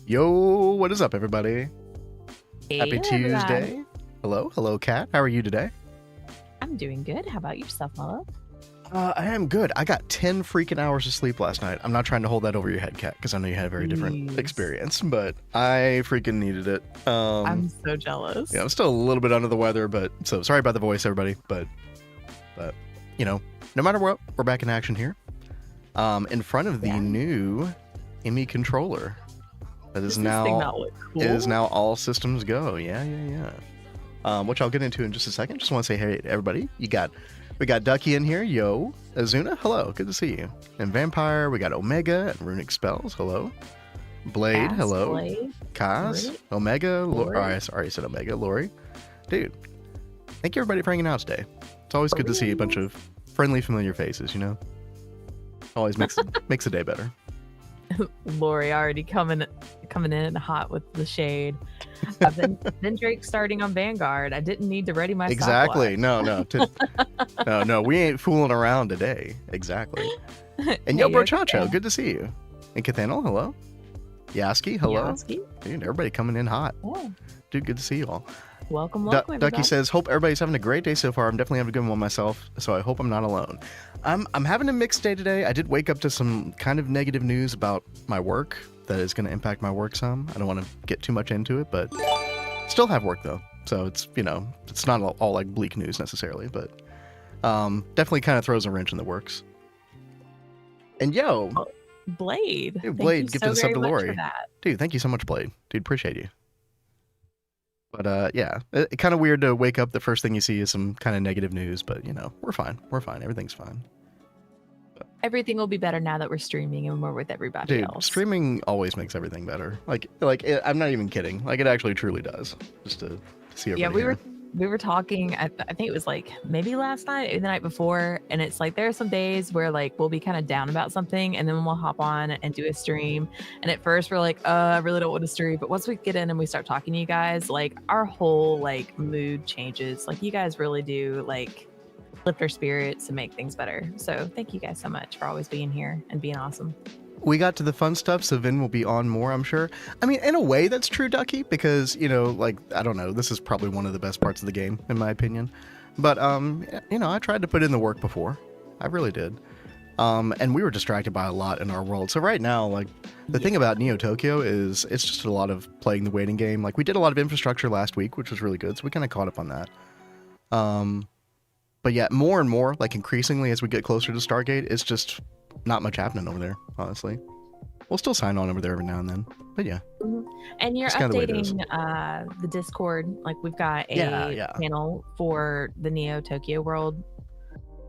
Yo, what is up, everybody? Hey, Happy Tuesday. everybody. Hello, Kat. How are you today? I'm doing good. How about yourself, my love? I am good. I got 10 freaking hours of sleep last night. I'm not trying to hold that over your head, Kat, because I know you had a very different Jeez. experience, but I freaking needed it. I'm so jealous. Yeah, I'm still a little bit under the weather, but so sorry about the voice, everybody. But you know, no matter what, we're back in action here. In front of the new ME controller. That is now all systems go. Yeah. Which I'll get into in just a second. Just want to say hey to everybody. We got Ducky in here. Yo. Azuna, hello. Good to see you. And Vampire, we got Omega and Runic Spells. Hello. Blade, hello. Kaz, Omega, Lori. I already said Omega, Lori. Dude, thank you everybody for hanging out today. It's always good to see a bunch of friendly, familiar faces, you know? Always makes the day better. Lori already coming in hot with the shade. Then Drake starting on Vanguard. I didn't need to ready my exactly. No, we ain't fooling around today. Exactly. And yo, bro, Chacho, good to see you. And Kathanel, hello. Yasski, hello. Yasski. Dude, everybody coming in hot. Yeah. Dude, good to see you all. Welcome. Ducky says, hope everybody's having a great day so far. I'm definitely having a good one myself, so I hope I'm not alone. I'm having a mixed day today. I did wake up to some kind of negative news about my work that is going to impact my work some. I don't want to get too much into it, but still have work though. So it's, you know, it's not all like bleak news necessarily, but definitely kind of throws a wrench in the works. And yo, Blade. Dude, Blade, give the sub to Lori. Dude, thank you so much, Blade. Dude, appreciate you. But yeah, it's kind of weird to wake up, the first thing you see is some kind of negative news, but you know, we're fine. Everything's fine. Everything will be better now that we're streaming and we're with everybody else. Streaming always makes everything better. Like I'm not even kidding. Like it actually truly does. Just to see everybody. Yeah, we were talking, I think it was like maybe last night or the night before, and it's like there are some days where like we'll be kind of down about something and then we'll hop on and do a stream, and at first we're like, I really don't want to stream, but once we get in and we start talking to you guys, like our whole like mood changes. Like you guys really do like lift our spirits and make things better. So thank you guys so much for always being here and being awesome. we got to the fun stuff, so Vin will be on more, I'm sure. I mean, in a way, that's true, Ducky, because, you know, like, I don't know, this is probably one of the best parts of the game, in my opinion. But, you know, I tried to put in the work before. I really did. And we were distracted by a lot in our world. So right now, like, the thing about Neo Tokyo is it's just a lot of playing the waiting game. Like, we did a lot of infrastructure last week, which was really good, so we kind of caught up on that. But yeah, more and more, like, increasingly as we get closer to Stargate, it's just not much happening over there, honestly. We'll still sign on over there every now and then, but yeah. And you're updating the Discord. Like, we've got a panel for the Neo Tokyo world.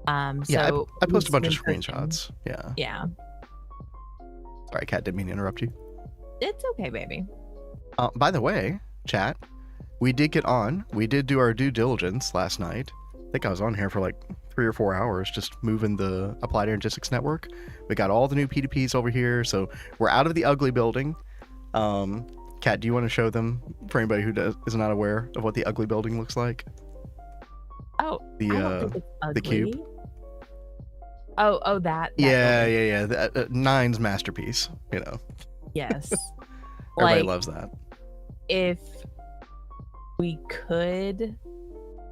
So I post a bunch of screenshots. Yeah. Sorry, Kat, didn't mean to interrupt you. It's okay, baby. By the way, chat, we did get on. We did do our due diligence last night. I think I was on here for like 3 or 4 hours just moving the Applied Energistics network. We got all the new P2Ps over here, so we're out of the ugly building. Kat, do you want to show them for anybody who is not aware of what the ugly building looks like? Oh, the cube. Oh, that. Yeah. Nine's masterpiece, you know. Yes. Everybody loves that. If we could,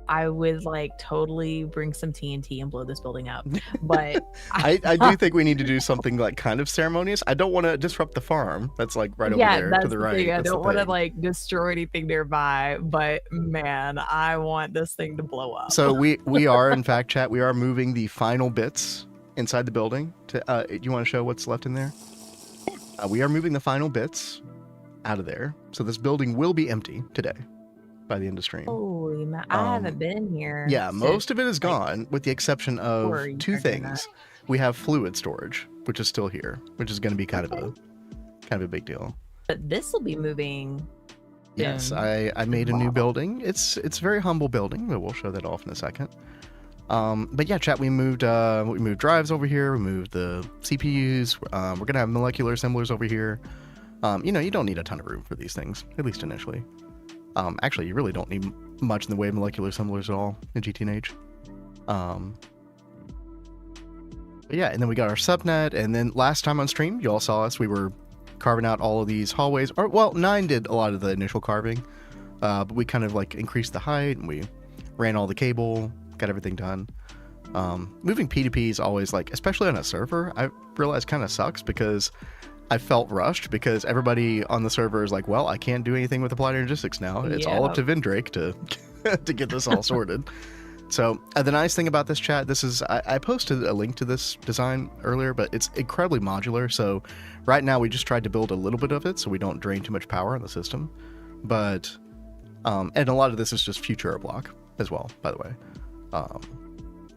I would like totally bring some TNT and blow this building up. But I do think we need to do something like kind of ceremonious. I don't want to disrupt the farm. That's like right over there to the right. I don't want to like destroy anything nearby, but man, I want this thing to blow up. So we are, in fact, chat, we are moving the final bits inside the building. Do you want to show what's left in there? We are moving the final bits out of there. So this building will be empty today by the end of stream. Holy man, I haven't been here. Yeah, most of it is gone, with the exception of 2 things. We have fluid storage, which is still here, which is going to be kind of a big deal. But this will be moving. Yes, I made a new building. It's a very humble building, but we'll show that off in a second. But yeah, chat, we moved drives over here. We moved the CPUs. We're gonna have molecular assemblers over here. You know, you don't need a ton of room for these things, at least initially. Actually, you really don't need much in the way of molecular assemblers at all in GTNH. But yeah, and then we got our subnet, and then last time on stream, you all saw us. We were carving out all of these hallways. Or, well, 9 did a lot of the initial carving, but we kind of like increased the height, and we ran all the cable, got everything done. Moving P2P is always like, especially on a server, I realized kind of sucks because I felt rushed because everybody on the server is like, well, I can't do anything with Applied Energistics now. It's all up to Vindrake to get this all sorted. So the nice thing about this chat, this is, I posted a link to this design earlier, but it's incredibly modular. So right now we just tried to build a little bit of it so we don't drain too much power on the system. But, and a lot of this is just future block as well, by the way.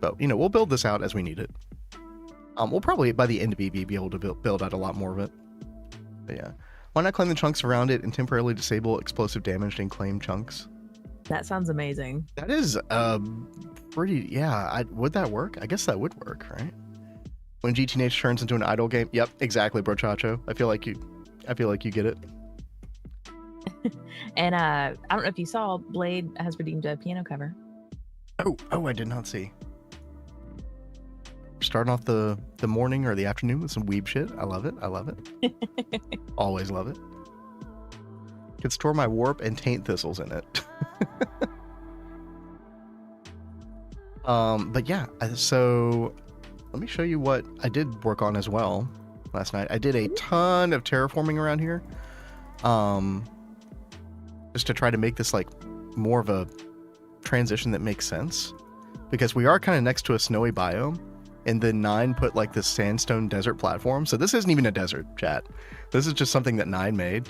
But, you know, we'll build this out as we need it. We'll probably, by the end of BB, be able to build out a lot more of it. But yeah. Why not claim the chunks around it and temporarily disable explosive damage and claim chunks? That sounds amazing. That is pretty, yeah, would that work? I guess that would work, right? When GTNH turns into an idle game. Yep, exactly, Brochacho. I feel like you get it. And I don't know if you saw, Blade has redeemed a piano cover. Oh, I did not see. Starting off the morning or the afternoon with some weeb shit. I love it. Always love it. Could store my warp and taint thistles in it. But yeah, so let me show you what I did work on as well last night. I did a ton of terraforming around here. Just to try to make this like more of a transition that makes sense, because we are kind of next to a snowy biome, and then 9 put like this sandstone desert platform. So this isn't even a desert, chat. This is just something that 9 made.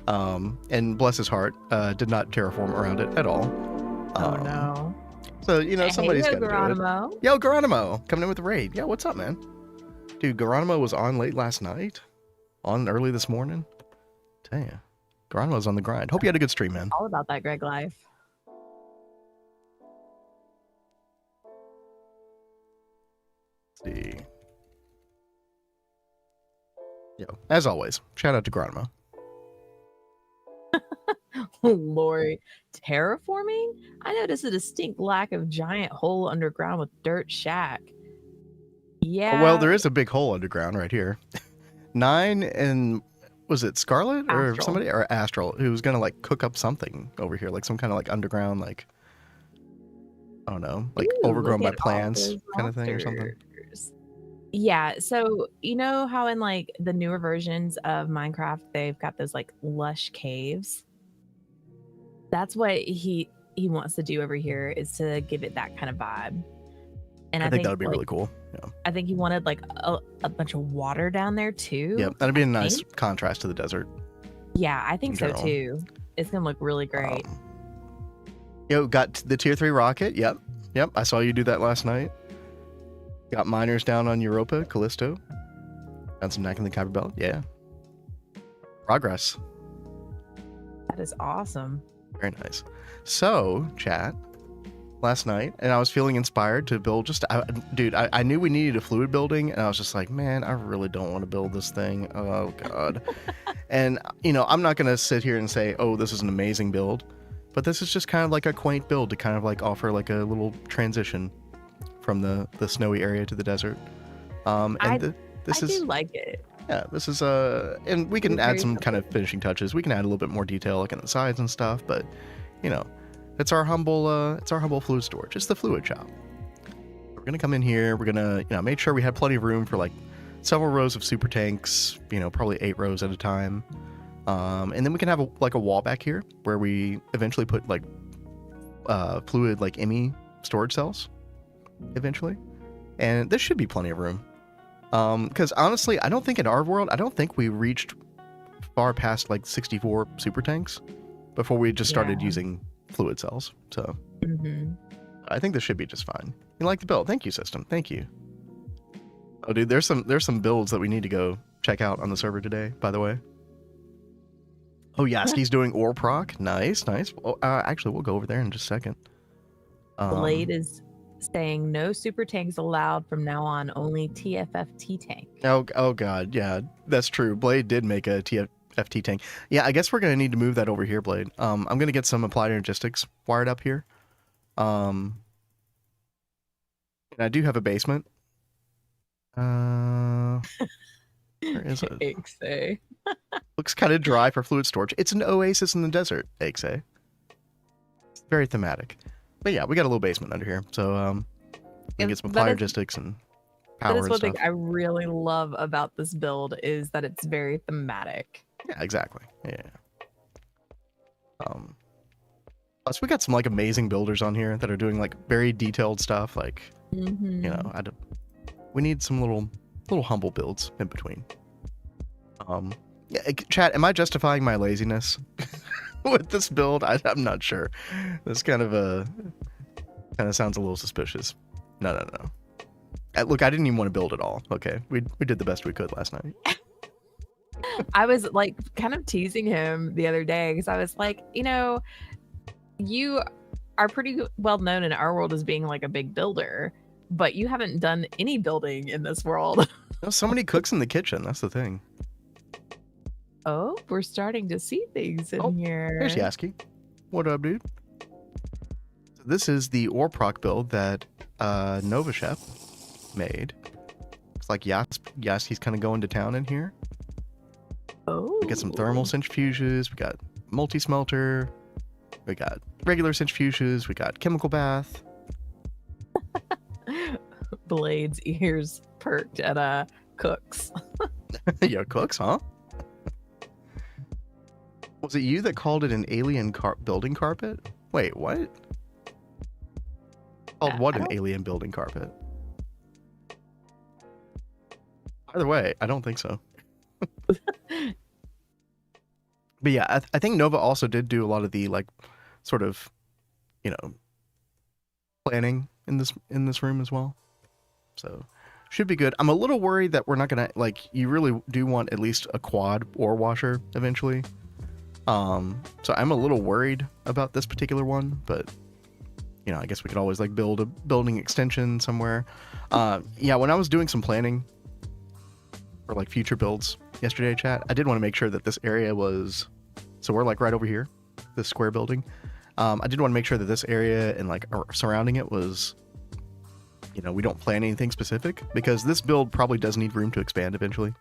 And bless his heart, did not terraform around it at all. Oh no. So, you know, somebody's got to Geronimo. do it. Yo, Geronimo, coming in with the raid. Yo, what's up, man? Dude, Geronimo was on late last night, on early this morning. Tell ya, Geronimo's on the grind. Hope you had a good stream, man. All about that Greg life. Let's see. Yo, as always, shout out to Geronimo. Lord, terraforming? I noticed a distinct lack of giant hole underground with dirt shack. Yeah. Well, there is a big hole underground right here. Nine and was it Scarlet or Astral. somebody or Astral who was gonna like cook up something over here, like some kind of like underground, like I don't know, like Ooh, overgrown look by at all plants those kind of thing or something. monsters. Yeah, so you know how in like the newer versions of Minecraft they've got those like lush caves? That's what he wants to do over here, is to give it that kind of vibe. And I I think that think would be like really cool. Yeah. I think he wanted like a bunch of water down there too. Yeah, that'd be a nice think. contrast to the desert. Yeah, I think in so general. too. It's gonna look really great. Got the tier 3 rocket. Yep. I saw you do that last night. Got miners down on Europa, Callisto. Got some neck in the Kuiper Belt. Yeah. Progress. That is awesome. Very nice. So, chat, last night, and I was feeling inspired to build dude, I knew we needed a fluid building, and I was just like, man, I really don't want to build this thing. Oh, God. And, I'm not going to sit here and say, oh, this is an amazing build, but this is just kind of like a quaint build to kind of like offer like a little transition from the snowy area to the desert. I do like it. Yeah, this is and we can add some kind of finishing touches. We can add a little bit more detail like on the sides and stuff, but it's our humble fluid storage. It's the fluid shop. We're gonna come in here, we're gonna make sure we have plenty of room for like several rows of super tanks, probably 8 rows at a time. And then we can have a wall back here where we eventually put like fluid like IMI storage cells eventually. And there should be plenty of room. Because honestly, I don't think in our world, we reached far past like 64 super tanks before we just started using fluid cells. So I think this should be just fine. You like the build? Thank you, system. Thank you. Oh, dude, there's some builds that we need to go check out on the server today, by the way. Oh, Yasski's doing ore proc. Nice. Oh, actually, we'll go over there in just a second. Blade is saying no super tanks allowed from now on, only TFFT tank. Oh God, yeah, that's true. Blade did make a TFFT tank. Yeah, I guess we're gonna need to move that over here, Blade. I'm gonna get some applied logistics wired up here. And I do have a basement. Where is it? Exe. Looks kind of dry for fluid storage. It's an oasis in the desert, Exe. It's very thematic. But yeah, we got a little basement under here, so we can get some applied logistics and power and stuff. That is one thing I really love about this build, is that it's very thematic. Yeah, exactly. Yeah. Plus we got some like amazing builders on here that are doing like very detailed stuff. Like, we need some little humble builds in between. Yeah, chat, am I justifying my laziness with this build? I'm not sure. This kind of sounds a little suspicious. No. Look, I didn't even want to build at all. Okay, we did the best we could last night. I was like kind of teasing him the other day because I was like, you are pretty well known in our world as being like a big builder, but you haven't done any building in this world. So many cooks in the kitchen. That's the thing. Oh, we're starting to see things in here. There's Yasski. What up, dude? So this is the ore proc build that NovaShep made. Looks like Yaski's kind of going to town in here. Oh. We got some thermal centrifuges. We got multi-smelter. We got regular centrifuges. We got chemical bath. Blade's ears perked at cooks. Yo, cooks, huh? Was it you that called it an alien building carpet? Wait, what? Called what an alien building carpet? Either way, I don't think so. But yeah, I think Nova also did do a lot of the like sort of, planning in this room as well. So should be good. I'm a little worried that we're not gonna you really do want at least a quad ore washer eventually. So I'm a little worried about this particular one, but I guess we could always like build a building extension somewhere. Yeah, when I was doing some planning for like future builds yesterday, chat, I did want to make sure that this area was, so we're like right over here, this square building. I did want to make sure that this area and like surrounding it was, we don't plan anything specific, because this build probably does need room to expand eventually.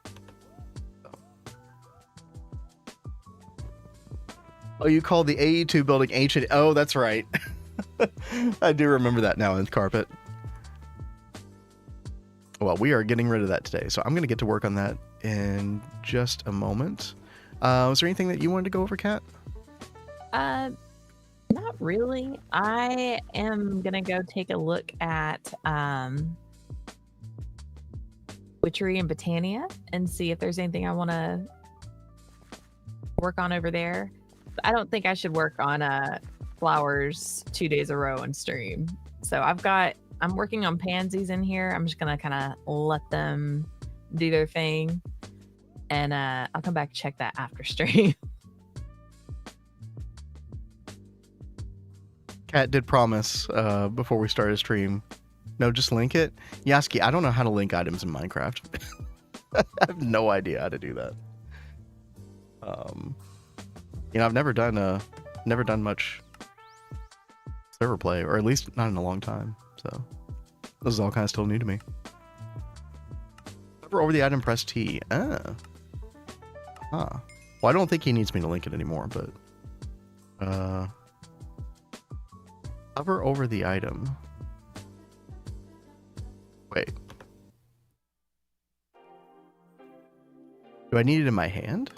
Oh, you call the AE2 building ancient? Oh, that's right. I do remember that now in carpet. Well, we are getting rid of that today, so I'm going to get to work on that in just a moment. Was there anything that you wanted to go over, Kat? Not really. I am gonna go take a look at Witchery and Botania and see if there's anything I want to work on over there. I don't think I should work on flowers 2 days a row and stream. So I'm working on pansies in here. I'm just gonna kind of let them do their thing, and I'll come back and check that after stream. Kat did promise before we started stream. No, just link it. Yasski, I don't know how to link items in Minecraft. I have no idea how to do that. You know, I've never done much server play, or at least not in a long time. So this is all kind of still new to me. Hover over the item, press T. Well, I don't think he needs me to link it anymore, but hover over the item. Wait. Do I need it in my hand?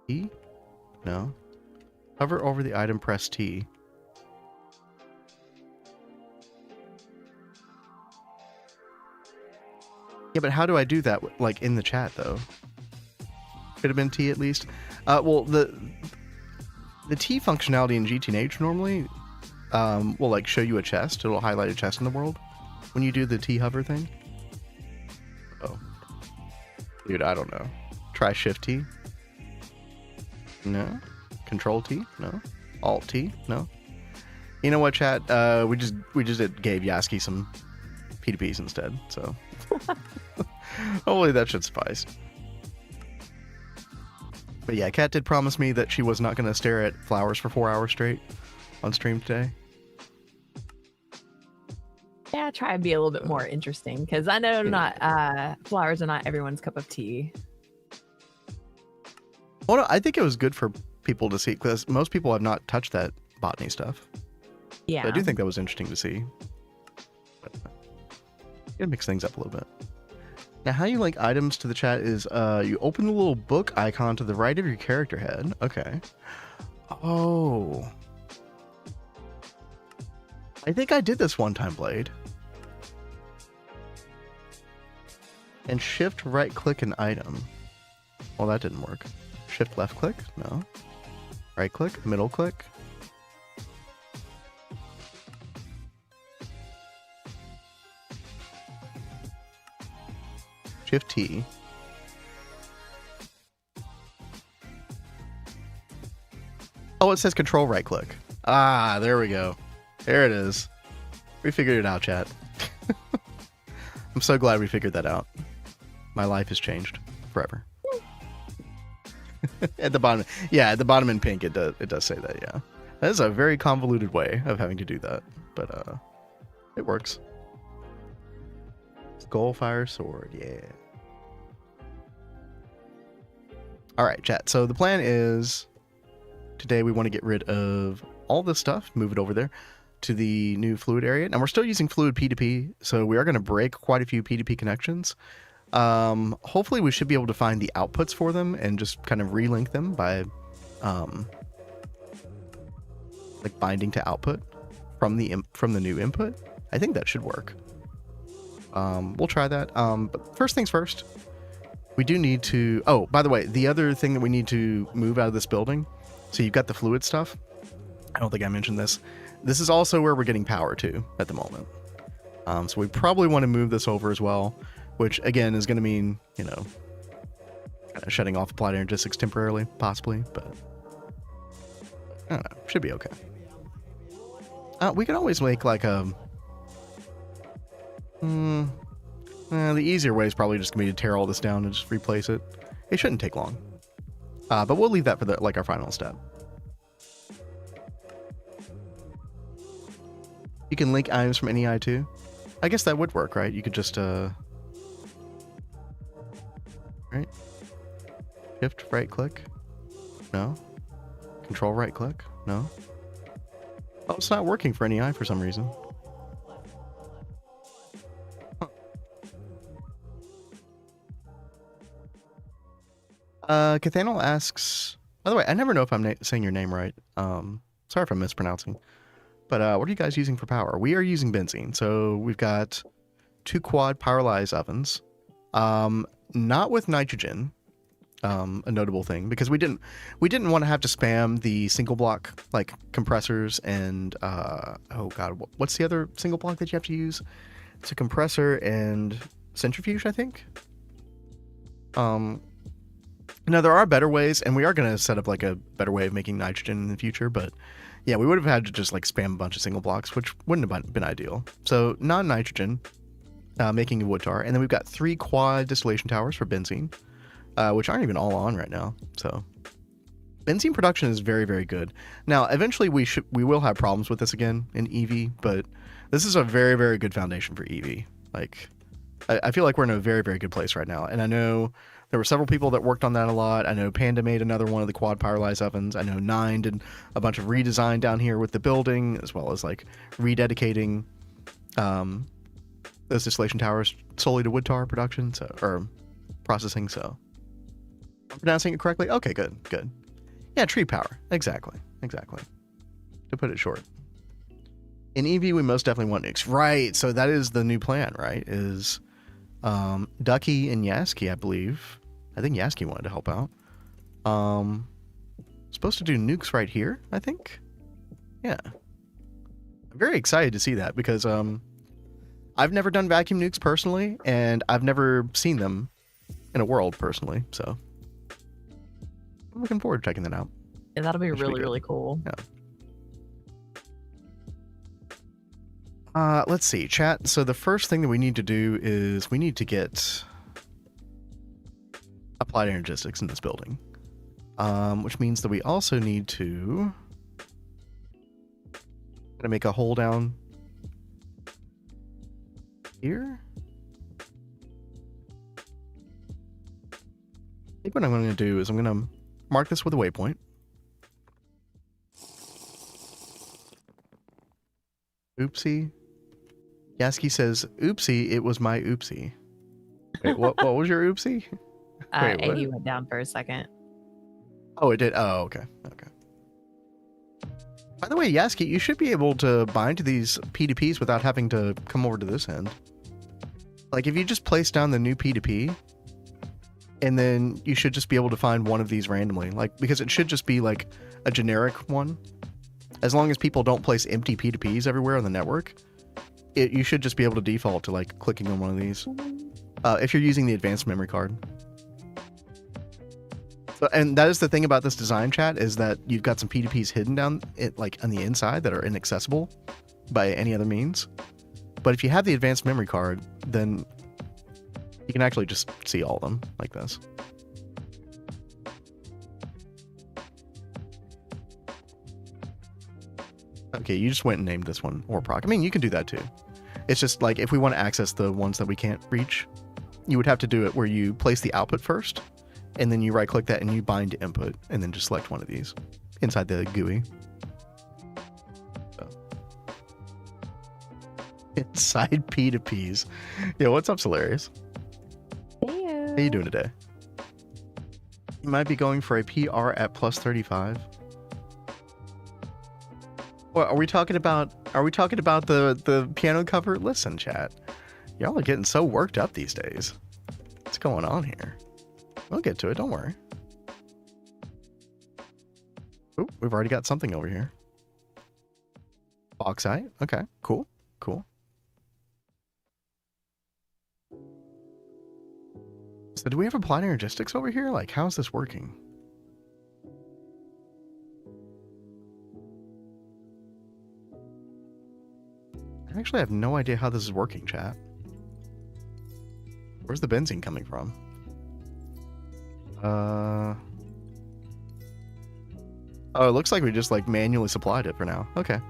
T? No. Hover over the item, press T. Yeah, but how do I do that, like, in the chat, though? Could have been T at least. Well, the T functionality in GTNH normally will, like, show you a chest. It'll highlight a chest in the world when you do the T hover thing. Oh. Dude, I don't know. Try Shift T. No. Control T. No. Alt T. No. You know what, chat? We just gave Yasski some P2Ps instead, so hopefully that should suffice. But yeah, Kat did promise me that she was not going to stare at flowers for 4 hours straight on stream today. Yeah, try and be a little bit more interesting, because I know flowers are not everyone's cup of tea. Well, no, I think it was good for people to see, because most people have not touched that botany stuff. Yeah. So I do think that was interesting to see. But, gotta mix things up a little bit. Now, how you link items to the chat is you open the little book icon to the right of your character head. Okay. Oh. I think I did this one time, Blade. And shift right click an item. Well, that didn't work. Shift left click? No. Right click? Middle click? Shift T. Oh, it says control right click. Ah, there we go. There it is. We figured it out, chat. I'm so glad we figured that out. My life has changed forever. At the bottom, yeah, at the bottom in pink, it does say that. Yeah, that is a very convoluted way of having to do that, but it works. Skullfire sword, yeah. All right, chat. So the plan is today we want to get rid of all this stuff, move it over there to the new fluid area, and we're still using fluid P2P, so we are going to break quite a few P2P connections. Hopefully we should be able to find the outputs for them and just kind of relink them by like binding to output from the new input. I think that should work. We'll try that. But first things first, we do need to, oh, by the way, the other thing that we need to move out of this building, so you've got the fluid stuff. I don't think I mentioned this. This is also where we're getting power to at the moment. So we probably want to move this over as well, which again is going to mean, you know, kind of shutting off applied energistics temporarily, possibly, but I don't know, should be okay. We can always make like a, the easier way is probably just going to be to tear all this down and just replace it. It shouldn't take long, but we'll leave that for our final step. You can link items from any I2. I guess that would work, right? You could just right, shift right click. No, Control right click? No? Oh, it's not working for NEI for some reason. Cathanal asks, by the way, I never know if I'm saying your name right. Sorry if I'm mispronouncing. But what are you guys using for power? We are using benzene. So we've got 2 quad pyrolyzed ovens. Not with nitrogen. A notable thing, because we didn't want to have to spam the single block like compressors and oh god, what's the other single block that you have to use? It's a compressor and centrifuge, I think. Now there are better ways, and we are going to set up like a better way of making nitrogen in the future, but yeah, we would have had to just like spam a bunch of single blocks, which wouldn't have been ideal. So non-nitrogen, making a wood tar, and then we've got 3 quad distillation towers for benzene. Which aren't even all on right now. So benzene production is very, very good. Now, eventually we will have problems with this again in EV, but this is a very, very good foundation for EV. Like, I feel like we're in a very, very good place right now. And I know there were several people that worked on that a lot. I know Panda made another one of the quad pyrolyzed ovens. I know Nine did a bunch of redesign down here with the building, as well as like rededicating those distillation towers solely to wood tar production, or processing. So I'm pronouncing it correctly? Okay, good. Yeah, tree power. Exactly. To put it short. In EV, we most definitely want nukes. Right, so that is the new plan, right? Is Ducky and Yasski, I believe. I think Yasski wanted to help out. Supposed to do nukes right here, I think? Yeah. I'm very excited to see that, because I've never done vacuum nukes personally, and I've never seen them in a world personally, so I'm looking forward to checking that out. Yeah, that'll be really cool. Yeah. Let's see, chat. So the first thing that we need to do is we need to get applied energistics in this building, which means that we also need to make a hole down here. I think what I'm going to do is I'm going to mark this with a waypoint. Oopsie. Yasski says, oopsie, it was my oopsie. Wait, what was your oopsie? Wait, AD went down for a second. Oh, it did? Oh, okay. By the way, Yasski, you should be able to bind to these P2Ps without having to come over to this end. Like, if you just place down the new P2P, and then you should just be able to find one of these randomly, like, because it should just be like a generic one. As long as people don't place empty P2Ps everywhere on the network, you should just be able to default to like clicking on one of these if you're using the advanced memory card. So, and that is the thing about this design, chat, is that you've got some P2Ps hidden down like on the inside that are inaccessible by any other means. But if you have the advanced memory card, then you can actually just see all of them like this. Okay, you just went and named this one Orproc. I mean, you can do that too. It's just like if we want to access the ones that we can't reach, you would have to do it where you place the output first, and then you right click that and you bind to input, and then just select one of these inside the GUI. So. Inside P2Ps. Yo, what's up, Solarius? Hey. How you doing today? You might be going for a PR at plus 35. Well, are we talking about the piano cover? Listen, chat. Y'all are getting so worked up these days. What's going on here? We'll get to it, don't worry. Ooh, we've already got something over here. Bauxite. Okay, cool. So do we have applied energistics over here? Like, how's this working? I actually have no idea how this is working, chat. Where's the benzene coming from? Oh, it looks like we just like manually supplied it for now. Okay.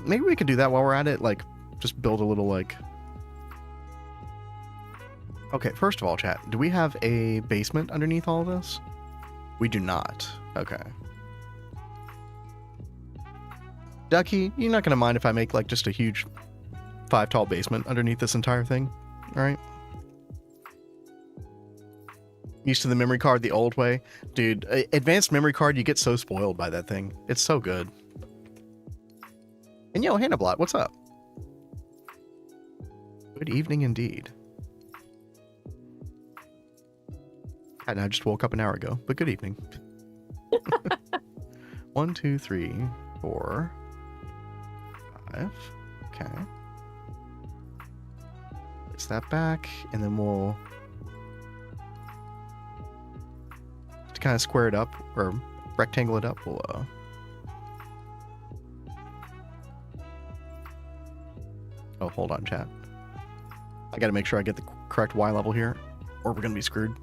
Maybe we could do that while we're at it. Like, just build a little like. Okay, first of all, chat, do we have a basement underneath all of this? We do not. Okay. Ducky, you're not gonna mind if I make like just a huge 5 tall basement underneath this entire thing, all right? Used to the memory card the old way. Dude, advanced memory card, you get so spoiled by that thing. It's so good. And yo, Hannablot, what's up? Good evening indeed. And I just woke up an hour ago, but good evening. 1, 2, 3, 4, 5. Okay. Place that back, and then we'll to kind of square it up or rectangle it up. We'll oh, hold on, chat. I got to make sure I get the correct Y level here, or we're gonna be screwed.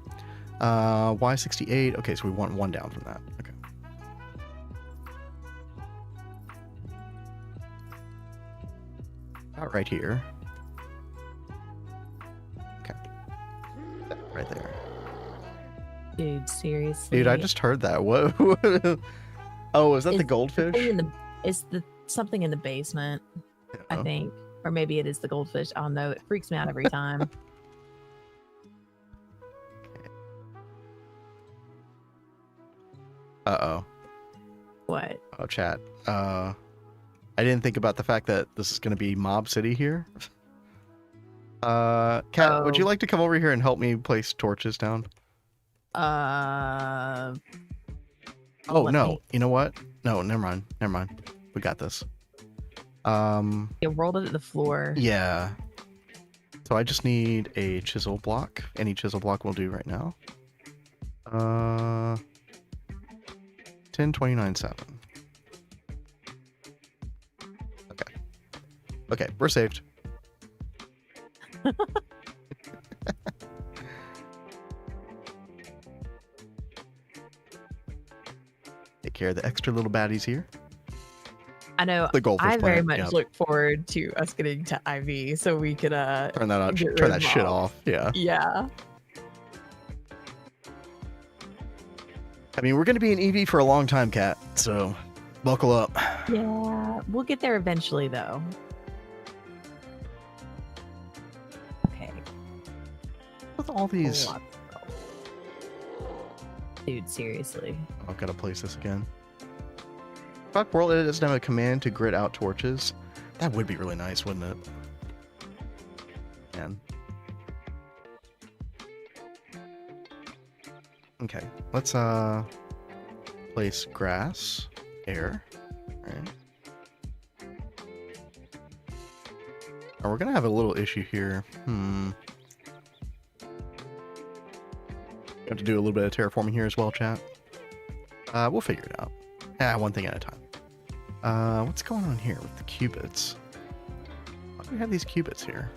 Y68. Okay, so we want 1 down from that. Okay. About right here. Okay. Right there. Dude, seriously. Dude, I just heard that. What? Oh, is that the goldfish? It's something in the basement, I think. Or maybe it is the goldfish. I don't know. It freaks me out every time. Uh-oh. What? Oh, chat. I didn't think about the fact that this is going to be Mob City here. Kat, would you like to come over here and help me place torches down? Oh, no. You know what? No, never mind. Never mind. We got this. You rolled it at the floor. Yeah. So I just need a chisel block. Any chisel block will do right now. 10, 29, 7. Okay. Okay, we're saved. Take care of the extra little baddies here. I know. The goldfish I very planet, much look forward to us getting to IV so we could turn that out, turn that shit off. Yeah. Yeah. I mean, we're going to be in EV for a long time, Kat, so buckle up. Yeah, we'll get there eventually, though. Okay. With all these... Dude, seriously. I've got to place this again. Fuck, World Edit doesn't have a command to grid out torches. That would be really nice, wouldn't it? Man. Okay, let's place grass, air, right? Oh, we're gonna have a little issue here. Have to do a little bit of terraforming here as well, chat. We'll figure it out. One thing at a time. What's going on here with the cubits? Why do we have these cubits here?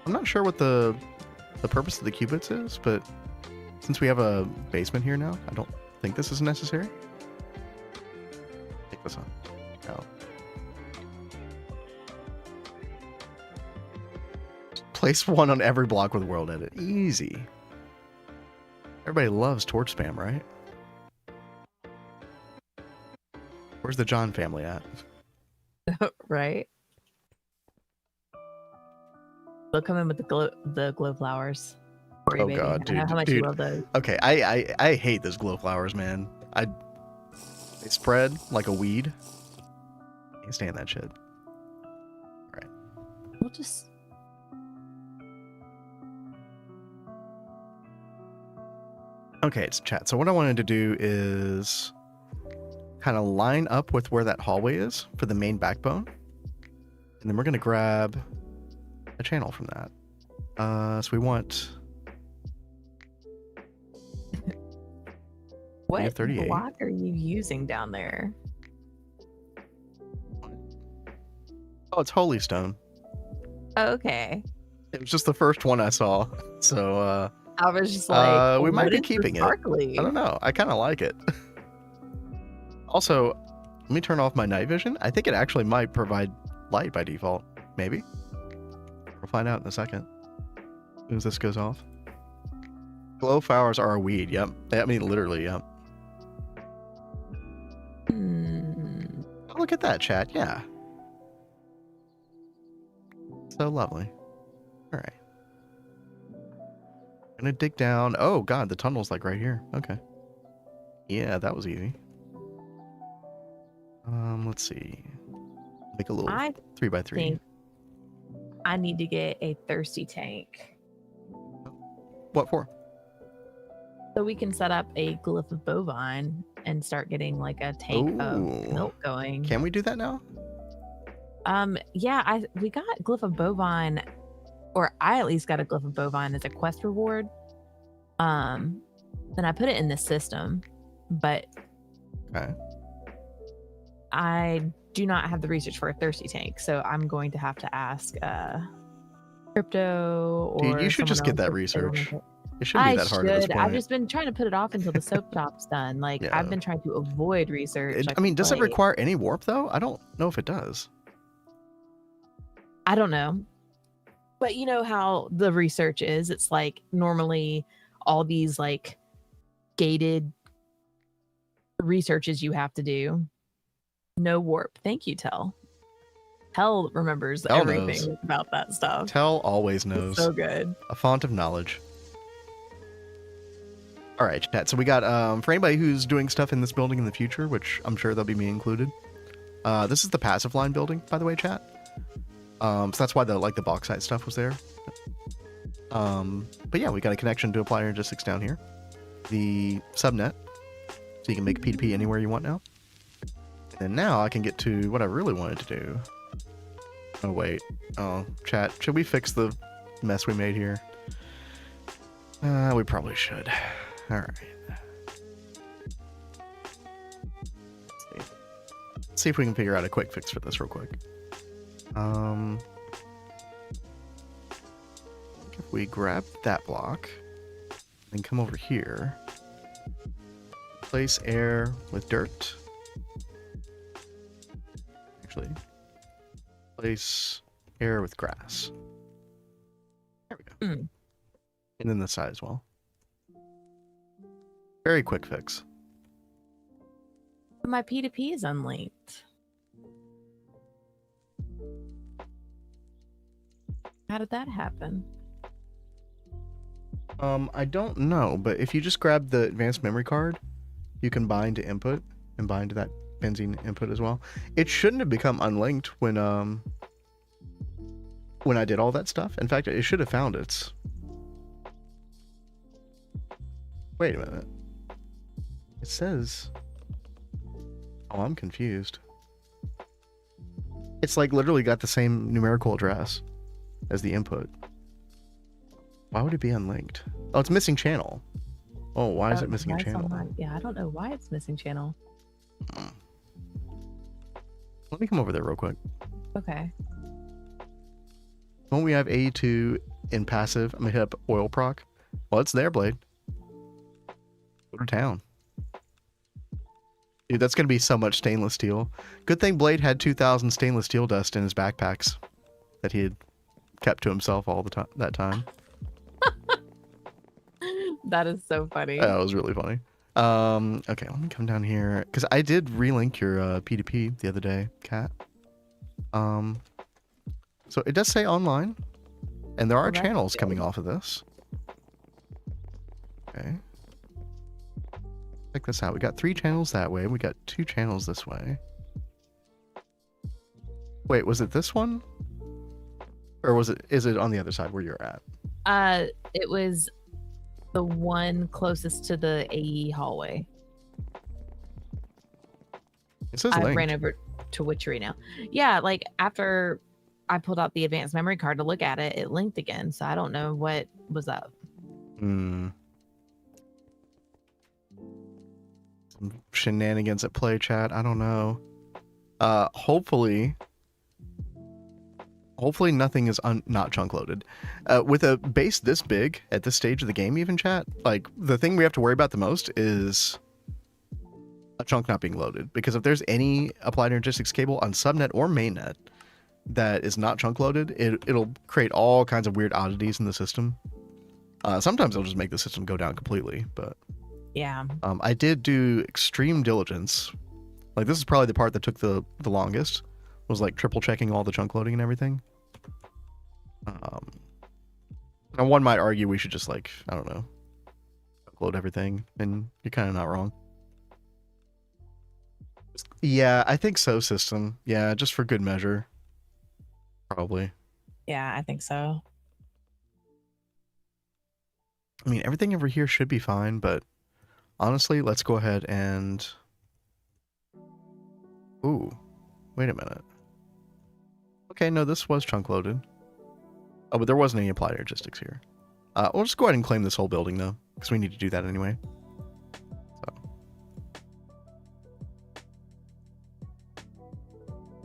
I'm not sure what the purpose of the cubits is, but since we have a basement here now, I don't think this is necessary. Take this on. No. Place 1 on every block with World Edit. Easy. Everybody loves torch spam, right? Where's the John family at? Right? They'll come in with the glow flowers. Oh god, dude. How much you love those. Okay, I hate those glow flowers, man. They spread like a weed. Can't stand that shit. Alright. We'll just... Okay, it's chat. So what I wanted to do is kind of line up with where that hallway is for the main backbone. And then we're going to grab a channel from that. So we want... What block are you using down there? Oh, it's Holy Stone. Okay. It was just the first one I saw. So, I was just like, we might be keeping it. I don't know. I kind of like it. Also, let me turn off my night vision. I think it actually might provide light by default. Maybe. We'll find out in a second. As soon as this goes off. Glow flowers are a weed. Yep. I mean, literally. Yep. Oh, look at that, chat. Yeah. So lovely. All right. Gonna dig down. Oh God, the tunnel's like right here. Okay. Yeah, that was easy. Let's see. Make a little 3x3. Think I need to get a thirsty tank. What for? So we can set up a glyph of bovine and start getting like a tank of milk going. Can we do that now? Yeah, we got glyph of bovine, or I at least got a glyph of bovine as a quest reward. Then I put it in the system, but okay. I do not have the research for a thirsty tank, so I'm going to have to ask Crypto or dude, you should just get that research. It shouldn't be that hard at this point. I've just been trying to put it off until the soap shop's done. Like, yeah. I've been trying to avoid research. I mean, does it require any warp, though? I don't know if it does. I don't know. But you know how the research is? It's like normally all these like gated researches you have to do. No warp. Thank you, Tell. Tell remembers everything about that stuff. Tell always knows. It's so good. A font of knowledge. All right, chat. So we got, for anybody who's doing stuff in this building in the future, which I'm sure there'll be me included. This is the passive line building, by the way, chat. So that's why the bauxite stuff was there. But yeah, we got a connection to Applied Logistics down here. The subnet, so you can make P2P anywhere you want now. And now I can get to what I really wanted to do. Oh, wait. Oh, chat, should we fix the mess we made here? We probably should. All right. Let's see if we can figure out a quick fix for this real quick. If we grab that block and come over here, place air with dirt. Actually, place air with grass. There we go. And then this side as well. Very quick fix. My P2P is unlinked. How did that happen? I don't know, but if you just grab the advanced memory card, you can bind to input and bind to that benzene input as well. It shouldn't have become unlinked when I did all that stuff. In fact, it should have found its. Wait a minute. It says. Oh, I'm confused. It's like literally got the same numerical address as the input. Why would it be unlinked? Oh, it's missing channel. Oh, why is it missing a channel? Yeah, I don't know why it's missing channel. Let me come over there real quick. Okay. Won't we have A2 in passive? I'm gonna hit up oil proc. Well, it's there, Blade. Go to town. Dude, that's gonna be so much stainless steel. Good thing Blade had 2,000 stainless steel dust in his backpacks that he had kept to himself all the time. That time. That is so funny. That was really funny. Okay, let me come down here because I did relink your P2P the other day, Cat. So it does say online, and there are channels coming off of this. Okay. Check this out. We got 3 channels that way. We got 2 channels this way. Wait, was it this one? Or is it on the other side where you're at? It was the one closest to the AE hallway. It says I linked. ran over to Witchery now. Yeah, like after I pulled out the advanced memory card to look at it, it linked again. So I don't know what was up. Some shenanigans at play, chat. I don't know. Hopefully nothing is not chunk loaded. With a base this big at this stage of the game, even, chat, like the thing we have to worry about the most is a chunk not being loaded. Because if there's any applied logistics cable on subnet or mainnet that is not chunk loaded, it'll create all kinds of weird oddities in the system. Sometimes it'll just make the system go down completely, but Yeah. I did do extreme diligence. Like, this is probably the part that took the longest, was like triple checking all the chunk loading and everything. Now one might argue we should just, like, I don't know, upload everything, and you're kind of not wrong. Yeah, I think so, system. Yeah, just for good measure. Probably. Yeah, I think so. I mean, everything over here should be fine, but honestly, let's go ahead and... Ooh, wait a minute. Okay, no, this was chunk loaded. Oh, but there wasn't any applied logistics here. We'll just go ahead and claim this whole building, though, because we need to do that anyway. So.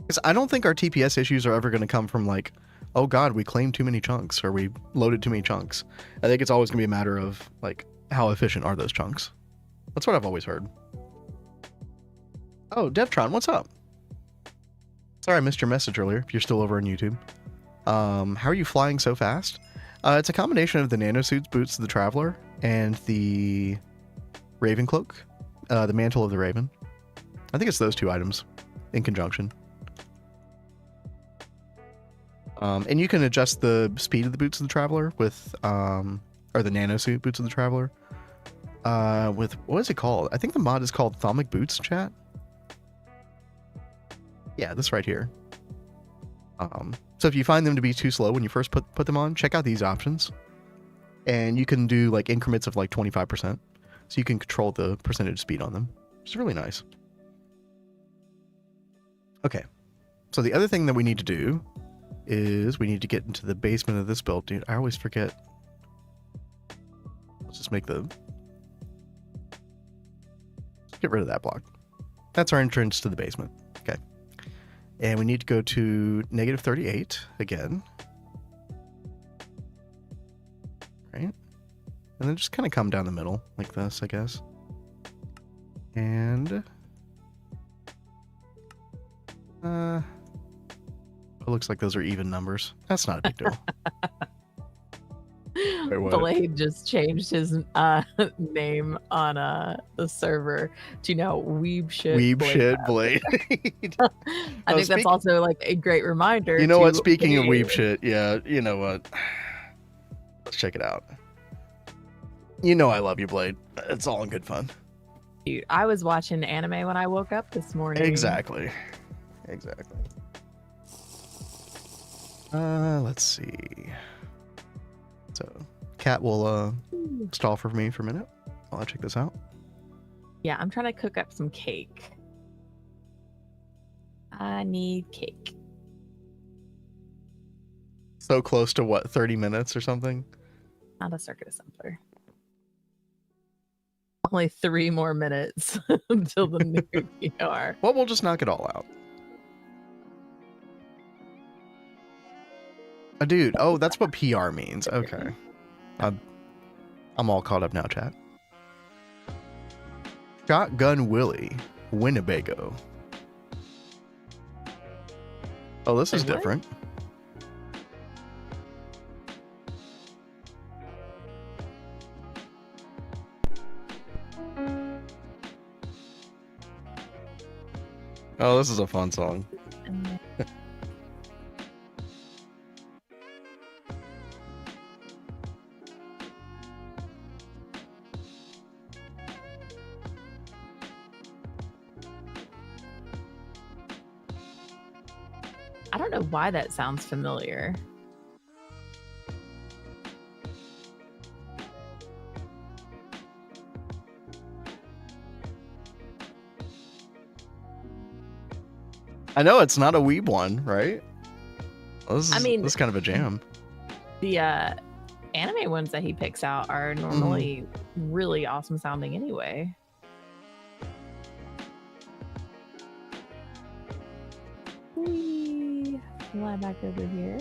Because I don't think our TPS issues are ever going to come from, like, oh god, we claimed too many chunks, or we loaded too many chunks. I think it's always going to be a matter of, like, how efficient are those chunks? That's what I've always heard. Oh, Devtron, what's up? Sorry I missed your message earlier, if you're still over on YouTube. How are you flying so fast? It's a combination of the nanosuits boots of the Traveler and the Raven Cloak, the Mantle of the Raven. I think it's those two items in conjunction. And you can adjust the speed of the boots of the Traveler with, or the nanosuit boots of the Traveler, with, what is it called? I think the mod is called Thermic Boots, chat. Yeah, this right here. So if you find them to be too slow when you first put them on, check out these options. And you can do like increments of like 25%. So you can control the percentage speed on them, which is really nice. Okay. So the other thing that we need to do is we need to get into the basement of this build. Dude, I always forget. Let's just make the... Let's get rid of that block. That's our entrance to the basement. Okay. And we need to go to -38 again. Right? And then just kind of come down the middle like this, I guess. And... it looks like those are even numbers. That's not a big deal. Wait, what? Blade just changed his name on the server to now Weeb Shit Blade. I think that's also like a great reminder. You know what? Speaking of Weeb Shit, yeah, you know what? Let's check it out. You know I love you, Blade. It's all in good fun. Dude, I was watching anime when I woke up this morning. Exactly. Let's see. So, Kat will stall for me for a minute while I check this out. Yeah, I'm trying to cook up some cake. I need cake. So close to what, 30 minutes or something? Not a circuit assembler. Only 3 more minutes until the new PR. Well, we'll just knock it all out. Dude, oh, that's what PR means. Okay. I'm all caught up now, chat. Shotgun Willie, Winnebago. Oh, this is different. Oh, this is a fun song. I don't know why that sounds familiar. I know it's not a weeb one, right? Well, this is kind of a jam. The anime ones that he picks out are normally really awesome sounding anyway. Fly back over here.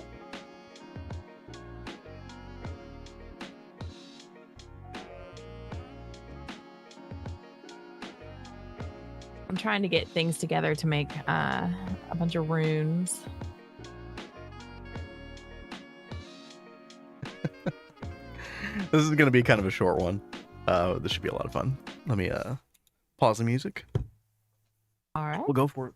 I'm trying to get things together to make a bunch of runes. This is going to be kind of a short one. This should be a lot of fun. Let me pause the music. All right. We'll go for it.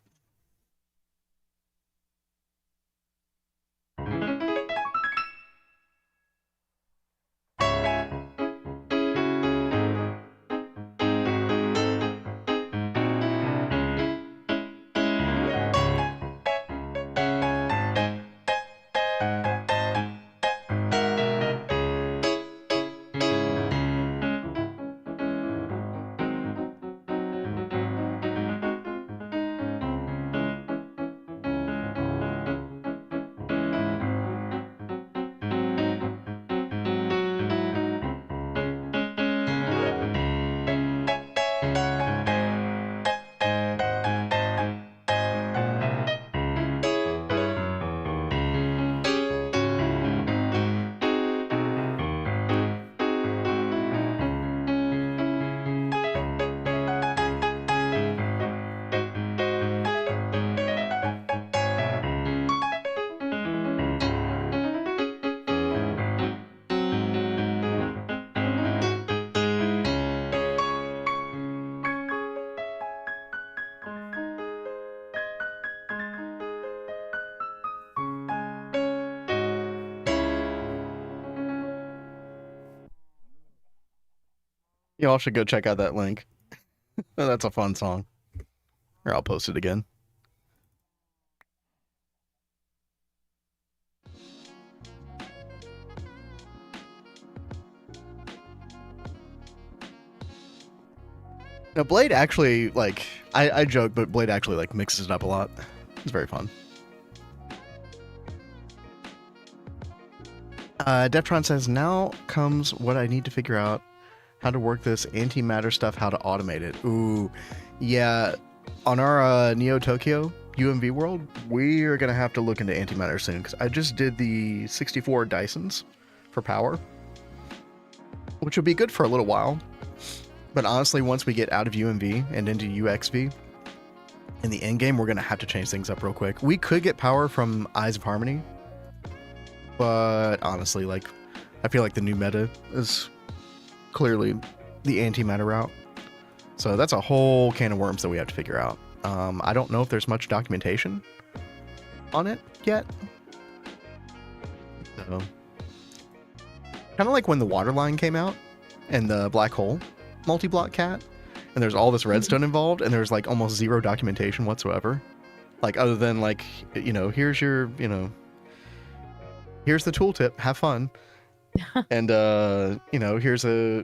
You all should go check out that link. That's a fun song. Or I'll post it again. Now, Blade actually, like, I joke, but Blade actually, like, mixes it up a lot. It's very fun. Deftron says, now comes what I need to figure out. How to work this antimatter stuff, how to automate it. Ooh, yeah. On our Neo Tokyo UMV world, we are going to have to look into antimatter soon, because I just did the 64 Dysons for power, which will be good for a little while. But honestly, once we get out of UMV and into UXV, in the end game, we're going to have to change things up real quick. We could get power from Eyes of Harmony, but honestly, like, I feel like the new meta is clearly the antimatter route. So that's a whole can of worms that we have to figure out. I don't know if there's much documentation on it yet. So, kind of like when the Waterline came out and the Black Hole multi-block cat, and there's all this redstone involved, and there's like almost zero documentation whatsoever. Like, other than like, you know, here's your, you know, here's the tooltip, have fun. And you know, here's a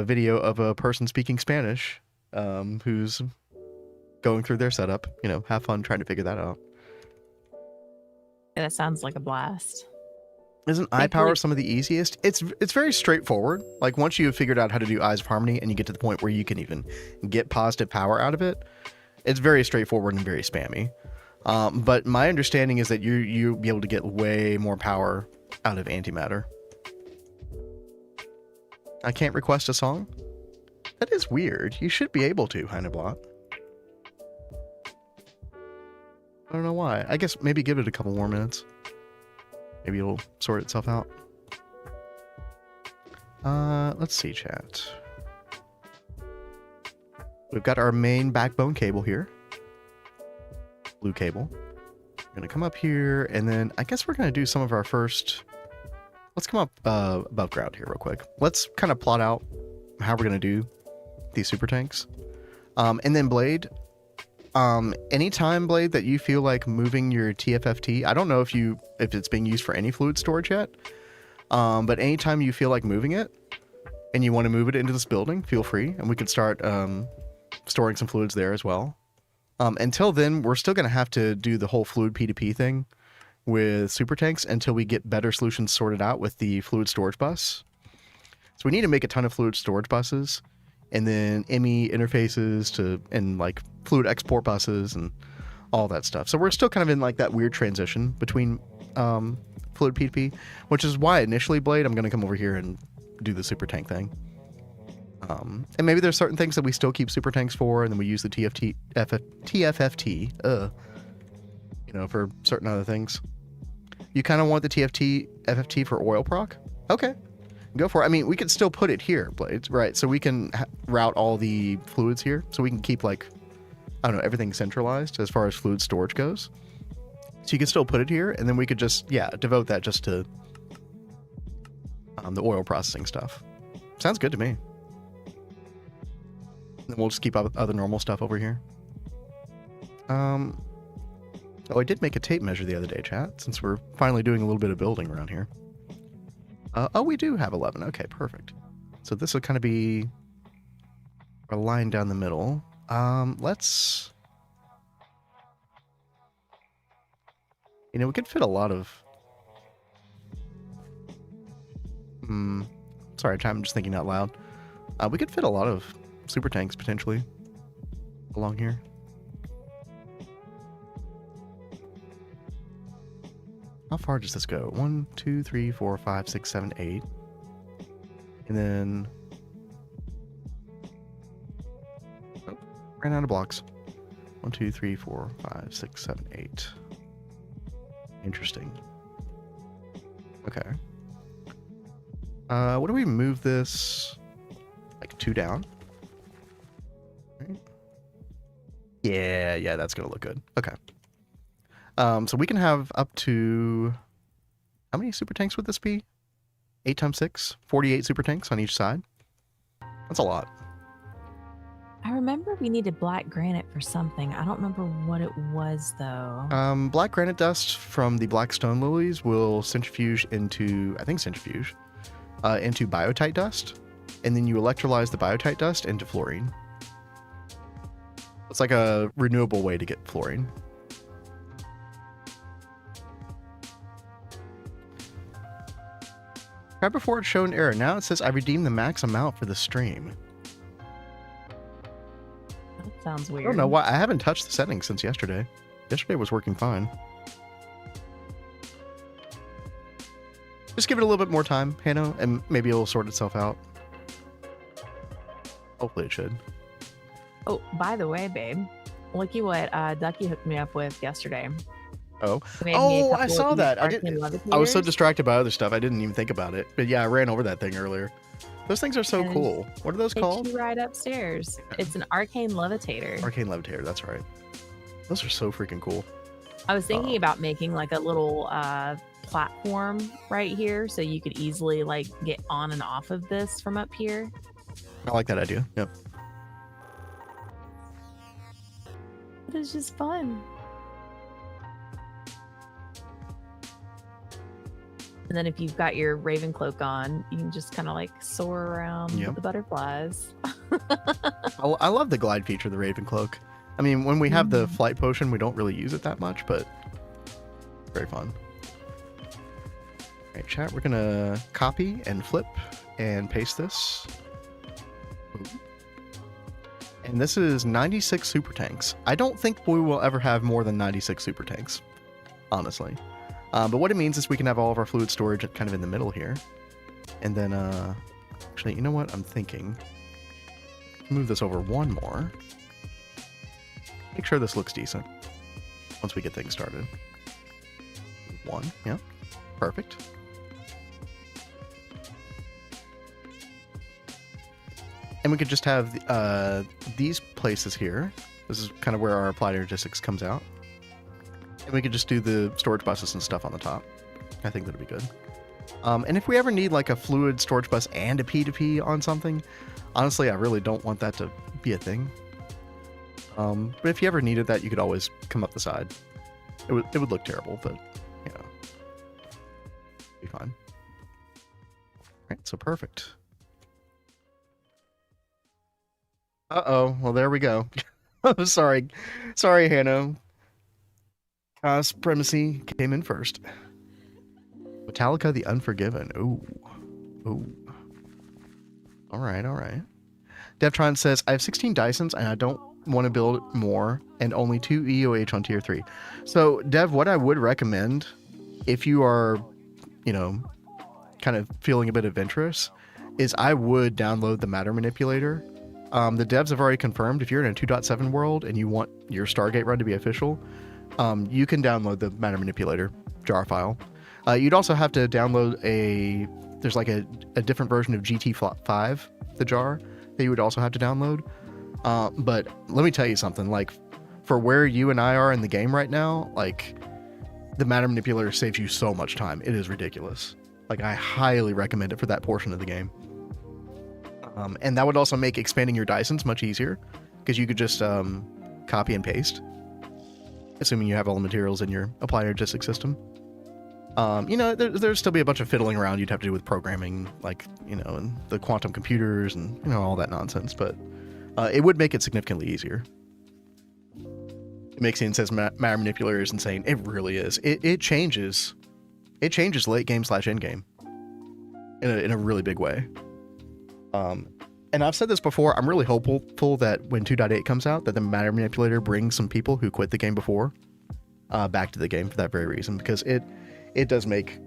video of a person speaking Spanish, who's going through their setup. You know, have fun trying to figure that out. Yeah, that sounds like a blast. Isn't iPower some of the easiest? It's very straightforward. Like, once you've figured out how to do Eyes of Harmony and you get to the point where you can even get positive power out of it, it's very straightforward and very spammy. But my understanding is that you'll be able to get way more power out of antimatter. I can't request a song? That is weird. You should be able to, Heineblot. I don't know why. I guess maybe give it a couple more minutes. Maybe it'll sort itself out. Let's see, chat. We've got our main backbone cable here. Blue cable. We're going to come up here, and then I guess we're going to do some of our first... Let's come up above ground here real quick. Let's kind of plot out how we're going to do these super tanks. And then Blade, anytime, Blade, that you feel like moving your TFFT, I don't know if it's being used for any fluid storage yet, but anytime you feel like moving it and you want to move it into this building, feel free, and we can start storing some fluids there as well. Until then, we're still going to have to do the whole fluid P2P thing with super tanks until we get better solutions sorted out with the fluid storage bus. So we need to make a ton of fluid storage buses, and then ME interfaces and like fluid export buses and all that stuff. So we're still kind of in like that weird transition between fluid P2P, which is why initially, Blade, I'm going to come over here and do the super tank thing. And maybe there's certain things that we still keep super tanks for, and then we use the TFFT, you know, for certain other things. You kind of want the FFT for oil proc? Okay. Go for it. I mean, we could still put it here, Blades, right? So we can route all the fluids here. So we can keep, like, I don't know, everything centralized as far as fluid storage goes. So you can still put it here, and then we could just, yeah, devote that just to the oil processing stuff. Sounds good to me. And we'll just keep other normal stuff over here. Oh, I did make a tape measure the other day, chat, since we're finally doing a little bit of building around here. Oh, we do have 11. Okay, perfect. So this will kind of be a line down the middle. Let's... You know, we could fit a lot of... Sorry, I'm just thinking out loud. We could fit a lot of super tanks, potentially, along here. How far does this go? 1, 2, 3, 4, 5, 6, 7, 8. And then... Oh, ran out of blocks. 1, 2, 3, 4, 5, 6, 7, 8. Interesting. Okay. What do we move this? Like 2 down? Right. Yeah, that's gonna look good. Okay. So we can have up to... How many super tanks would this be? 8 times 6? 48 super tanks on each side? That's a lot. I remember we needed black granite for something. I don't remember what it was, though. Black granite dust from the black stone lilies will centrifuge into... I think centrifuge. Into biotite dust. And then you electrolyze the biotite dust into fluorine. It's like a renewable way to get fluorine. Right before it showed an error. Now it says I redeemed the max amount for the stream. That sounds weird. I don't know why. I haven't touched the settings since yesterday. Yesterday was working fine. Just give it a little bit more time, Hannah, and maybe it'll sort itself out. Hopefully it should. Oh, by the way, babe, looky what Ducky hooked me up with yesterday. Oh, He made me a couple I of saw these that. arcane I was so levitators. distracted by other stuff, I didn't even think about it. But yeah, I ran over that thing earlier. Those things are so And cool. What are those Takes called? you right upstairs. It's an arcane levitator. Arcane Levitator, that's right. Those are so freaking cool. I was thinking about making like a little platform right here so you could easily like get on and off of this from up here. I like that idea. Yep. It was just fun. And then if you've got your raven cloak on, you can just kind of like soar around with the butterflies. I love the glide feature of the Raven Cloak. I mean, when we have the flight potion, we don't really use it that much, but very fun. All right, chat, we're gonna copy and flip and paste this. And this is 96 super tanks. I don't think we will ever have more than 96 super tanks, honestly. But what it means is we can have all of our fluid storage kind of in the middle here. And then, actually, you know what? I'm thinking, move this over one more. Make sure this looks decent once we get things started. 1, yeah, perfect. And we could just have these places here. This is kind of where our applied energistics comes out. And we could just do the storage buses and stuff on the top. I think that'd be good. And if we ever need like a fluid storage bus and a P2P on something, honestly, I really don't want that to be a thing. But if you ever needed that, you could always come up the side. It would look terrible, but you know, be fine. All right, so perfect. Uh-oh, well, there we go. Sorry, Hannah. Supremacy came in first. Metallica the Unforgiven. Ooh. All right. Devtron says, I have 16 Dysons and I don't want to build more and only 2 EOH on tier 3. So, Dev, what I would recommend, if you are, you know, kind of feeling a bit adventurous, is I would download the Matter Manipulator. The devs have already confirmed if you're in a 2.7 world and you want your Stargate run to be official, you can download the Matter Manipulator jar file. You'd also have to download a there's like a different version of GT5, the jar, that you would also have to download. But let me tell you something, like for where you and I are in the game right now, like the matter manipulator saves you so much time. It is ridiculous. Like I highly recommend it for that portion of the game. And that would also make expanding your Dysons much easier, because you could just copy and paste, assuming you have all the materials in your apply logistic system. You know, there'd still be a bunch of fiddling around you'd have to do with programming, like, you know, and the quantum computers and, you know, all that nonsense, but it would make it significantly easier. It makes it says matter manipulator is insane. It really is. It changes late game / end game in a really big way. And I've said this before, I'm really hopeful that when 2.8 comes out, that the matter manipulator brings some people who quit the game before back to the game for that very reason, because it does make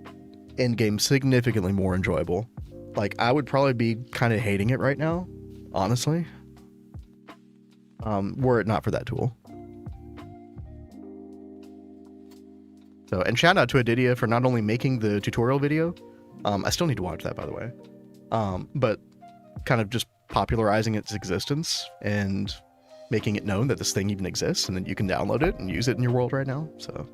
end game significantly more enjoyable. Like, I would probably be kind of hating it right now, honestly, were it not for that tool. So, and shout out to Adidia for not only making the tutorial video, I still need to watch that, by the way, but kind of just popularizing its existence and making it known that this thing even exists and that you can download it and use it in your world right now. So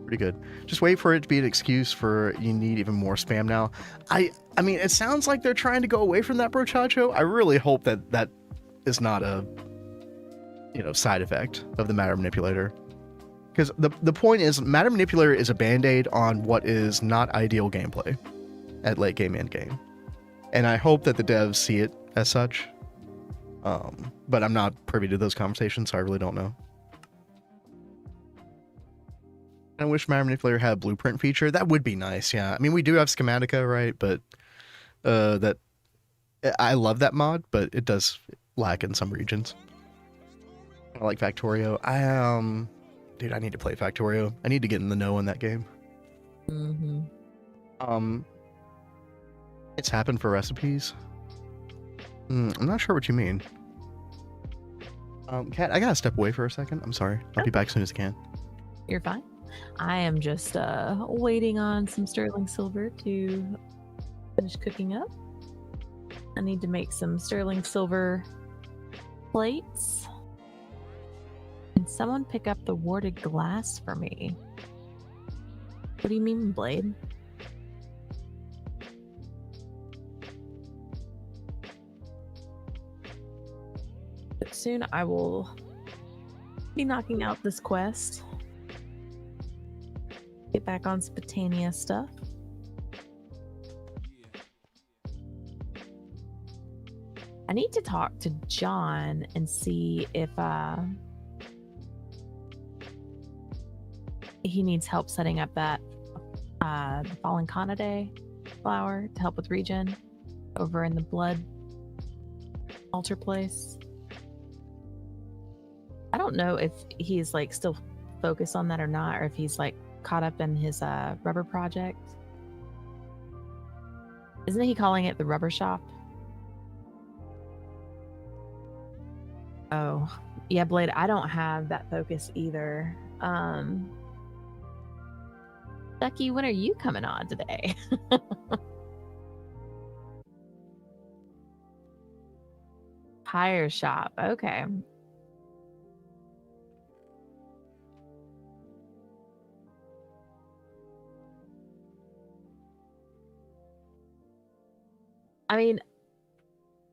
pretty good. Just wait for it to be an excuse for you need even more spam now. I mean, it sounds like they're trying to go away from that, brochacho. I really hope that that is not a, you know, side effect of the matter manipulator. Because the point is, matter manipulator is a band-aid on what is not ideal gameplay at late game, end game. And I hope that the devs see it as such. But I'm not privy to those conversations, so I really don't know. I wish matter manipulator had a blueprint feature. That would be nice, yeah. I mean, we do have Schematica, right? But that I love that mod, but it does lack in some regions. I like Factorio. Dude, I need to play Factorio. I need to get in the know on that game. Mm-hmm. It's happened for recipes. I'm not sure what you mean. Kat, I gotta step away for a second. I'm sorry. I'll be back as soon as I can. You're fine. I am just waiting on some sterling silver to finish cooking up. I need to make some sterling silver plates. Can someone pick up the warded glass for me? What do you mean, Blade? But soon I will be knocking out this quest. Get back on Spatania stuff. I need to talk to John and see if he needs help setting up that Fallen Canidae flower to help with regen over in the blood altar place. I don't know if he's like still focused on that or not, or if he's like caught up in his rubber project. Isn't he calling it the rubber shop? Oh, yeah, Blade, I don't have that focus either. Ducky, when are you coming on today? Tire shop, okay. I mean,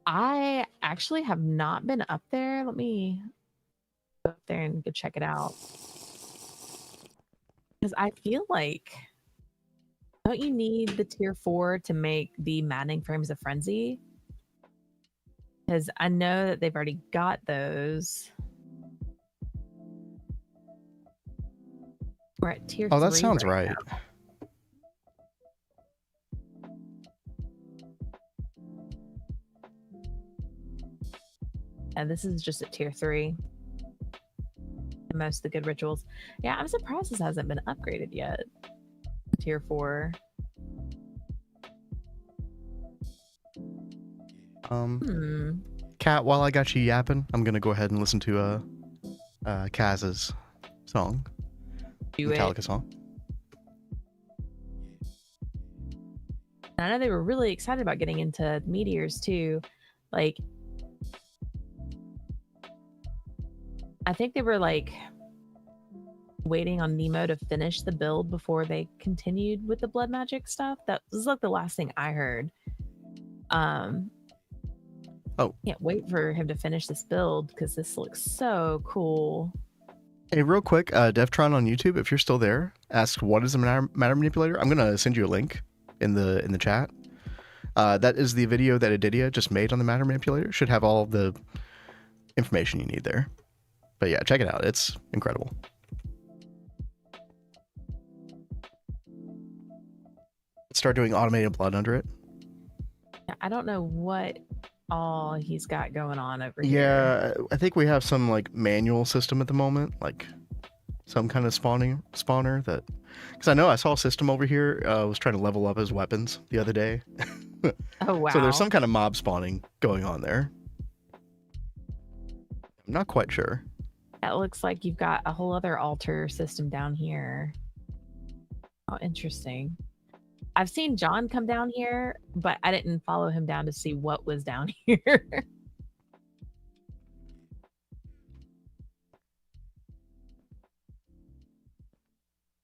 I actually have not been up there. Let me go up there and go check it out. Because I feel like, don't you need the tier 4 to make the Maddening Frames of Frenzy? Because I know that they've already got those. We're at tier 3. Oh, that sounds right. Now. And this is just at tier 3. And most of the good rituals. Yeah, I'm surprised this hasn't been upgraded yet. Tier 4. Kat, while I got you yapping, I'm gonna go ahead and listen to Kaz's song. Do Metallica it. song. And I know they were really excited about getting into meteors too. Like, I think they were like waiting on Nemo to finish the build before they continued with the blood magic stuff. That was like the last thing I heard. Oh, can't wait for him to finish this build because this looks so cool. hey, real quick, Devtron on YouTube, if you're still there, ask what is a matter manipulator. I'm gonna send you a link in the chat. That is the video that Adidia just made on the matter manipulator. Should have all of the information you need there. But yeah, check it out. It's incredible. Start doing automated blood under it. I don't know what all he's got going on over here. Yeah, I think we have some like manual system at the moment, like some kind of spawner that, because I know I saw a system over here was trying to level up his weapons the other day. Oh wow. So there's some kind of mob spawning going on there. I'm not quite sure. That looks like you've got a whole other altar system down here. Oh, interesting. I've seen John come down here, but I didn't follow him down to see what was down here.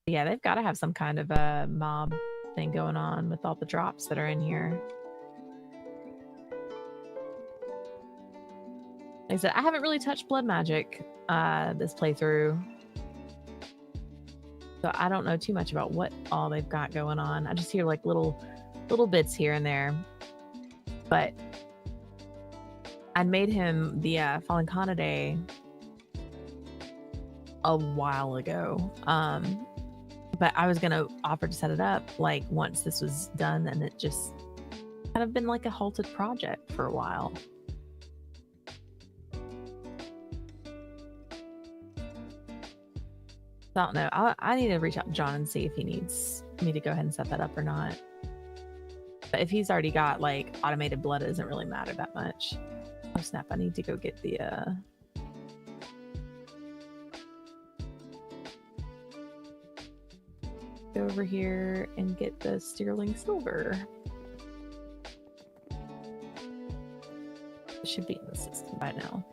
Yeah, they've got to have some kind of a mob thing going on with all the drops that are in here. Like I said, I haven't really touched blood magic this playthrough. So I don't know too much about what all they've got going on. I just hear like little bits here and there. But I made him the Fallen Canidae a while ago. But I was gonna offer to set it up like once this was done, and it just kind of been like a halted project for a while. I don't know. I need to reach out to John and see if he needs me to go ahead and set that up or not. But if he's already got like automated blood, it doesn't really matter that much. Oh snap, I need to go get the go over here and get the sterling silver. It should be in the system by now.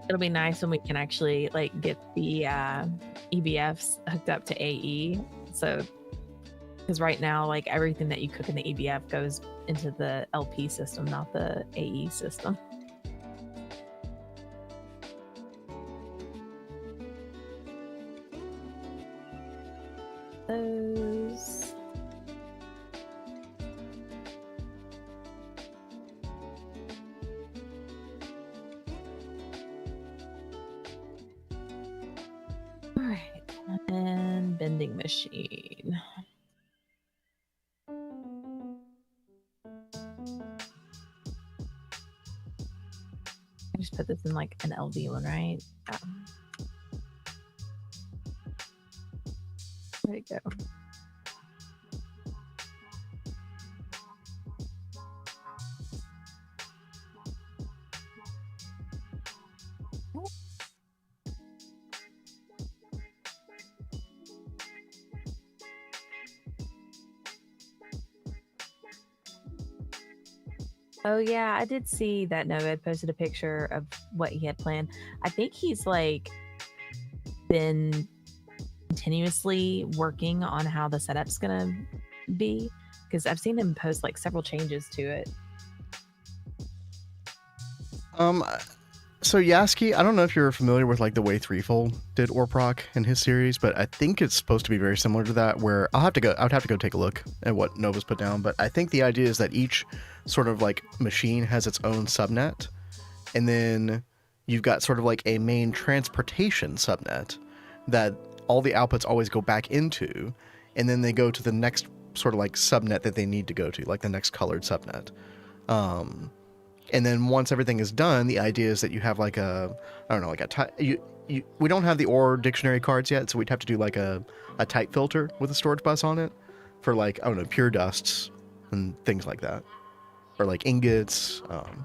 It'll be nice when we can actually like get the EBFs hooked up to AE. So, because right now, like everything that you cook in the EBF goes into the LP system, not the AE system. Those. And bending machine. I just put this in like an LV one, right? There you go. Oh yeah, I did see that Nova had posted a picture of what he had planned. I think he's like been continuously working on how the setup's gonna be, because I've seen him post like several changes to it. So Yasski, I don't know if you're familiar with like the way Threefold did Orproc in his series, but I think it's supposed to be very similar to that, where I would have to go take a look at what Nova's put down, but I think the idea is that each sort of like machine has its own subnet, and then you've got sort of like a main transportation subnet that all the outputs always go back into, and then they go to the next sort of like subnet that they need to go to, like the next colored subnet. And then once everything is done, the idea is that you have like a, I don't know, like we don't have the OR dictionary cards yet, so we'd have to do like a type filter with a storage bus on it for like, I don't know, pure dusts and things like that. or like ingots,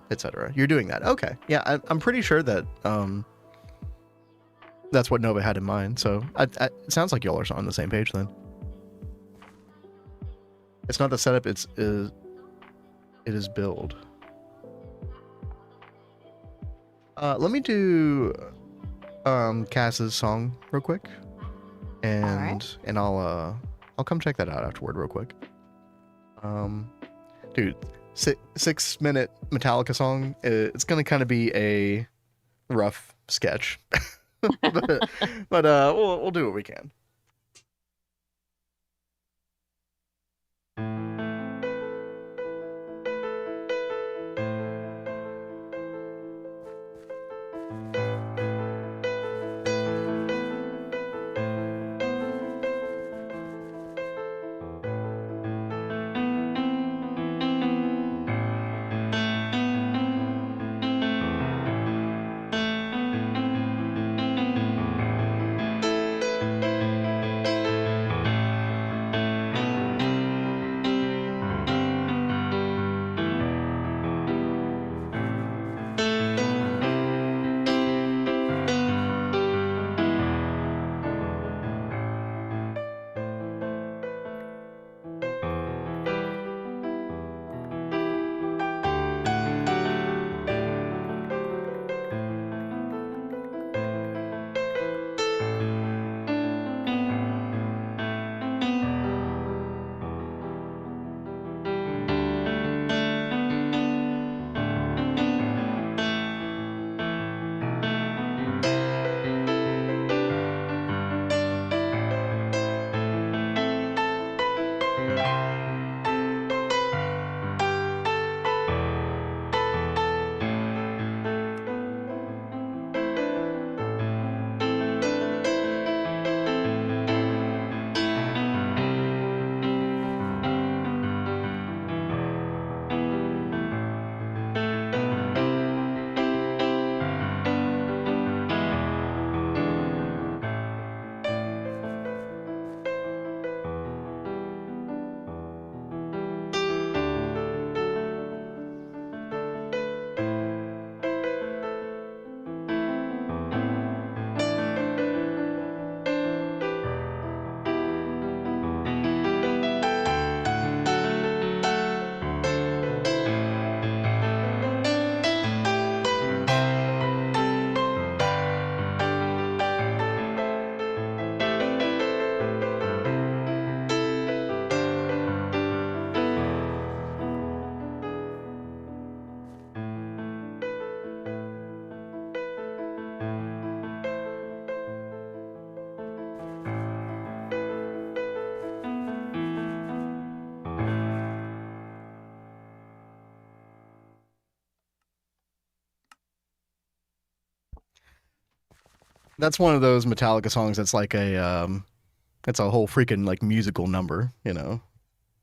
etc. You're doing that. Okay. Yeah, I'm pretty sure that that's what Nova had in mind. So it sounds like y'all are on the same page then. It's not the setup. It is build. Let me do Cass's song real quick, and I'll come check that out afterward real quick. Dude, 6-minute Metallica song. It's gonna kind of be a rough sketch, but we'll do what we can. That's one of those Metallica songs that's like it's a whole freaking like musical number, you know.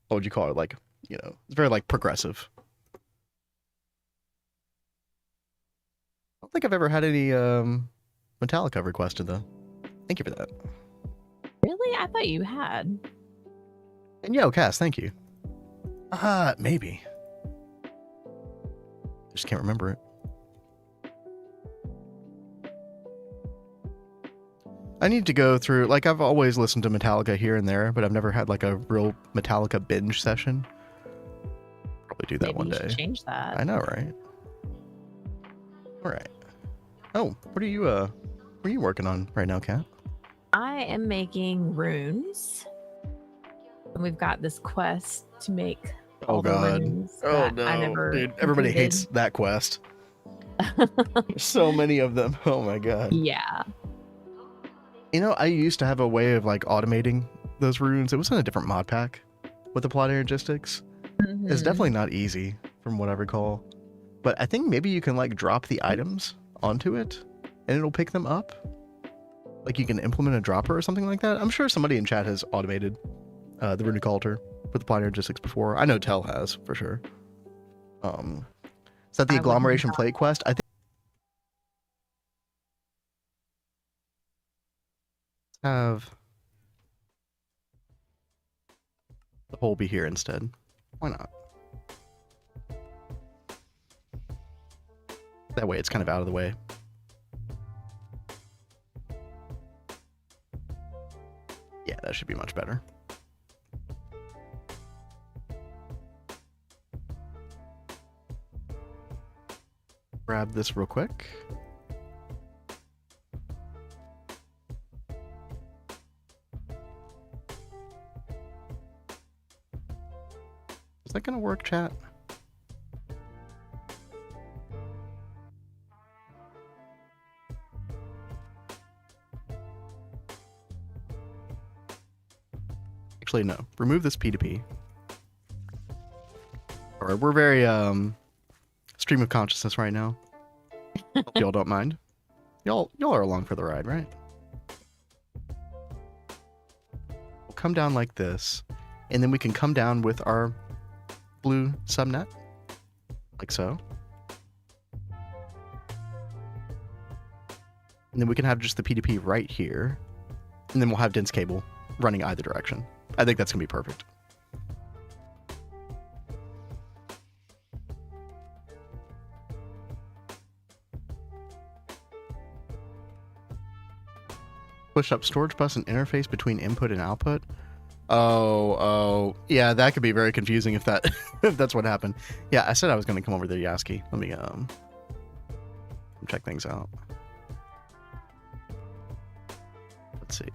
What would you call it? Like, you know, it's very like progressive. I don't think I've ever had any Metallica requested though. Thank you for that. Really? I thought you had. And yo, Cass, thank you. Maybe. Just can't remember it. I need to go through, like, I've always listened to Metallica here and there, but I've never had like a real Metallica binge session. Probably do that Maybe one you day. should change that. I know, right? All right. Oh, what are you working on right now, Kat? I am making runes. And we've got this quest to make all the runes that I never dude, everybody completed. hates that quest. There's so many of them. Oh my god. Yeah. You know, I used to have a way of like automating those runes. It was in a different mod pack with the plot logistics. It's definitely not easy from what I recall. But I think maybe you can like drop the items onto it and it'll pick them up. Like you can implement a dropper or something like that. I'm sure somebody in chat has automated the runic altar with the plot logistics before. I know Tell has for sure. Is that the agglomeration plate quest? I think have the hole be here instead. Why not? That way it's kind of out of the way. Yeah, that should be much better. Grab this real quick. Is that gonna work, chat? Actually, no. Remove this P2P. Alright, we're very stream of consciousness right now. Hope y'all don't mind. Y'all are along for the ride, right? We'll come down like this, and then we can come down with our blue subnet, like so. And then we can have just the P2P right here, and then we'll have dense cable running either direction. I think that's gonna be perfect. Push up storage bus and interface between input and output. Oh, yeah, that could be very confusing if that if that's what happened. Yeah, I said I was going to come over there, Yasski. Let me check things out. Let's see.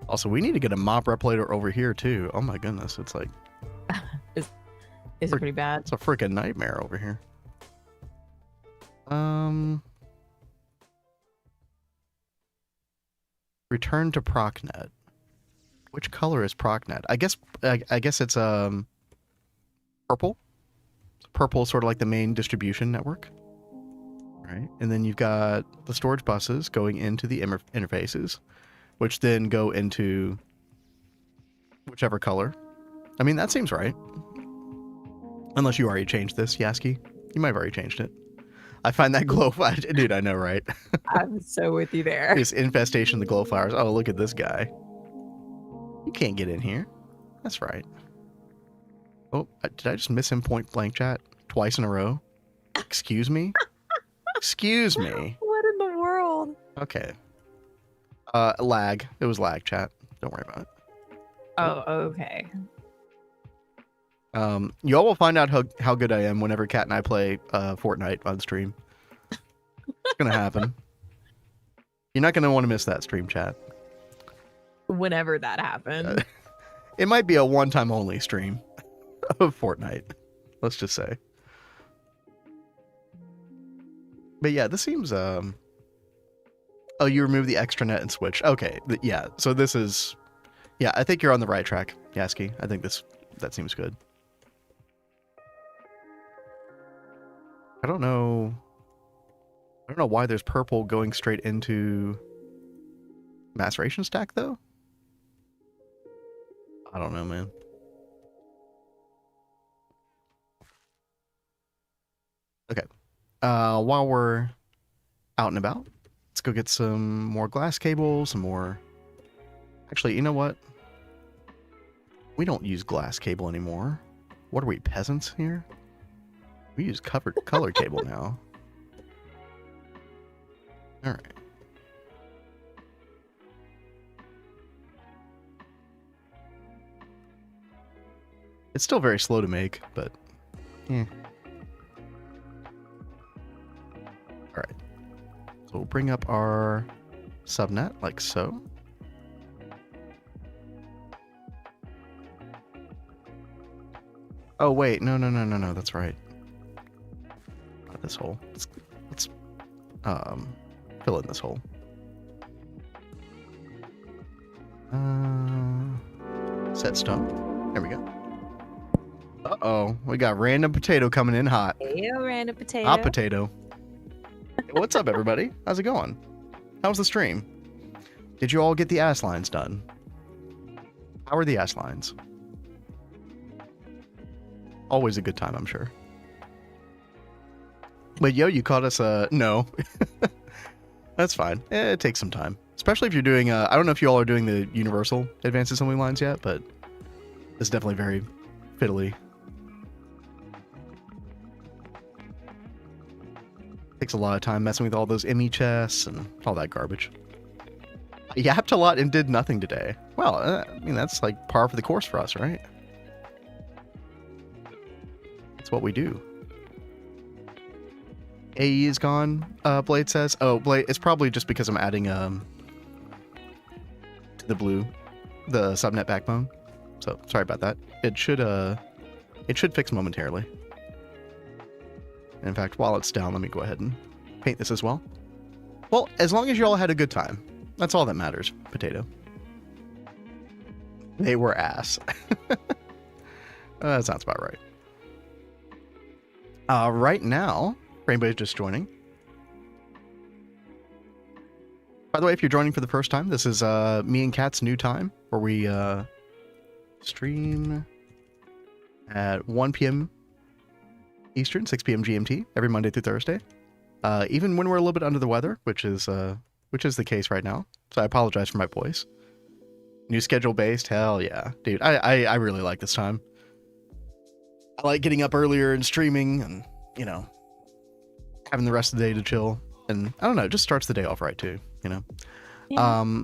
Also, we need to get a mop replicator over here too. Oh my goodness, it's like is it pretty bad? It's a freaking nightmare over here. Return to ProcNet. Which color is ProcNet? I guess it's purple. Purple is sort of like the main distribution network. Right? And then you've got the storage buses going into the interfaces, which then go into whichever color. I mean, that seems right. Unless you already changed this, Yasski. You might have already changed it. I find that glow flash. Dude, I know, right? I'm so with you there. This infestation of the glow flowers. Oh, look at this guy. You can't get in here. That's right. Oh, did I just miss him point blank, chat? Twice in a row? Excuse me? Excuse me. What in the world? Okay. Lag. It was lag, chat. Don't worry about it. Oh, okay. Y'all will find out how good I am whenever Kat and I play Fortnite on stream. It's gonna happen. You're not gonna want to miss that stream, chat. Whenever that happens. It might be a one-time only stream of Fortnite. Let's just say. But yeah, this seems oh, you remove the extranet and switch. Okay, yeah. So this is, yeah. I think you're on the right track, Yasski. I think that seems good. I don't know why there's purple going straight into maceration stack though. I don't know, man. Okay. While we're out and about, let's go get some more glass cables, some more. Actually, you know what? We don't use glass cable anymore. What are we, peasants here? We use color cable now. All right. It's still very slow to make, but yeah. All right. So we'll bring up our subnet like so. Oh wait, no, that's right. Not this hole. Let's fill in this hole. Set stone. There we go. Uh-oh, we got random potato coming in hot. Hey, random potato. Hot potato. Hey, what's up, everybody? How's it going? How was the stream? Did you all get the ass lines done? How are the ass lines? Always a good time, I'm sure. But yo, you caught us, no. That's fine. It takes some time. Especially if you're doing, I don't know if you all are doing the universal advanced assembly lines yet, but it's definitely very fiddly. Takes a lot of time messing with all those ME chests and all that garbage. I yapped a lot and did nothing today. Well, I mean, that's like par for the course for us, right? That's what we do. AE is gone, Blade says. Oh, Blade, it's probably just because I'm adding to the blue, the subnet backbone. So sorry about that. It should fix momentarily. In fact, while it's down, let me go ahead and paint this as well. Well, as long as you all had a good time, that's all that matters, Potato. They were ass. That sounds about right. Right now, for anybody just joining. By the way, if you're joining for the first time, this is me and Kat's new time, where we stream at 1 p.m. Eastern, 6 p.m. GMT, every Monday through Thursday. Even when we're a little bit under the weather, which is the case right now. So I apologize for my voice. New schedule based, hell yeah, dude. I really like this time. I like getting up earlier and streaming, and you know, having the rest of the day to chill. And I don't know, it just starts the day off right too, you know. Yeah.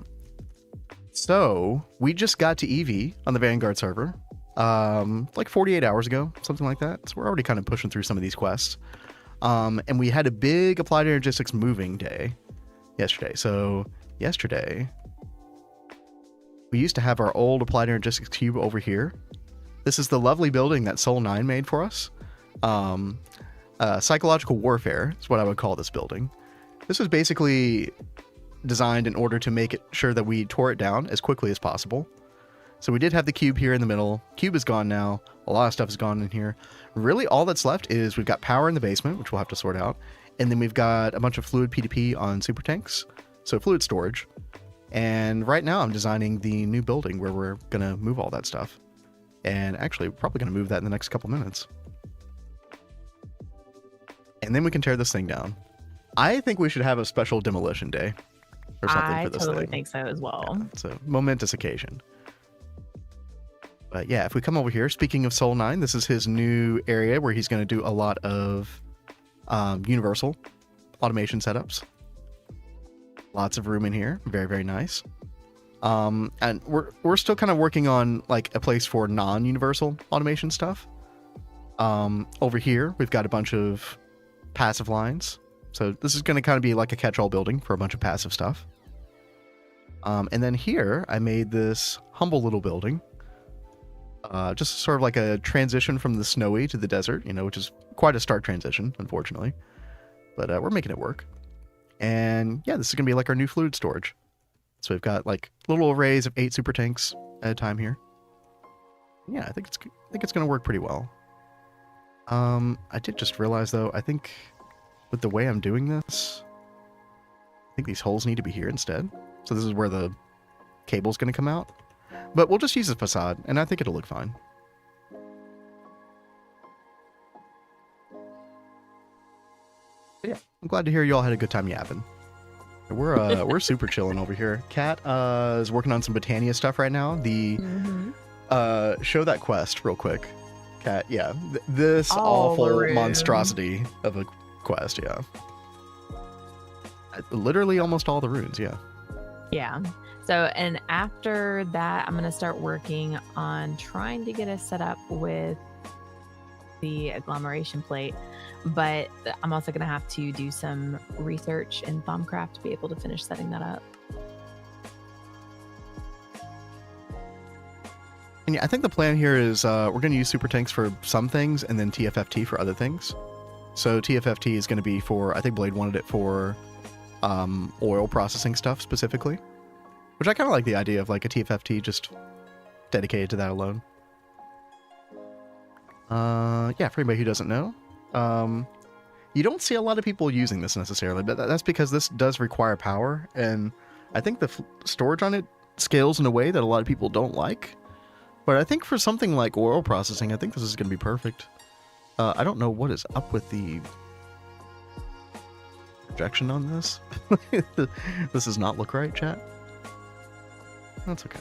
So we just got to EV on the Vanguard server. Like 48 hours ago, something like that. So we're already kind of pushing through some of these quests. And we had a big applied energistics moving day yesterday. So yesterday, we used to have our old applied energistics cube over here. This is the lovely building that Soul9 made for us. Psychological warfare is what I would call this building. This was basically designed in order to make it sure that we tore it down as quickly as possible. So we did have the cube here in the middle. Cube is gone now. A lot of stuff is gone in here. Really, all that's left is we've got power in the basement, which we'll have to sort out. And then we've got a bunch of fluid P2P on super tanks. So fluid storage. And right now I'm designing the new building where we're going to move all that stuff. And actually, we're probably going to move that in the next couple minutes. And then we can tear this thing down. I think we should have a special demolition day or something for this thing. I totally think so as well. Yeah, it's a momentous occasion. But yeah, if we come over here, speaking of Soul9, this is his new area where he's going to do a lot of universal automation setups. Lots of room in here. Very, very nice. And we're still kind of working on like a place for non-universal automation stuff. Over here, we've got a bunch of passive lines. So this is going to kind of be like a catch-all building for a bunch of passive stuff. And then here, I made this humble little building. Just sort of like a transition from the snowy to the desert, you know, which is quite a stark transition, unfortunately. But we're making it work. And yeah, this is going to be like our new fluid storage. So we've got like little arrays of 8 super tanks at a time here. Yeah, I think it's going to work pretty well. I did just realize though, I think with the way I'm doing this, I think these holes need to be here instead. So this is where the cable's going to come out. But we'll just use the facade, and I think it'll look fine. But yeah, I'm glad to hear you all had a good time yapping. We're super chilling over here. Kat is working on some Botania stuff right now. Show that quest real quick. Kat, yeah. This awful monstrosity of a quest, yeah. Literally almost all the runes, yeah. Yeah. So, and after that, I'm going to start working on trying to get us set up with the agglomeration plate. But I'm also going to have to do some research in Thaumcraft to be able to finish setting that up. And yeah, I think the plan here is we're going to use super tanks for some things and then TFFT for other things. So TFFT is going to be for, I think Blade wanted it for oil processing stuff specifically. Which I kind of like the idea of like a TFFT just dedicated to that alone. Yeah, for anybody who doesn't know, you don't see a lot of people using this necessarily, but that's because this does require power, and I think the storage on it scales in a way that a lot of people don't like. But I think for something like oil processing, I think this is going to be perfect. I don't know what is up with the projection on this. This does not look right, chat. That's okay.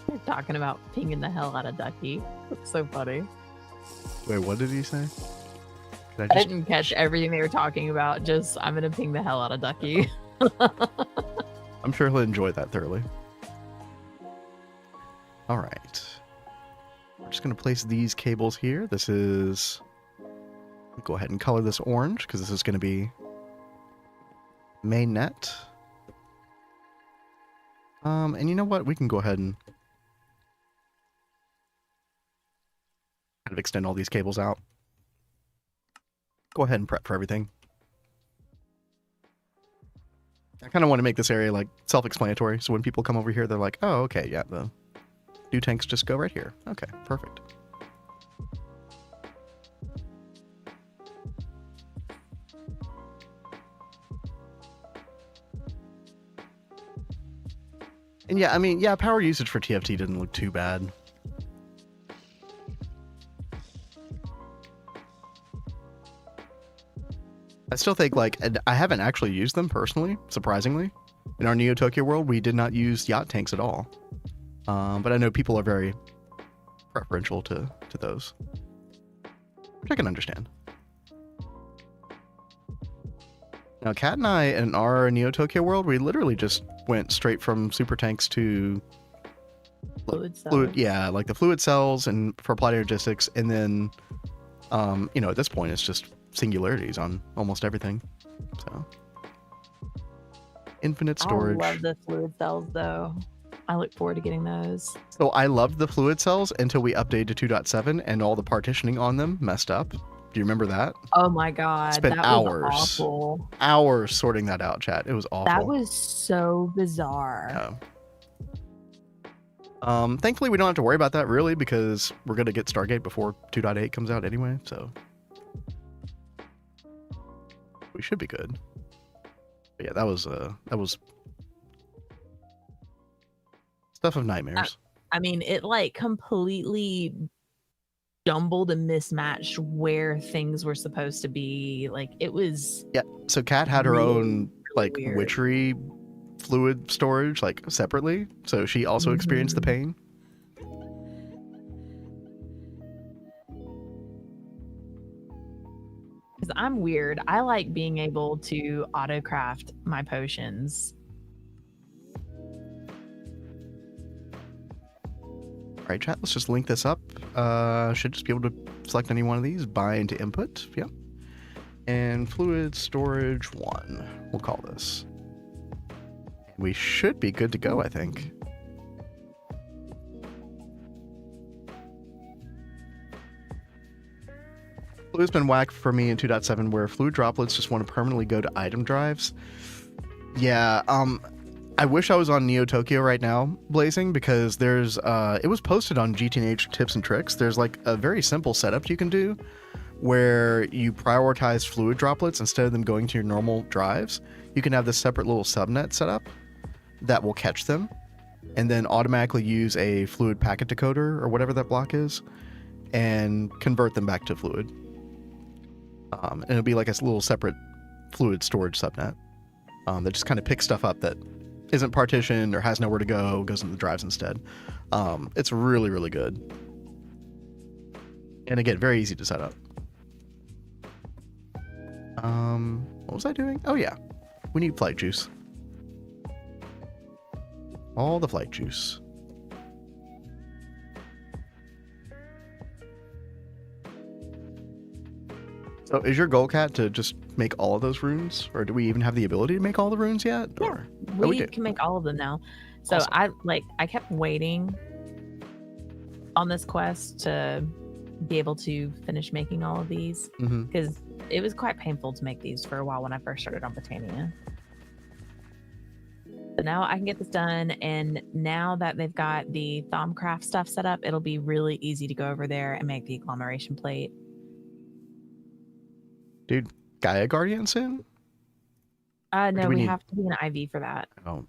You're talking about pinging the hell out of Ducky. That's so funny. Wait, what did he say? Did I didn't catch everything they were talking about. Just, I'm going to ping the hell out of Ducky. I'm sure he'll enjoy that thoroughly. All right. We're just going to place these cables here. This is... Go ahead and color this orange, because this is going to be main net. And you know what? We can go ahead and kind of extend all these cables out. Go ahead and prep for everything. I kind of want to make this area like self-explanatory, so when people come over here, they're like, oh, okay, yeah, the new tanks just go right here. Okay, perfect. And yeah, I mean, yeah, power usage for TFT didn't look too bad. I still think, like, I haven't actually used them personally, surprisingly. In our Neo Tokyo world, we did not use yacht tanks at all. But I know people are very preferential to those, which I can understand. Now, Kat and I, in our Neo Tokyo world, we literally just went straight from super tanks to Fluid, yeah, like the fluid cells and for applied logistics, and then, you know, at this point, it's just singularities on almost everything. So, infinite storage. I love the fluid cells, though. I look forward to getting those. So I loved the fluid cells until we updated to 2.7 and all the partitioning on them messed up. Do you remember that? Oh my god, Spent that hours, was awful. Hours sorting that out, chat. It was awful. That was so bizarre. Yeah. Thankfully, we don't have to worry about that really because we're gonna get Stargate before 2.8 comes out anyway, so we should be good. But yeah, that was stuff of nightmares. I mean, it like completely jumbled and mismatched where things were supposed to be. Like it was. Yeah. So Kat had her really, own like weird. witchery fluid storage like separately, so she also experienced the pain. Because I'm weird. I like being able to auto-craft my potions. All right, chat, let's just link this up. Should just be able to select any one of these, buy into input, yeah. And fluid storage 1, we'll call this. We should be good to go, I think. Fluid's been whack for me in 2.7 where fluid droplets just want to permanently go to item drives. Yeah, I wish I was on Neo Tokyo right now, Blazing, because there's, it was posted on GTNH tips and tricks. There's like a very simple setup you can do where you prioritize fluid droplets instead of them going to your normal drives. You can have this separate little subnet set up that will catch them and then automatically use a fluid packet decoder or whatever that block is and convert them back to fluid. And it'll be like a little separate fluid storage subnet that just kind of picks stuff up that isn't partitioned or has nowhere to go, goes into the drives instead. It's really, really good. And again, very easy to set up. What was I doing? Oh yeah, we need flight juice. All the flight juice. So is your goal, Kat, to just make all of those runes? Or do we even have the ability to make all the runes yet? Yeah, or... we can make all of them now. So Awesome. I kept waiting on this quest to be able to finish making all of these because it was quite painful to make these for a while when I first started on Botania. So now I can get this done, and now that they've got the Thaumcraft stuff set up, it'll be really easy to go over there and make the agglomeration plate. Dude, Gaia Guardian soon? No, we have to be an IV for that. Oh.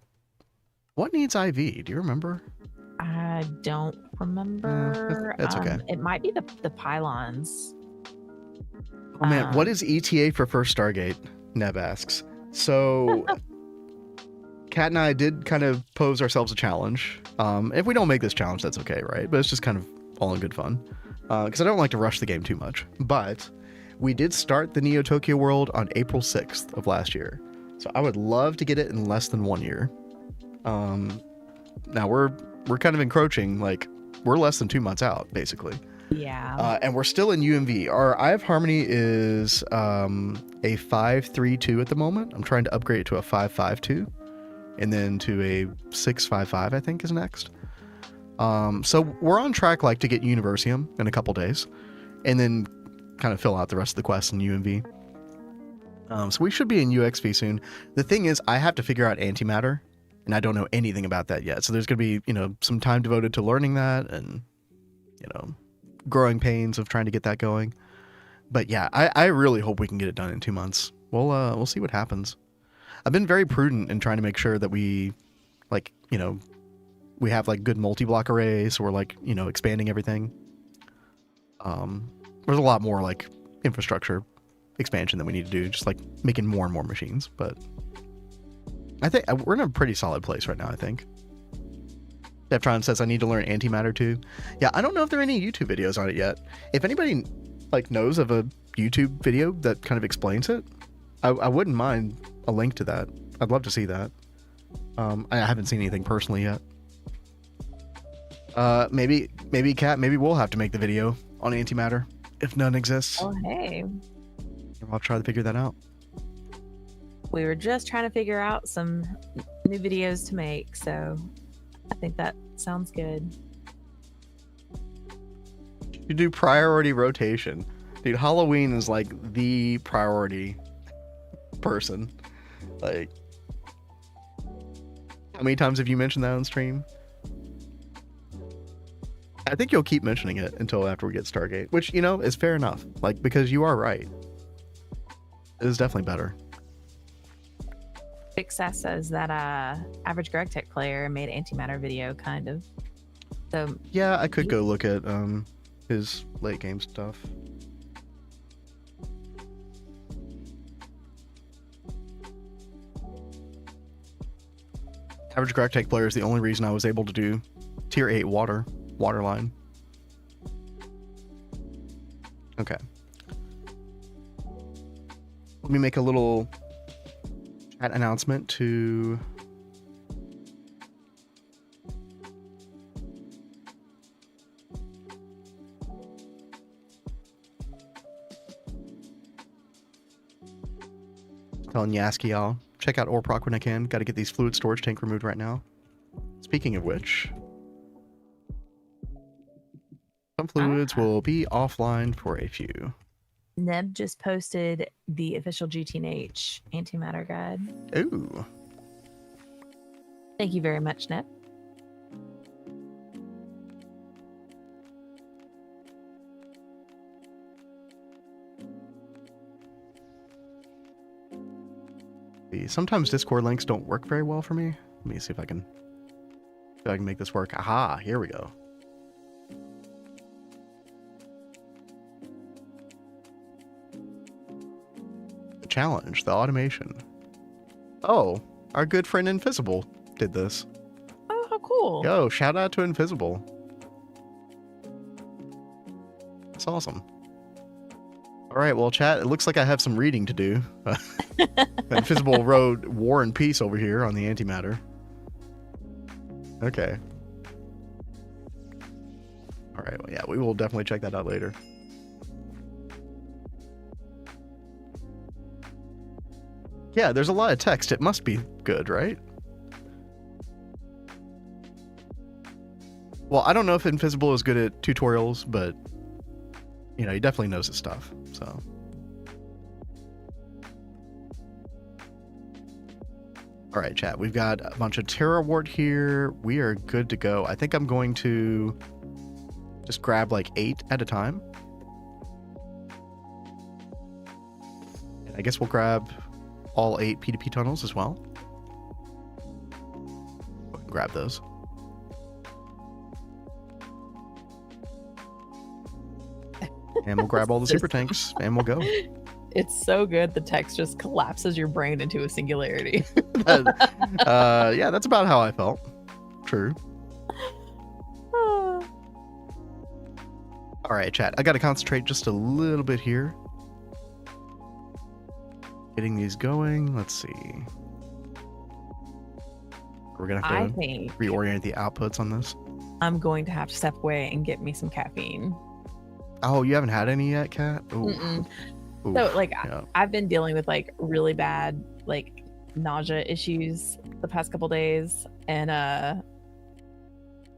What needs IV? Do you remember? I don't remember. That's okay. It might be the pylons. Oh man, what is ETA for first Stargate? Neb asks. So, Kat and I did kind of pose ourselves a challenge. If we don't make this challenge, that's okay, right? But it's just kind of all in good fun. Because I don't like to rush the game too much. But We did start the Neo Tokyo World on April 6th of last year. So I would love to get it in less than 1 year. Now we're kind of encroaching, like we're less than 2 months out, basically. Yeah. And we're still in UMV. Our Eye of Harmony is a 5.3.2 at the moment. I'm trying to upgrade it to a 5.5.2 and then to a 6.5.5, I think is next. So we're on track like to get Universium in a couple days and then kind of fill out the rest of the quests in UMV. So we should be in UXV soon. The thing is, I have to figure out antimatter, and I don't know anything about that yet. So there's going to be, some time devoted to learning that and, growing pains of trying to get that going. But yeah, I really hope we can get it done in 2 months. We'll see what happens. I've been very prudent in trying to make sure that we, we have like good multi-block arrays. So we're like, expanding everything. There's a lot more like infrastructure expansion that we need to do, just like making more and more machines. But I think we're in a pretty solid place right now, I think. Deftron says I need to learn antimatter too. Yeah, I don't know if there are any YouTube videos on it yet. If anybody like knows of a YouTube video that kind of explains it, I wouldn't mind a link to that. I'd love to see that. I haven't seen anything personally yet. Maybe Kat, maybe we'll have to make the video on antimatter if none exists. Oh, hey. I'll try to figure that out. We were just trying to figure out some new videos to make, so I think that sounds good. You do priority rotation. Dude, Halloween is like the priority person. Like, how many times have you mentioned that on stream? I think you'll keep mentioning it until after we get Stargate, which, is fair enough. Like, because you are right. It is definitely better. Success says that average Gregtech player made antimatter video, kind of. So yeah, I could go look at his late game stuff. Average Gregtech player is the only reason I was able to do tier 8 waterline. Okay. Let me make a little chat announcement to telling Yasski I'll check out Orproc when I can. Got to get these fluid storage tank removed right now. Speaking of which, some fluids will be offline for a few. Neb just posted the official GTNH antimatter guide. Ooh. Thank you very much, Neb. Sometimes Discord links don't work very well for me. Let me see if I can make this work. Aha, here we go. The challenge, the automation. Oh, our good friend Invisible did this. Oh, how cool. Yo, shout out to Invisible. That's awesome. All right, well, chat, it looks like I have some reading to do. Invisible wrote War and Peace over here on the antimatter. Okay. All right, well, yeah, we will definitely check that out later. Yeah, there's a lot of text. It must be good, right? Well, I don't know if Invisible is good at tutorials, but he definitely knows his stuff, so. All right, chat, we've got a bunch of Terrawart here. We are good to go. I think I'm going to just grab like 8 at a time. I guess we'll grab all 8 P2P tunnels as well. Grab those. And we'll grab all the super tanks and we'll go. It's so good. The text just collapses your brain into a singularity. Yeah, that's about how I felt. True. All right, chat. I got to concentrate just a little bit here. getting these going. Let's see. We're gonna I have to think reorient the outputs on this. I'm going to have to step away and get me some caffeine. Oh, you haven't had any yet, Kat? Mm-mm. Oof, So like yeah. I've been dealing with like really bad like nausea issues the past couple days, and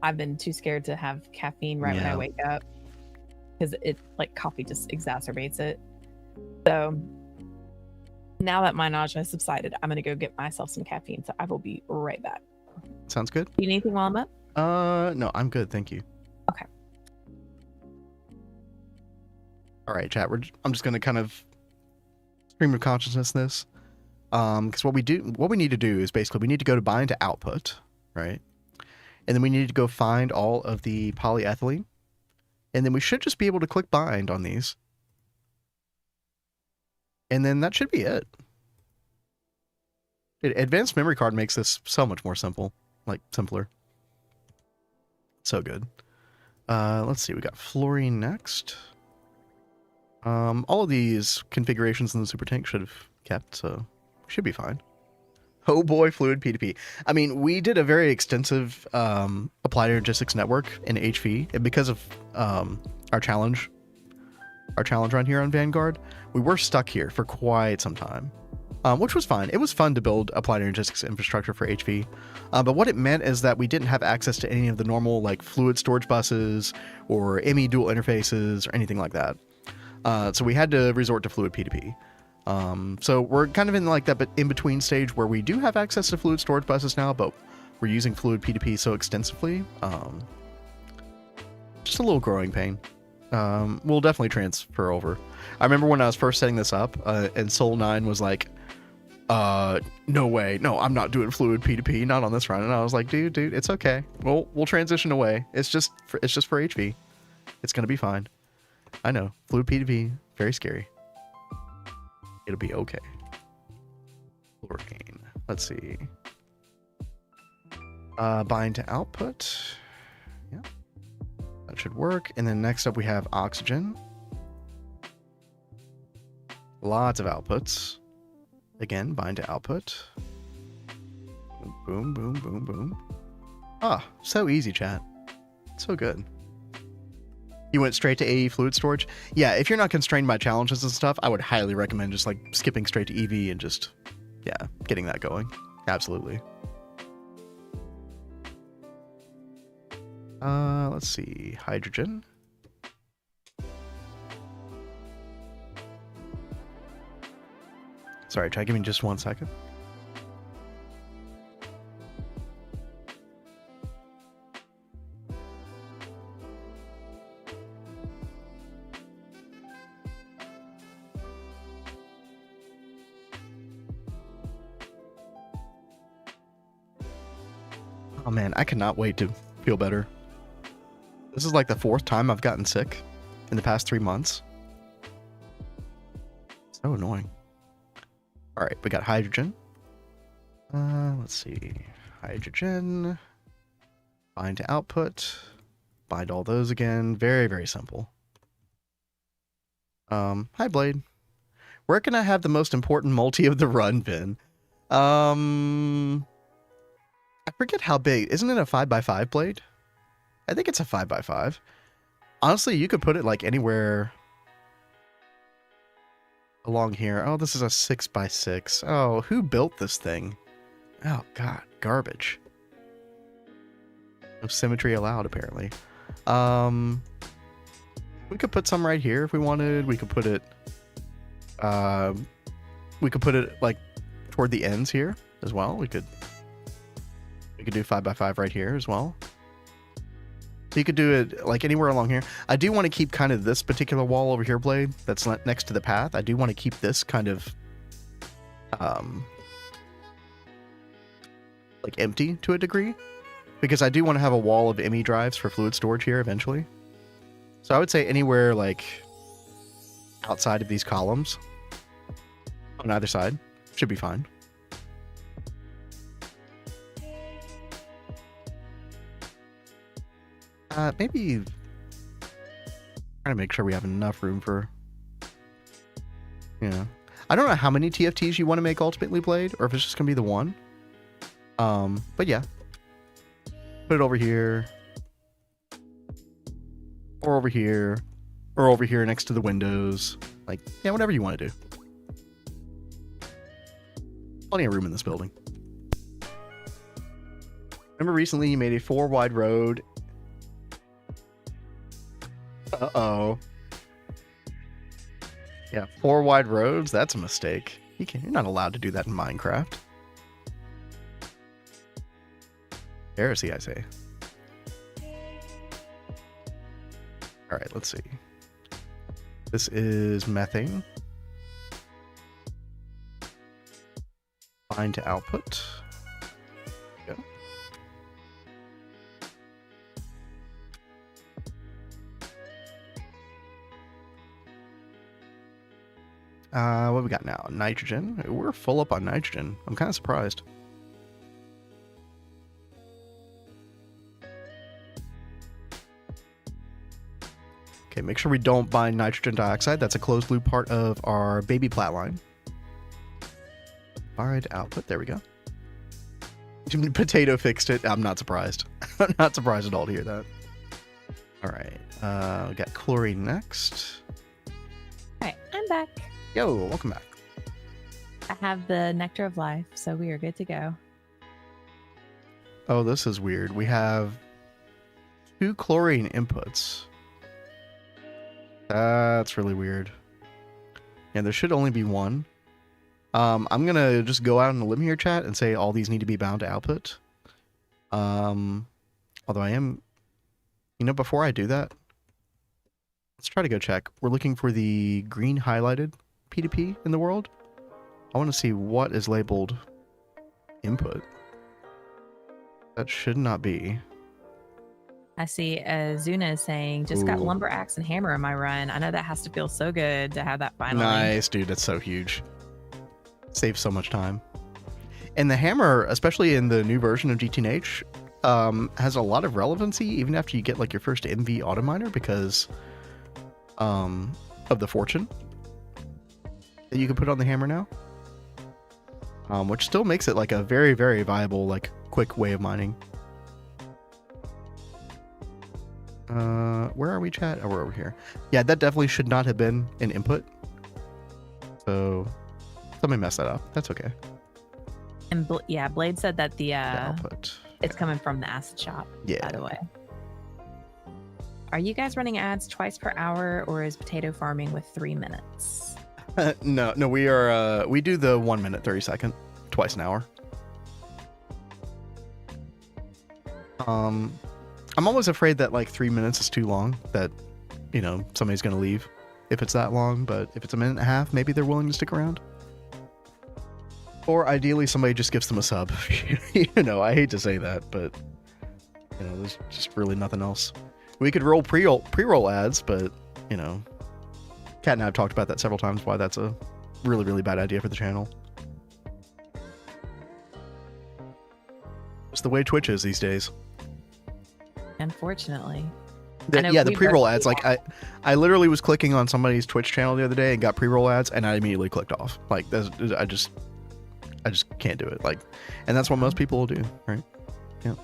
I've been too scared to have caffeine right when I wake up because it like coffee just exacerbates it. So now that my nausea has subsided, I'm gonna go get myself some caffeine. So I will be right back. Sounds good. Do you need anything while I'm up? No, I'm good, thank you. Okay. All right, chat. I'm just gonna kind of stream of consciousness this, because what we need to do is basically we need to go to bind to output, right? And then we need to go find all of the polyethylene, and then we should just be able to click bind on these, and then that should be it. Advanced memory card makes this so much more simple, like simpler. So good. Let's see. We got fluorine next. All of these configurations in the super tank should have kept, so should be fine. Oh boy, fluid P2P. I mean, we did a very extensive applied logistics network in HV, and because of our challenge run here on Vanguard, we were stuck here for quite some time, which was fine. It was fun to build applied logistics infrastructure for HV, but what it meant is that we didn't have access to any of the normal like fluid storage buses or ME dual interfaces or anything like that. So we had to resort to fluid P2P. So we're kind of in like that in-between stage where we do have access to fluid storage buses now, but we're using fluid P2P so extensively. Just a little growing pain. We'll definitely transfer over. I remember when I was first setting this up, and Soul 9 was like, no way, no, I'm not doing fluid P2P, not on this run. And I was like, dude, it's okay. We'll transition away. It's just for HV. It's gonna be fine. I know, fluid P2P, very scary. It'll be okay. Fluorine. Let's see. Bind to output. Yeah. That should work. And then next up we have oxygen. Lots of outputs. Again, bind to output. Boom, boom, boom, boom. Ah, so easy, chat. So good. You went straight to AE fluid storage? Yeah, if you're not constrained by challenges and stuff, I would highly recommend just like skipping straight to EV and just, yeah, getting that going. Absolutely. Let's see. Hydrogen. Sorry, try giving me just 1 second. Oh man, I cannot wait to feel better. This is like the 4th time I've gotten sick in the past 3 months. So annoying. All right, we got hydrogen. Let's see. Hydrogen. Bind to output. Bind all those again. Very, very simple. Hi, Blade. Where can I have the most important multi of the run bin? I forget how big. Isn't it a 5x5 blade? I think it's a 5x5. Honestly, you could put it like anywhere along here. Oh, this is a 6x6. Oh, who built this thing? Oh, God. Garbage. No symmetry allowed, apparently. We could put some right here if we wanted. We could put it... like toward the ends here as well. We could do 5x5 right here as well. So you could do it like anywhere along here. I do want to keep kind of this particular wall over here, Blade, that's next to the path. I do want to keep this kind of like empty to a degree, because I do want to have a wall of ME drives for fluid storage here eventually. So I would say anywhere like outside of these columns on either side should be fine. Maybe trying to make sure we have enough room for, you know. I don't know how many TFTs you want to make ultimately, Blade, or if it's just gonna be the one. But yeah, put it over here, or over here, or over here next to the windows. Like, yeah, whatever you want to do. Plenty of room in this building. Remember recently you made a 4 wide road. Uh-oh. Yeah, 4 wide roads? That's a mistake. You're not allowed to do that in Minecraft. Heresy, I say. Alright, let's see. This is methane. Bind to output. Go. What we got now? Nitrogen. We're full up on nitrogen. I'm kind of surprised. Okay, make sure we don't bind nitrogen dioxide. That's a closed loop part of our baby plat line. Bind output. There we go. Potato fixed it. I'm not surprised. I'm not surprised at all to hear that. All right. We got chlorine next. All right, I'm back. Yo, welcome back. I have the nectar of life, so we are good to go. Oh, this is weird. We have 2 chlorine inputs. That's really weird. Yeah, there should only be 1. I'm gonna just go out on a limb here, chat, and say all these need to be bound to output. Although I am, before I do that, let's try to go check. We're looking for the green highlighted P2P in the world. I want to see what is labeled input. That should not be. I see Zuna is saying, just got lumber, axe, and hammer in my run. I know that has to feel so good to have that finally. Nice, dude. That's so huge. Saves so much time. And the hammer, especially in the new version of GTNH, has a lot of relevancy even after you get like your first MV auto miner because of the fortune that you can put on the hammer now, which still makes it like a very, very viable, like quick way of mining. Where are we, chat? Oh, we're over here. Yeah, that definitely should not have been an input. So somebody messed that up. That's okay. And yeah, Blade said that the output. It's coming from the acid shop. Yeah. By the way, are you guys running ads twice per hour, or is potato farming with 3 minutes? No, we are. We do the 1 minute 30 second twice an hour. I'm always afraid that like 3 minutes is too long. That somebody's gonna leave if it's that long. But if it's a minute and a half, maybe they're willing to stick around. Or ideally, somebody just gives them a sub. I hate to say that, but there's just really nothing else. We could roll pre-roll ads, but Kat and I have talked about that several times. Why that's a really, really bad idea for the channel. It's the way Twitch is these days. Unfortunately. The pre-roll ads. Like I literally was clicking on somebody's Twitch channel the other day and got pre-roll ads, and I immediately clicked off. Like I just can't do it. Like, and that's what most people will do, right? Yeah.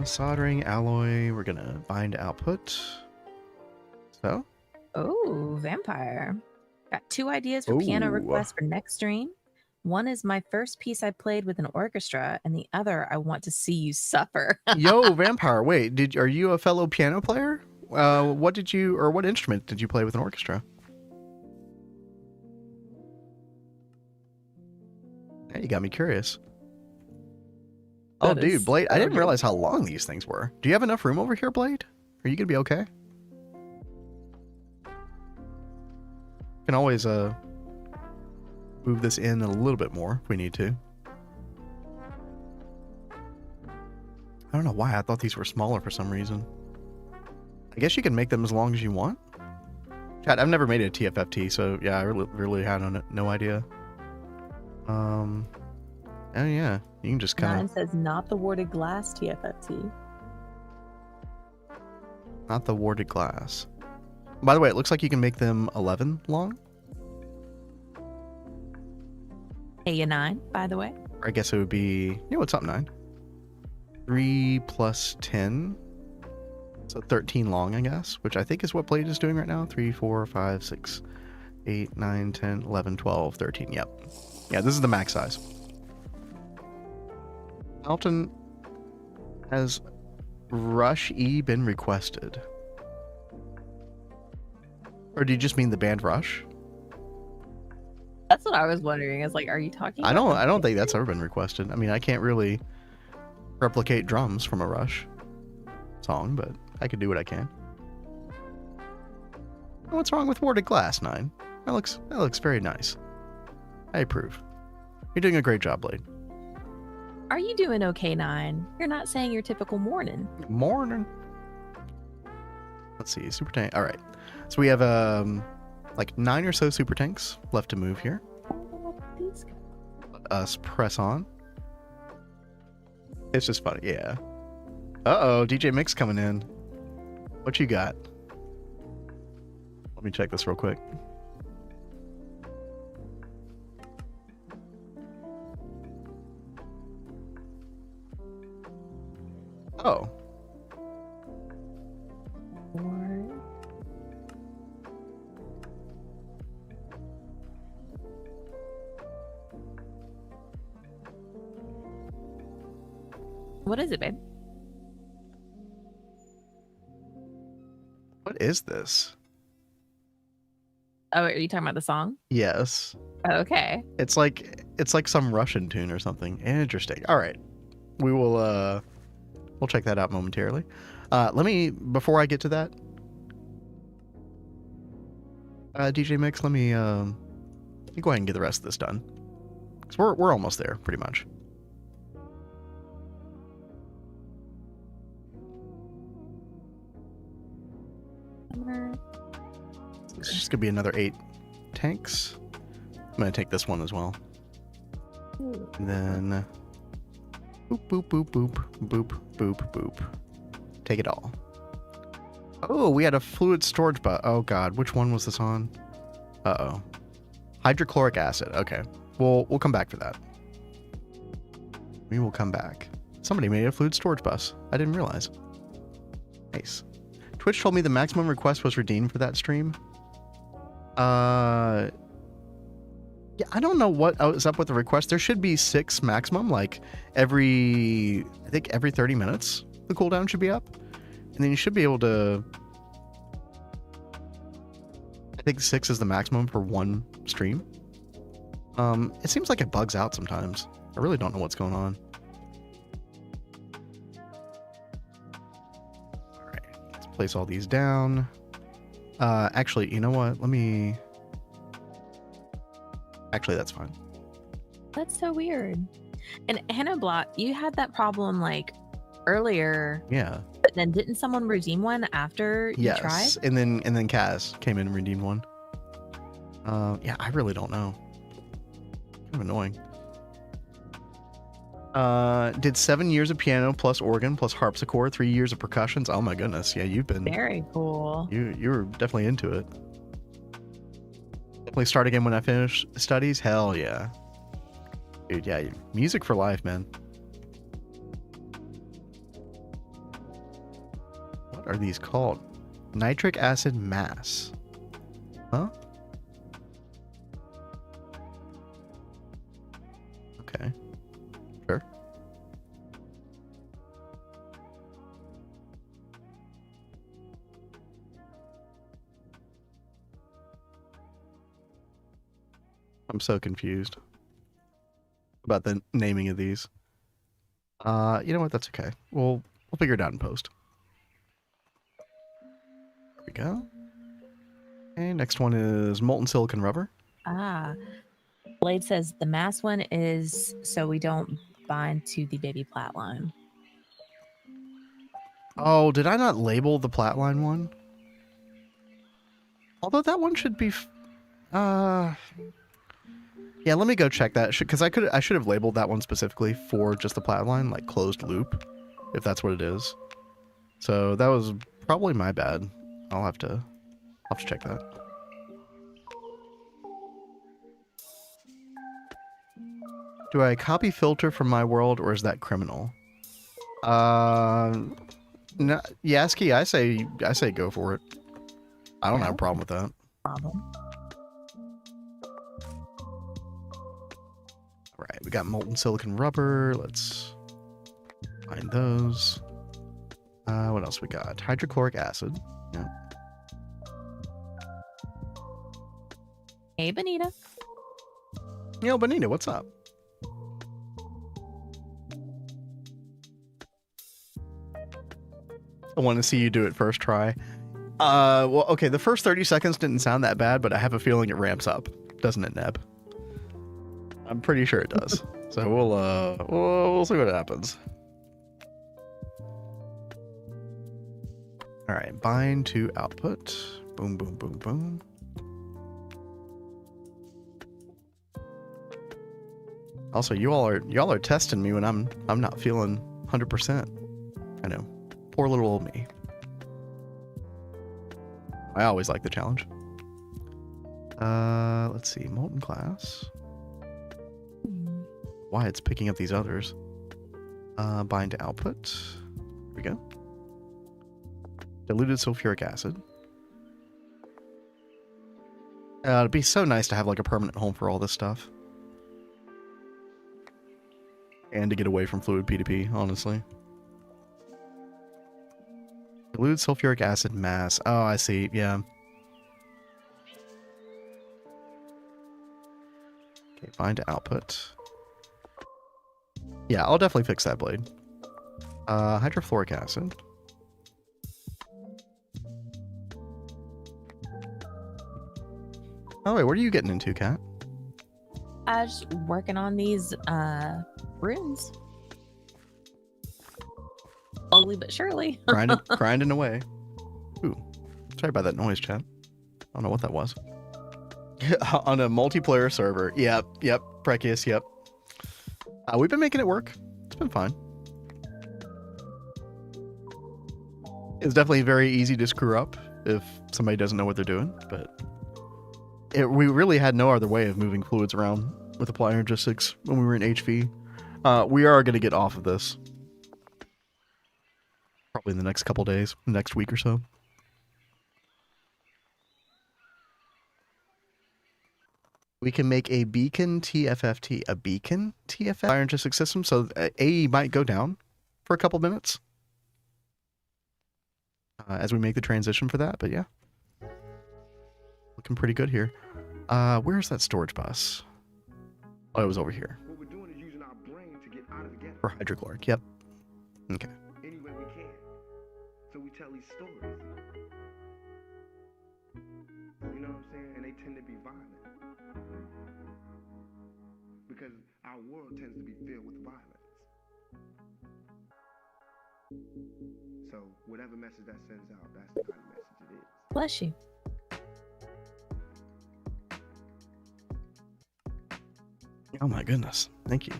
Soldering alloy. We're gonna bind output. So. Oh, vampire. Got 2 ideas for piano requests for next stream. One is my first piece I played with an orchestra, and the other I want to see you suffer. Yo, vampire. Wait, are you a fellow piano player? What instrument did you play with an orchestra? Hey, you got me curious. Oh, dude, Blade, I didn't realize how long these things were. Do you have enough room over here, Blade? Are you gonna be okay? Can always move this in a little bit more if we need to. I don't know why I thought these were smaller for some reason. I guess you can make them as long as you want. Chat, I've never made a TFFT, so yeah, I really had no idea. Oh yeah, you can just kind of. Mine says not the warded glass TFFT. Not the warded glass. By the way, it looks like you can make them 11 long. A9, by the way. I guess it would be, what's up, 9? 3 plus 10. So 13 long, I guess, which I think is what Blade is doing right now. 3, 4, 5, 6, 8, 9, 10, 11, 12, 13. Yep. Yeah, this is the max size. Alton, has Rush E been requested? Or do you just mean the band Rush? That's what I was wondering. Is like, are you talking? I don't think that's ever been requested. I mean, I can't really replicate drums from a Rush song, but I could do what I can. What's wrong with Warded Glass, 9? That looks very nice. I approve. You're doing a great job, Blade. Are you doing okay, 9? You're not saying your typical morning. Morning. Let's see, super tank. All right, so we have like 9 or so super tanks left to move here. Let us press on. It's just funny, yeah. Uh-oh, DJ Mix coming in. What you got? Let me check this real quick. Oh. What is it, babe? What is this? Oh, are you talking about the song? Yes. Okay. It's like some Russian tune or something. Interesting. All right. We will we'll check that out momentarily. Let me, before I get to that, DJ Mix, let me go ahead and get the rest of this done. Cuz we're almost there pretty much. This is just gonna be another 8 tanks. I'm gonna take this one as well. And then boop boop boop boop boop boop boop. Take it all. Oh, we had a fluid storage oh god, which one was this on? Uh-oh. Hydrochloric acid. Okay. We'll come back for that. We will come back. Somebody made a fluid storage bus. I didn't realize. Nice. Twitch told me the maximum request was redeemed for that stream. Yeah, I don't know what is up with the request. There should be 6 maximum, like I think every 30 minutes the cooldown should be up. And then you should be able to, I think 6 is the maximum for one stream. It seems like it bugs out sometimes. I really don't know what's going on. All right, let's place all these down. Actually, you know what? Actually, that's fine. That's so weird. And Hannah Blot, you had that problem like earlier. Yeah. But then didn't someone redeem one after you tried? Yes, and then Kaz came in and redeemed one. Yeah, I really don't know. Kind of annoying. Did 7 years of piano plus organ plus harpsichord, 3 years of percussions. Oh my goodness, yeah, you've been very cool. You were definitely into it. Definitely start again when I finish studies. Hell yeah, dude. Yeah, music for life, man. What are these called? Nitric acid mass. Huh? Okay. Sure. I'm so confused about the naming of these. You know what? That's okay. We'll figure it out in post. There we go. Okay, next one is molten silicon rubber. Ah. Blade says the mass one is so we don't bind to the baby plat line. Oh, did I not label the Platline one? Although that one should be... Yeah, let me go check that, because I should have labeled that one specifically for just the Platline, like closed loop, if that's what it is. So that was probably my bad. I'll have to check that. Do I copy filter from my world, or is that criminal? No, Yasski, I say go for it. I don't have a problem with that. Problem. All right, we got molten silicon rubber. Let's find those. What else we got? Hydrochloric acid. Yeah. Hey, Benita. Yo, Benita, what's up? I want to see you do it first try. Well, okay, the first 30 seconds didn't sound that bad, but I have a feeling it ramps up, doesn't it, Neb? I'm pretty sure it does. So we'll see what happens. All right, bind to output. Boom, boom, boom, boom. Also, y'all are testing me when I'm not feeling 100%. I know, poor little old me. I always like the challenge. Let's see, molten glass. Why it's picking up these others? Bind to output. Here we go. Diluted sulfuric acid. It'd be so nice to have like a permanent home for all this stuff. And to get away from fluid P2P, honestly. Diluted sulfuric acid mass. Oh, I see. Yeah. Okay, bind to output. Yeah, I'll definitely fix that blade. Hydrofluoric acid. Oh, wait, what are you getting into, Kat? I was just working on these runes. Slowly but surely. Grinding away. Ooh, sorry about that noise, chat. I don't know what that was. On a multiplayer server. Yep, Prekius, yep. We've been making it work. It's been fine. It's definitely very easy to screw up if somebody doesn't know what they're doing, but we really had no other way of moving fluids around with applied logistics when we were in HV. We are going to get off of this. Probably in the next couple days, next week or so. We can make a beacon TFFT. A beacon TFFT iron logistic system, so AE might go down for a couple minutes as we make the transition for that, but yeah. Looking pretty good here. Where's that storage bus? Oh, it was over here. What we're doing is using our brain to get out of the ghetto. For hydrochloric, yep. Okay. Any way we can. So we tell these stories. You know what I'm saying? And they tend to be violent. Because our world tends to be filled with violence. So whatever message that sends out, that's the kind of message it is. Bless you. Oh my goodness. Thank you.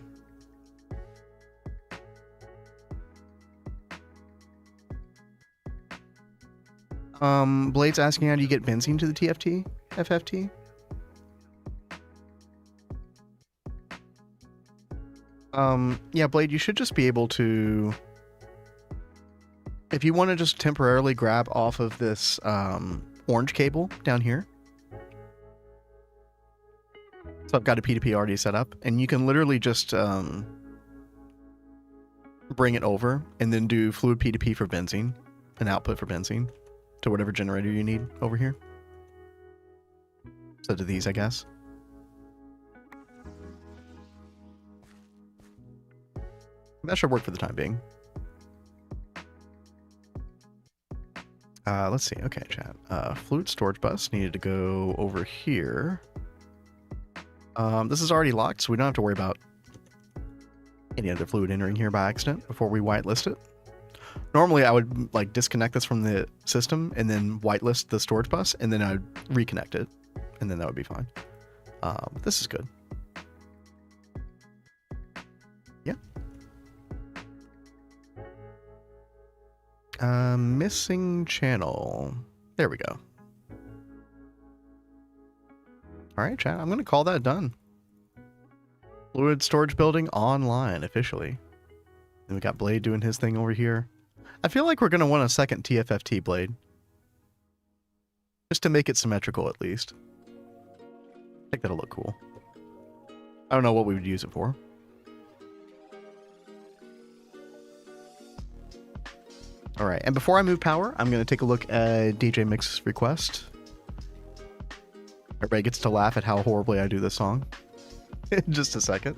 Blade's asking how do you get benzene to the TFT? FFT? Yeah, Blade, you should just be able to, if you want to just temporarily grab off of this orange cable down here. So I've got a P2P already set up, and you can literally just bring it over and then do fluid P2P for benzene, an output for benzene to whatever generator you need over here. So to these, I guess. That should work for the time being. Let's see. Okay, chat. Fluid storage bus needed to go over here. This is already locked, so we don't have to worry about any other fluid entering here by accident before we whitelist it. Normally, I would like disconnect this from the system and then whitelist the storage bus, and then I would reconnect it, and then that would be fine. But this is good. Yeah. Missing channel. There we go. All right, chat. I'm going to call that done. Fluid storage building online officially. And we got Blade doing his thing over here. I feel like we're going to want a second TFFT Blade. Just to make it symmetrical at least. I think that'll look cool. I don't know what we would use it for. Alright, and before I move power, I'm going to take a look at DJ Mix's request. Everybody gets to laugh at how horribly I do this song. In just a second.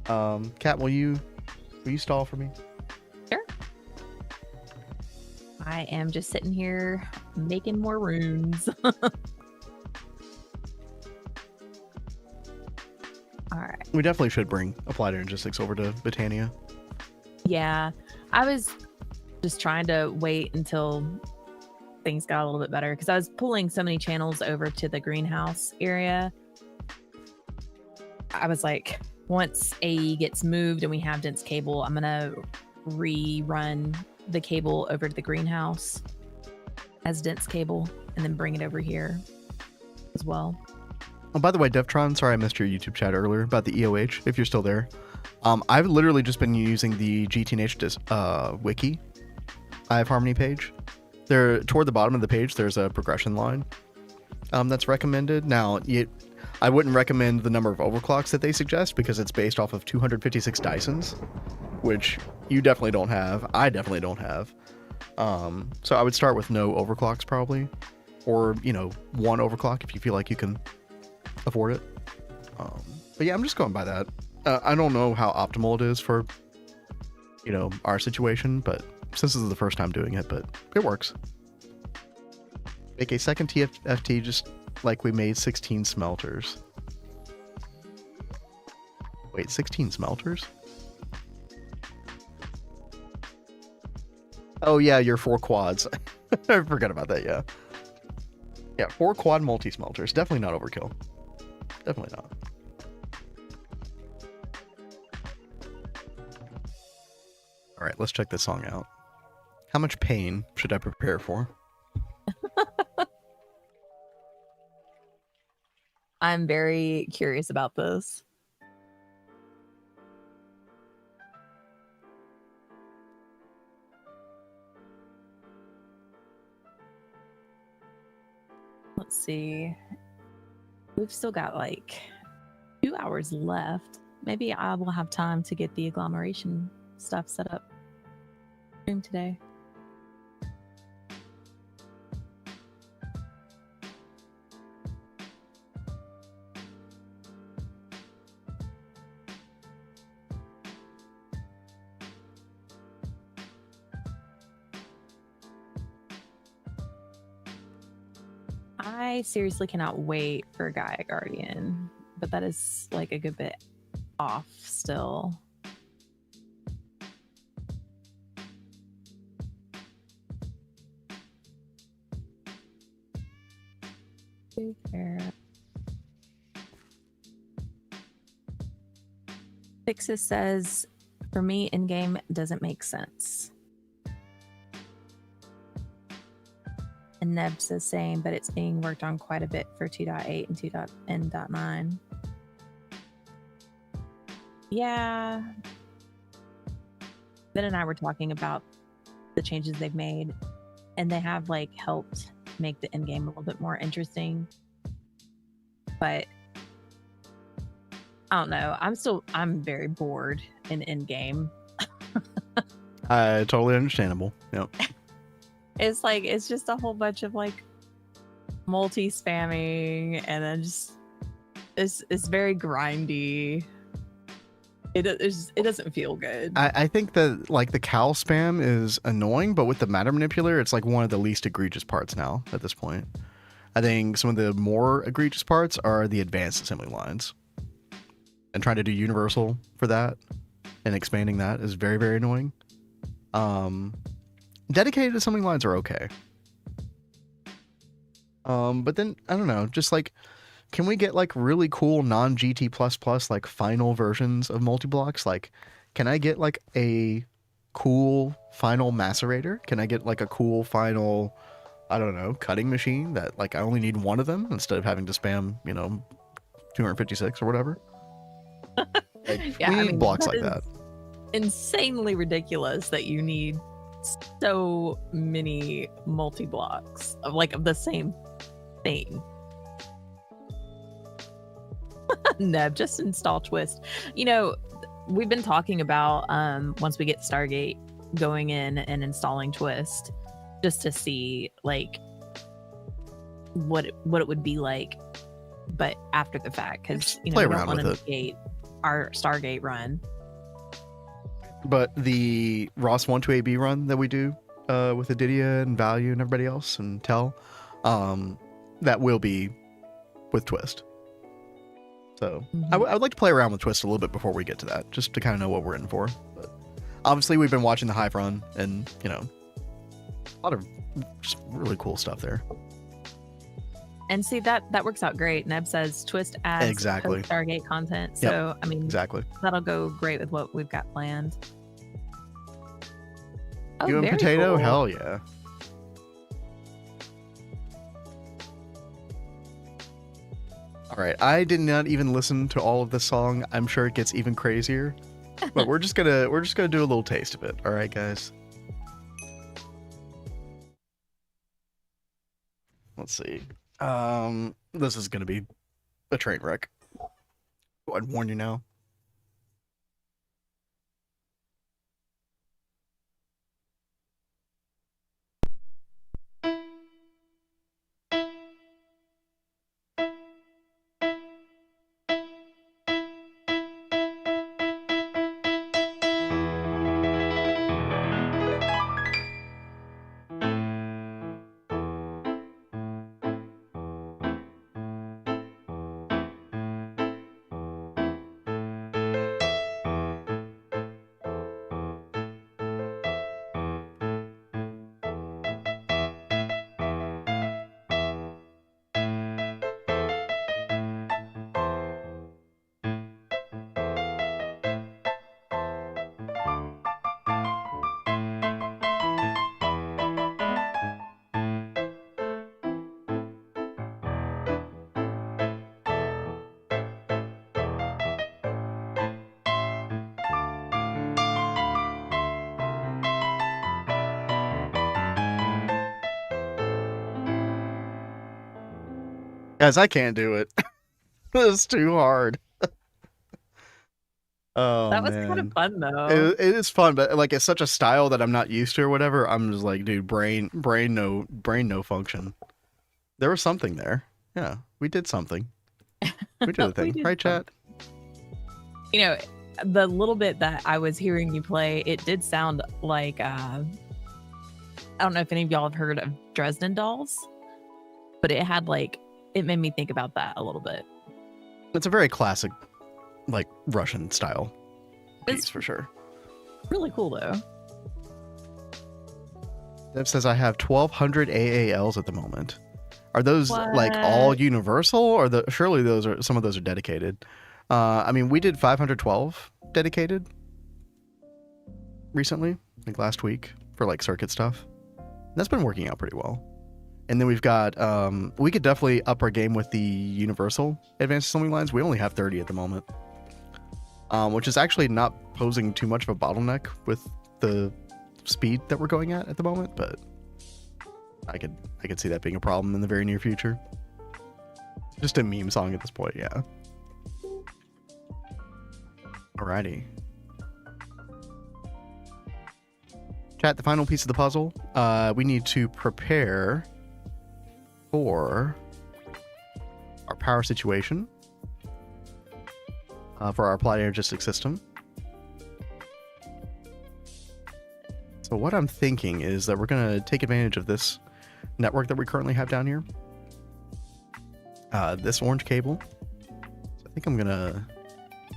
Kat, will you stall for me? Sure. I am just sitting here making more runes. All right. We definitely should bring Applied Energistics over to Botania. Yeah, I was just trying to wait until things got a little bit better because I was pulling so many channels over to the greenhouse area. I was like, once AE gets moved and we have dense cable, I'm gonna rerun the cable over to the greenhouse as dense cable and then bring it over here as well. Oh, by the way, Devtron, sorry I missed your YouTube chat earlier about the EOH, if you're still there. I've literally just been using the GTNH wiki IF Harmony page. There, toward the bottom of the page, there's a progression line that's recommended. Now, I wouldn't recommend the number of overclocks that they suggest because it's based off of 256 Dysons, which you definitely don't have. I definitely don't have. So I would start with no overclocks probably, or, you know, one overclock if you feel like you can afford it. But yeah, I'm just going by that. I don't know how optimal it is for, you know, our situation, but since this is the first time doing it, but it works. Make a second TFFT just like we made 16 smelters. Wait, 16 smelters? Oh yeah, your 4 quads. I forgot about that, yeah. Yeah, 4 quad multi-smelters. Definitely not overkill. Definitely not. Alright, let's check this song out. How much pain should I prepare for? I'm very curious about this. Let's see. We've still got like 2 hours left. Maybe I will have time to get the agglomeration stuff set up today. I seriously cannot wait for Gaia Guardian, but that is like a good bit off still. Fixus says, for me, in-game doesn't make sense. And Neb says same, but it's being worked on quite a bit for 2.8 and 2.n.9. Yeah. Ben and I were talking about the changes they've made, and they have like helped make the end game a little bit more interesting. But I don't know. I'm very bored in end game. Totally understandable. Yep. It's like, it's just a whole bunch of like multi-spamming, and then just it's very grindy. It doesn't feel good. I think that like the cow spam is annoying, but with the matter manipulator, it's like one of the least egregious parts now at this point. I think some of the more egregious parts are the advanced assembly lines. And trying to do universal for that and expanding that is very, very annoying. Dedicated assembly lines are okay. But then, I don't know, just like, can we get like really cool non-GT++ like final versions of multi-blocks? Like, can I get like a cool final macerator? Can I get like a cool final, I don't know, cutting machine that like I only need one of them instead of having to spam, you know, 256 or whatever? Like, Yeah, we I need mean, blocks that like that. is insanely ridiculous that you need so many multi-blocks of the same thing. Neb, just install Twist. We've been talking about once we get Stargate, going in and installing Twist just to see what it would be like, but after the fact, because we play don't around want to with it. negate our Stargate run. But the Ross 12AB run that we do with Adidia and Value and everybody else and Tell, that will be with Twist. So I would like to play around with Twist a little bit before we get to that, just to kind of know what we're in for. But obviously, we've been watching the Hive run, and a lot of just really cool stuff there. And see, that works out great. Neb says Twist adds Exactly. Stargate content, so I mean, Exactly. that'll go great with what we've got planned. Oh, You and very Potato, cool. hell yeah. All right, I did not even listen to all of this song. I'm sure it gets even crazier, but we're just gonna do a little taste of it. All right, guys. Let's see. This is gonna be a train wreck. I'd warn you now. Guys, I can't do it. It's too hard. Oh, That was man. kind of fun though. It is fun, but it's such a style that I'm not used to or whatever. I'm just like, dude, brain no function. There was something there. Yeah, we did something. We did a thing, right, chat? The little bit that I was hearing you play, it did sound like I don't know if any of y'all have heard of Dresden Dolls, but it had it made me think about that a little bit. It's a very classic, Russian style piece It's for sure. really cool though. Dev says I have 1,200 AALs at the moment. Are those all What? universal, or surely some of those are dedicated? I mean, we did 512 dedicated recently, last week for circuit stuff. That's been working out pretty well. And then we've got we could definitely up our game with the universal advanced assembly lines. We only have 30 at the moment, which is actually not posing too much of a bottleneck with the speed that we're going at the moment, but I could see that being a problem in the very near future. Just a meme song at this point, yeah. Alrighty. Chat, the final piece of the puzzle. We need to prepare for our power situation for our applied energistic system. So what I'm thinking is that we're going to take advantage of this network that we currently have down here. This orange cable. So I think I'm going to...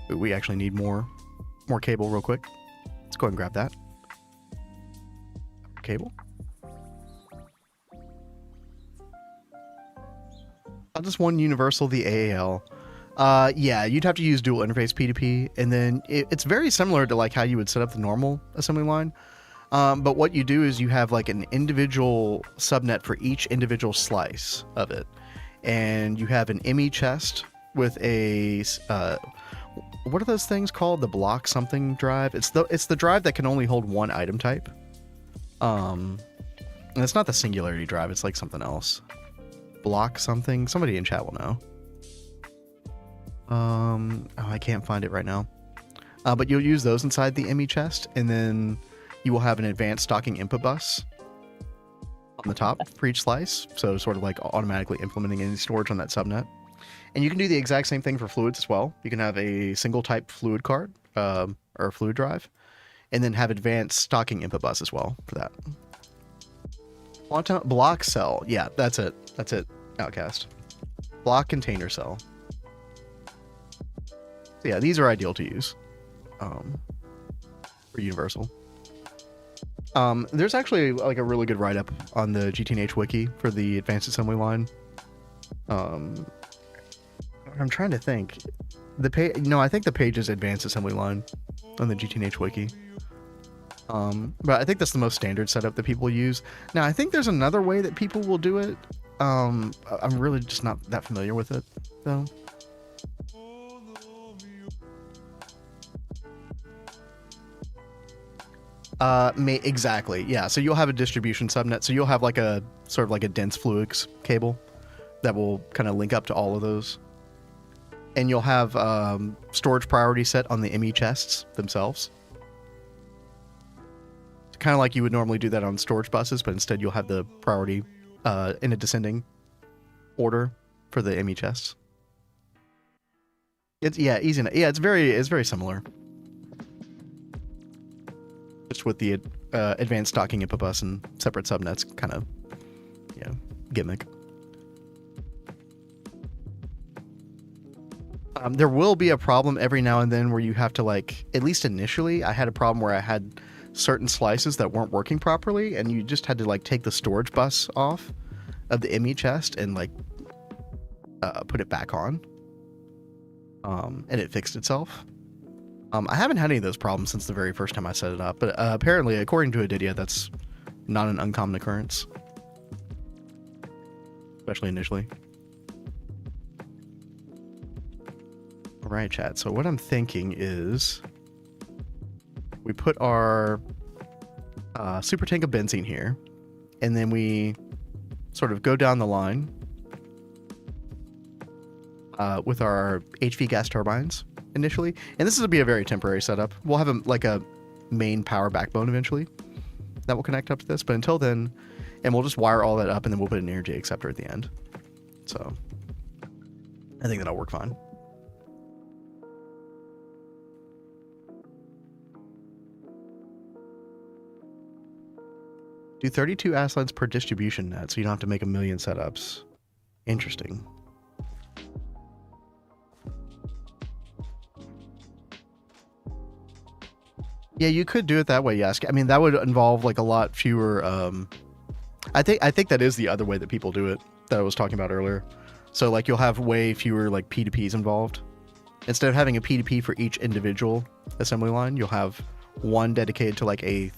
We actually need more cable real quick. Let's go ahead and grab that. Cable. I'll just one universal, the AAL. Yeah, you'd have to use dual interface P2P, and then it's very similar to how you would set up the normal assembly line. But what you do is you have an individual subnet for each individual slice of it, and you have an ME chest with a what are those things called? The block something drive. It's the drive that can only hold one item type. And it's not the singularity drive. It's like something else. Block something. Somebody in chat will know. Oh, I can't find it right now. But you'll use those inside the ME chest, and then you will have an advanced stocking input bus on the top for each slice. So sort of like automatically implementing any storage on that subnet. And you can do the exact same thing for fluids as well. You can have a single type fluid card or a fluid drive, and then have advanced stocking input bus as well for that. Quantum block cell. Yeah, that's it. That's it. Outcast. Block container cell. So yeah, these are ideal to use for universal. There's actually like a really good write-up on the GTNH wiki for the advanced assembly line. I'm trying to think. The page, no, I think the page is advanced assembly line on the GTNH wiki. But I think that's the most standard setup that people use. Now, I think there's another way that people will do it. I'm really just not that familiar with it, though. Exactly, yeah. So you'll have a distribution subnet. So you'll have like a sort of like a dense fluix cable that will kind of link up to all of those. And you'll have storage priority set on the ME chests themselves. Kind of like you would normally do that on storage buses, but instead you'll have the priority in a descending order for the ME chests. It's easy enough. Yeah, it's very similar. Just with the advanced stocking input bus and separate subnets kind of, gimmick. There will be a problem every now and then where you have to, like, at least initially, I had a problem where I had certain slices that weren't working properly, and you just had to, like, take the storage bus off of the ME chest and, like, put it back on. And it fixed itself. I haven't had any of those problems since the very first time I set it up, but apparently, according to Adidia, that's not an uncommon occurrence. Especially initially. Alright, chat. So what I'm thinking is we put our super tank of benzene here, and then we sort of go down the line with our HV gas turbines initially. And this will be a very temporary setup. We'll have a main power backbone eventually that will connect up to this, but until then, and we'll just wire all that up, and then we'll put an energy acceptor at the end. So I think that'll work fine. Do 32 ASLENs per distribution net, so you don't have to make a million setups. Interesting. Yeah, you could do it that way, Yasski. I mean, that would involve like a lot fewer. I think that is the other way that people do it that I was talking about earlier. So like you'll have way fewer like P2Ps involved. Instead of having a P2P for each individual assembly line, you'll have one dedicated to like a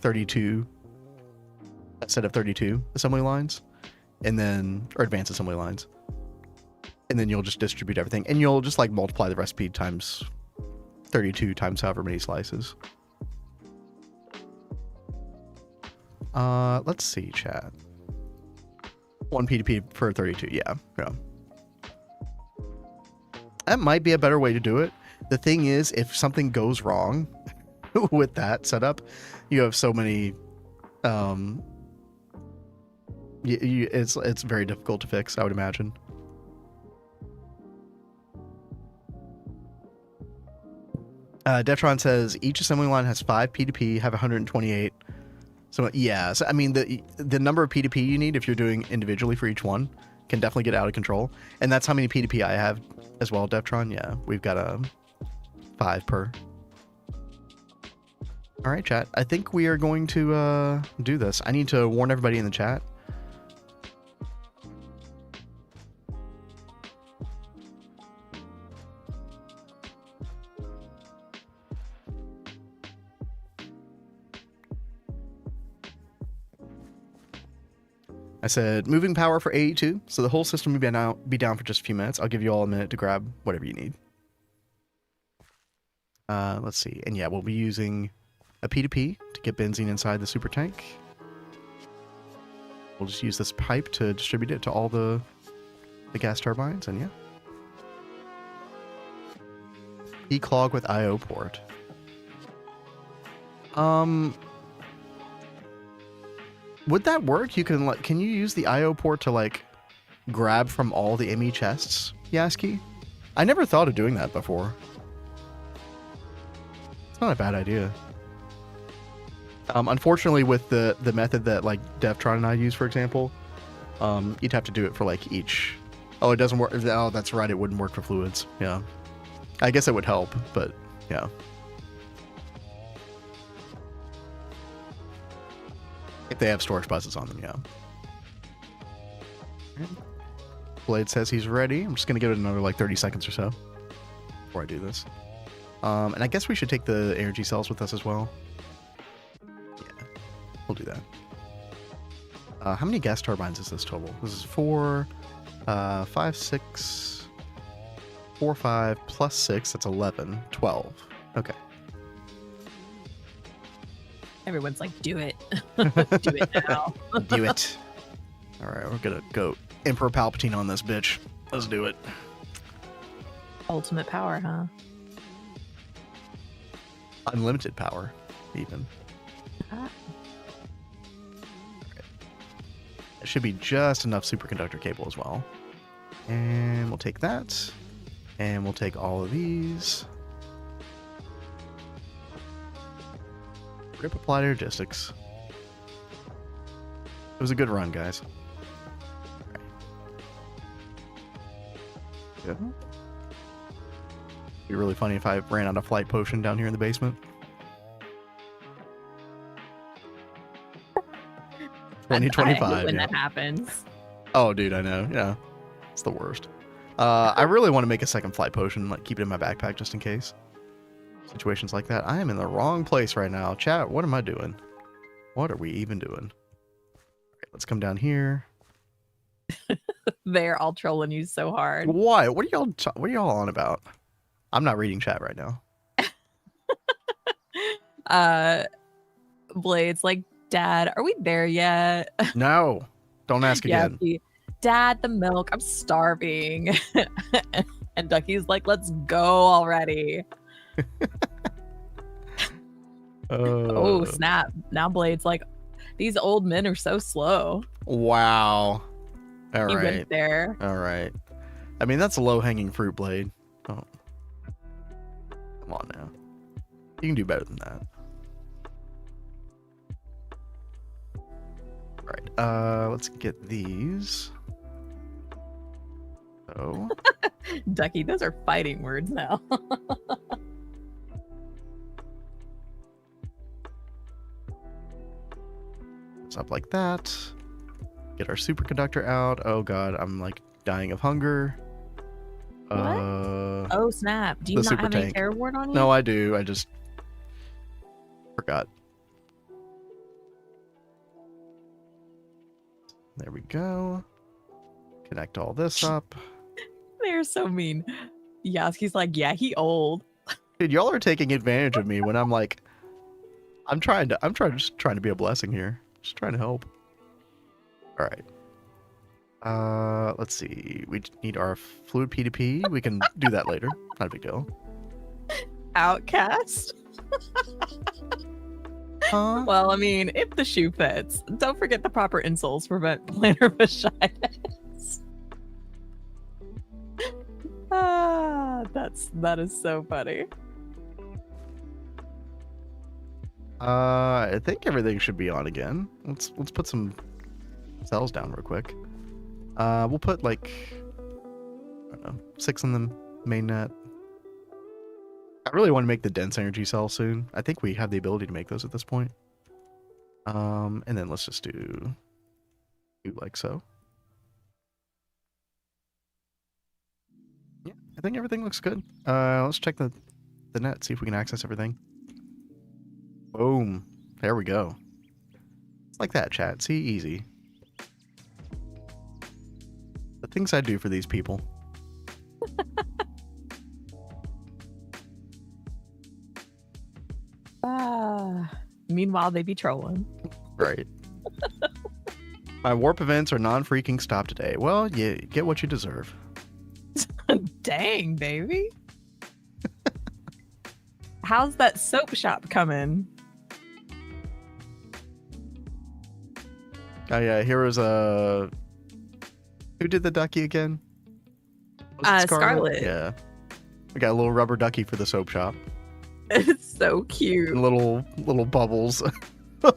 set of 32 assembly lines, and then or advanced assembly lines, and then you'll just distribute everything, and you'll just like multiply the recipe times 32 times however many slices. Let's see, chat. One P2P for 32. Yeah. That might be a better way to do it. The thing is, if something goes wrong with that setup, you have so many. It's very difficult to fix, I would imagine. Detron says each assembly line has 5 P2P, have 128. So yeah, so I mean the number of P2P you need if you're doing individually for each one can definitely get out of control, and that's how many P2P I have as well, Detron. Yeah, we've got 5 per. All right, chat. I think we are going to do this. I need to warn everybody in the chat. I said moving power for 82, so the whole system will be down for just a few minutes. I'll give you all a minute to grab whatever you need. Let's see. And yeah, we'll be using a P2P to get benzene inside the super tank. We'll just use this pipe to distribute it to all the gas turbines, and yeah. E-clog with IO port. Would that work? Can you use the IO port to like grab from all the ME chests, Yasski? I never thought of doing that before. It's not a bad idea. Unfortunately, with the method that like Devtron and I use, for example, you'd have to do it for like each. Oh, it doesn't work. Oh, that's right. It wouldn't work for fluids. Yeah, I guess it would help, but yeah. If they have storage buses on them, yeah. Blade says he's ready. I'm just gonna give it another like 30 seconds or so before I do this. And I guess we should take the energy cells with us as well. Yeah, we'll do that. How many gas turbines is this total? This is 4, 5, 6, 4, 5 plus 6. That's 11, 12. Okay. Everyone's like, do it. Do it now. Do it. All right, we're gonna go Emperor Palpatine on this bitch. Let's do it. Ultimate power, huh? Unlimited power, even. Ah. Right. It should be just enough superconductor cable as well. And we'll take that. And we'll take all of these. Rip Applied Logistics. It was a good run, guys. Right. Yeah. It'd be really funny if I ran out of flight potion down here in the basement. 2025. I hate when yeah. that happens. Oh, dude, I know. Yeah, it's the worst. I really want to make a second flight potion, like keep it in my backpack just in case. Situations like that. I am in the wrong place right now. Chat, what am I doing? What are we even doing? All right, let's come down here. They're all trolling you so hard. Why? What are y'all on about? I'm not reading chat right now. Blade's like, Dad, are we there yet? No, don't ask again. Dad, the milk, I'm starving. And Ducky's like, let's go already. Oh, snap. Now Blade's like, these old men are so slow. Wow. All He right. went there. All right. I mean, that's a low-hanging fruit, Blade. Oh. Come on now. You can do better than that. All right. Let's get these. So. Ducky, those are fighting words now. It's up like that. Get our superconductor out. Oh god, I'm like dying of hunger. What? Oh snap! Do you the not have any tank. terror ward on you? No, I do. I just forgot. There we go. Connect all this up. They're so mean. Yasski's like, yeah, he old. Dude, y'all are taking advantage of me when I'm like, just trying to be a blessing here. Just trying to help. All right. Let's see. We need our fluid P2P. We can do that later. Not a big deal. Outcast. Huh? Well, I mean, if the shoe fits, don't forget the proper insoles prevent plantar fasciitis. That is so funny. I think everything should be on again. Let's put some cells down real quick. We'll put like, I don't know, 6 in the main net. I really want to make the dense energy cell soon. I think we have the ability to make those at this point. And then let's just do like so. Yeah, I think everything looks good. Let's check the net, see if we can access everything. Boom. There we go. It's like that, chat. See, easy. The things I do for these people. Meanwhile, they be trolling. Right. My warp events are non-freaking stop today. Well, you get what you deserve. Dang, baby. How's that soap shop coming? Oh yeah, here was a. Who did the ducky again? Was it Scarlet. Yeah. We got a little rubber ducky for the soap shop. It's so cute. And little bubbles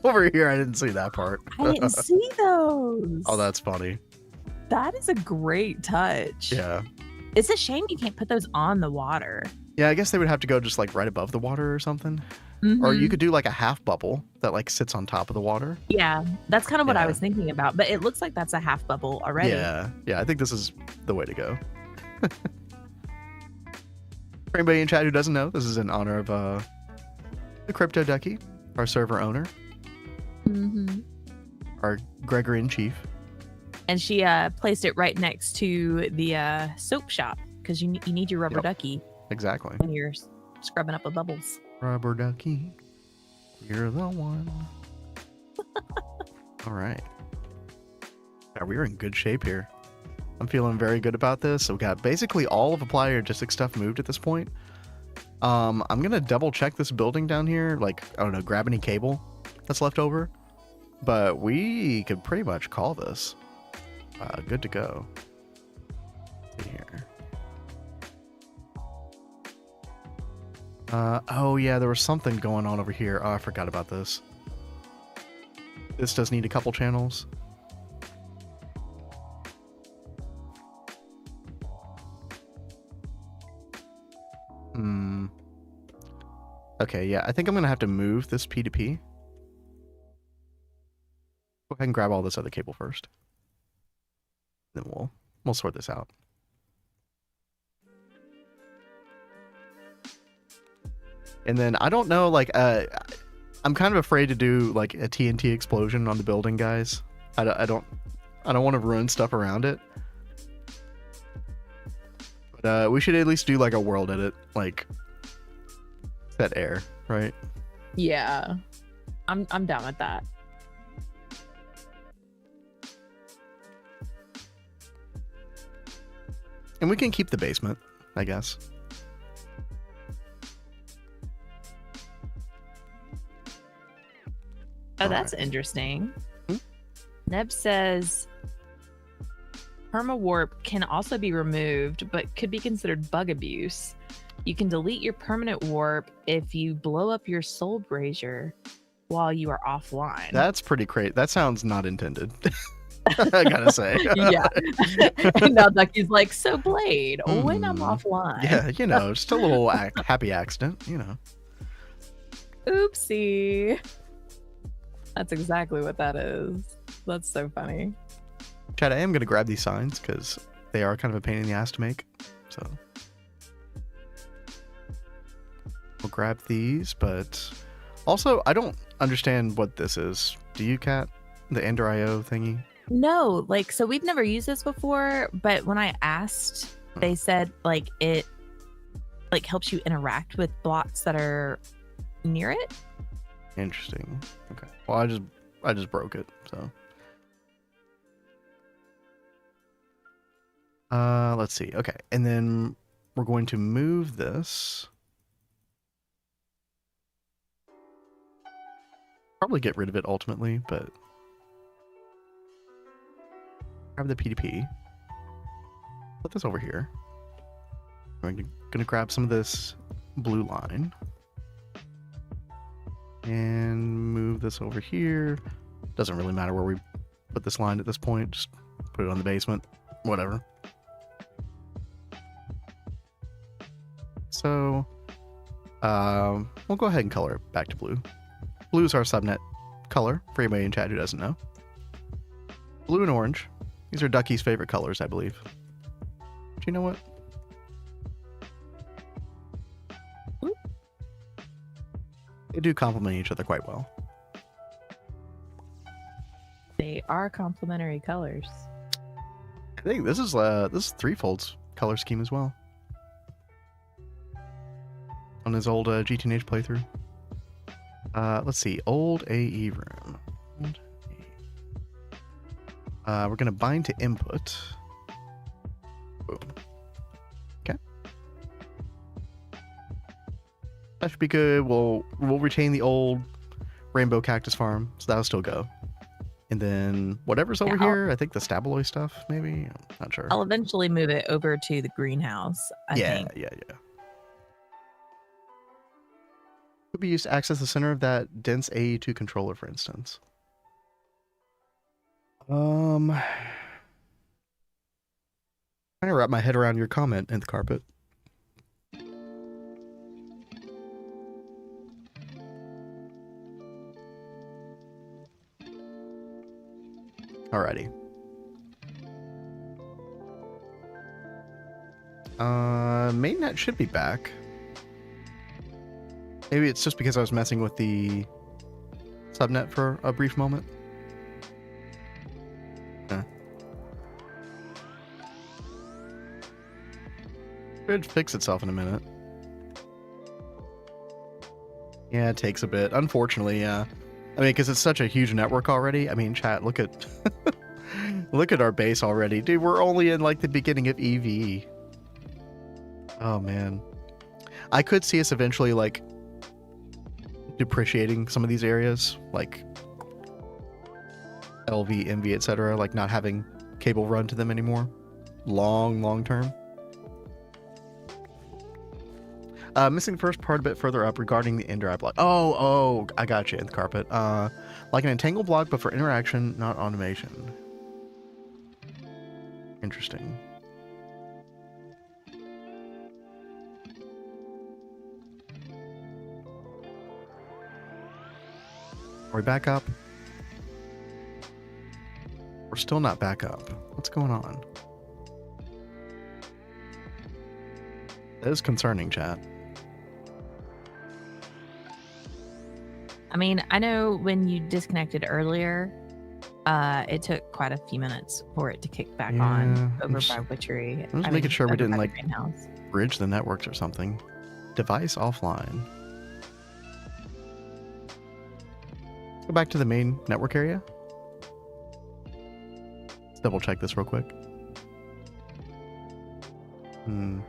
over here. I didn't see that part. I didn't see those. Oh, that's funny. That is a great touch. Yeah. It's a shame you can't put those on the water. Yeah, I guess they would have to go just like right above the water or something. Or you could do like a half bubble that like sits on top of the water. Yeah, that's kind of what I Yeah. was thinking about. But it looks like that's a half bubble already. Yeah. Yeah, I think this is the way to go. For anybody in chat who doesn't know, this is in honor of the CryptoDucky, our server owner, our Gregor-in-chief. And she placed it right next to the soap shop because you need your rubber ducky Exactly. when you're scrubbing up the bubbles. Rubber ducky, you're the one. All right. Yeah, we're in good shape here. I'm feeling very good about this. So we got basically all of Apply Logistic stuff moved at this point. I'm gonna double check this building down here, like I don't know, grab any cable that's left over. But we could pretty much call this good to go. Let's see here. Oh yeah, there was something going on over here. Oh, I forgot about this. This does need a couple channels. Okay, yeah, I think I'm gonna have to move this P2P. Go ahead and grab all this other cable first. Then we'll sort this out. And then I don't know, like, I'm kind of afraid to do like a TNT explosion on the building, guys. I don't want to ruin stuff around it. But we should at least do like a world edit, like set air, right? Yeah, I'm down with that. And we can keep the basement, I guess. Oh, that's interesting. Neb says perma warp can also be removed, but could be considered bug abuse. You can delete your permanent warp if you blow up your soul brazier while you are offline. That's pretty great. That sounds not intended. I gotta say. Yeah. And now Ducky's like, so Blade, when I'm offline. Yeah, you know, just a little happy accident, you know. Oopsie. That's exactly what that is. That's so funny. Chad, I am going to grab these signs because they are kind of a pain in the ass to make. So we'll grab these, but also I don't understand what this is. Do you, Kat? The Ender.io thingy? No, like, so we've never used this before, but when I asked, they said like it like helps you interact with blocks that are near it. Interesting. Okay. Well, I just broke it, so. Let's see. Okay. And then we're going to move this. Probably get rid of it ultimately, but grab the P2P. Put this over here. I'm gonna grab some of this blue line. And move this over here. Doesn't really matter where we put this line at this point. Just put it on the basement. Whatever. So, we'll go ahead and color it back to blue. Blue is our subnet color, for anybody in chat who doesn't know. Blue and orange. These are Ducky's favorite colors, I believe. Do you know what? They do complement each other quite well. They are complementary colors. I think this is Threefold's color scheme as well. On his old GTNH playthrough. Let's see. Old AE room. We're going to bind to input. Boom. Okay. That should be good. We'll retain the old rainbow cactus farm, so that'll still go. And then whatever's over here, I think the stabaloy stuff, maybe? I'm not sure. I'll eventually move it over to the greenhouse, I think. Yeah. Could be used to access the center of that dense AE2 controller, for instance. Trying to wrap my head around your comment in the carpet. Alrighty. Mainnet should be back. Maybe it's just because I was messing with the subnet for a brief moment. Should fix itself in a minute. Yeah, it takes a bit. Unfortunately, yeah. I mean, because it's such a huge network already. I mean, chat, look at look at our base already. Dude, we're only in like the beginning of EV. Oh man. I could see us eventually like depreciating some of these areas, like LV, MV, etc., like not having cable run to them anymore. Long term. Missing the first part a bit further up regarding the indirect block. Oh, I got you in the carpet. Like an entangled block, but for interaction, not automation. Interesting. Are we back up? We're still not back up. What's going on? That is concerning, chat. I mean, I know when you disconnected earlier, it took quite a few minutes for it to kick back on over by Witchery. I'm just making sure we didn't like greenhouse. bridge the networks or something. Device offline. Let's go back to the main network area. Let's double check this real quick. Been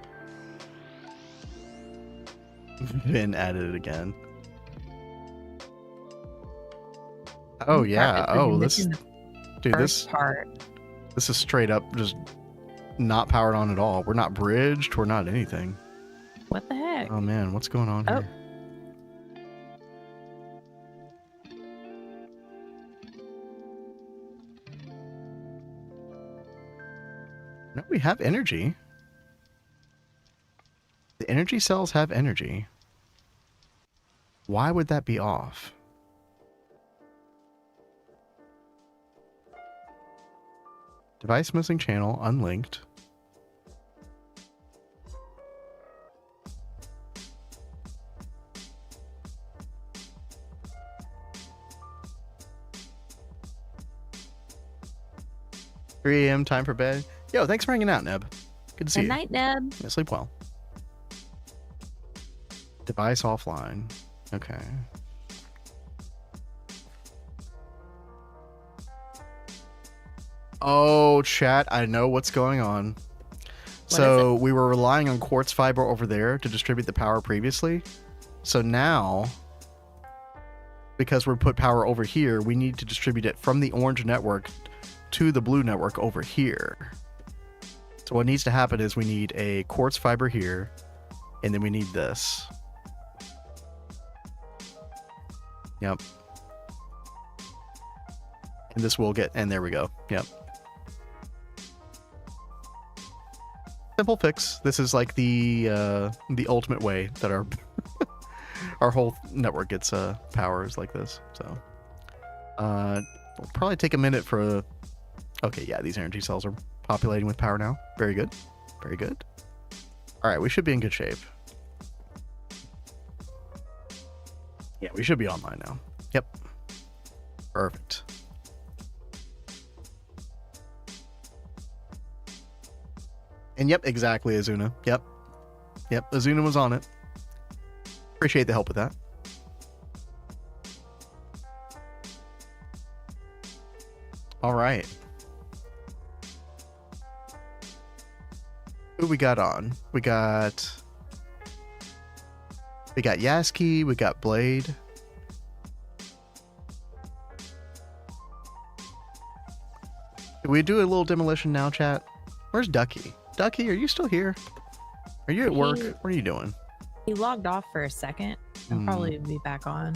added again. Oh yeah. Oh, this part. This is straight up just not powered on at all. We're not bridged. We're not anything. What the heck? Oh man, what's going on here? No, we have energy. The energy cells have energy. Why would that be off? Device missing channel, unlinked. $3 a.m. time for bed. Yo, thanks for hanging out, Neb. Good to see you. Good night, Neb. Yeah, sleep well. Device offline. Okay. Oh, chat, I know what's going on. So we were relying on quartz fiber over there to distribute the power previously. So now, because we put power over here, we need to distribute it from the orange network to the blue network over here. So what needs to happen is we need a quartz fiber here, and then we need this. Yep. And this will get, and there we go. Yep. Simple fix. This is like the ultimate way that our our whole network gets power is like this. So it'll probably take a minute for. Okay, yeah, these energy cells are populating with power now. Very good. Very good. All right, we should be in good shape. Yeah, we should be online now. Yep. Perfect. And yep, exactly, Azuna. Yep. Yep, Azuna was on it. Appreciate the help with that. All right. Who we got on? We got Yasski, we got Blade. Can we do a little demolition now, chat? Where's Ducky? Ducky, are you still here? Are you at work? What are you doing? He logged off for a second. He'll probably be back on.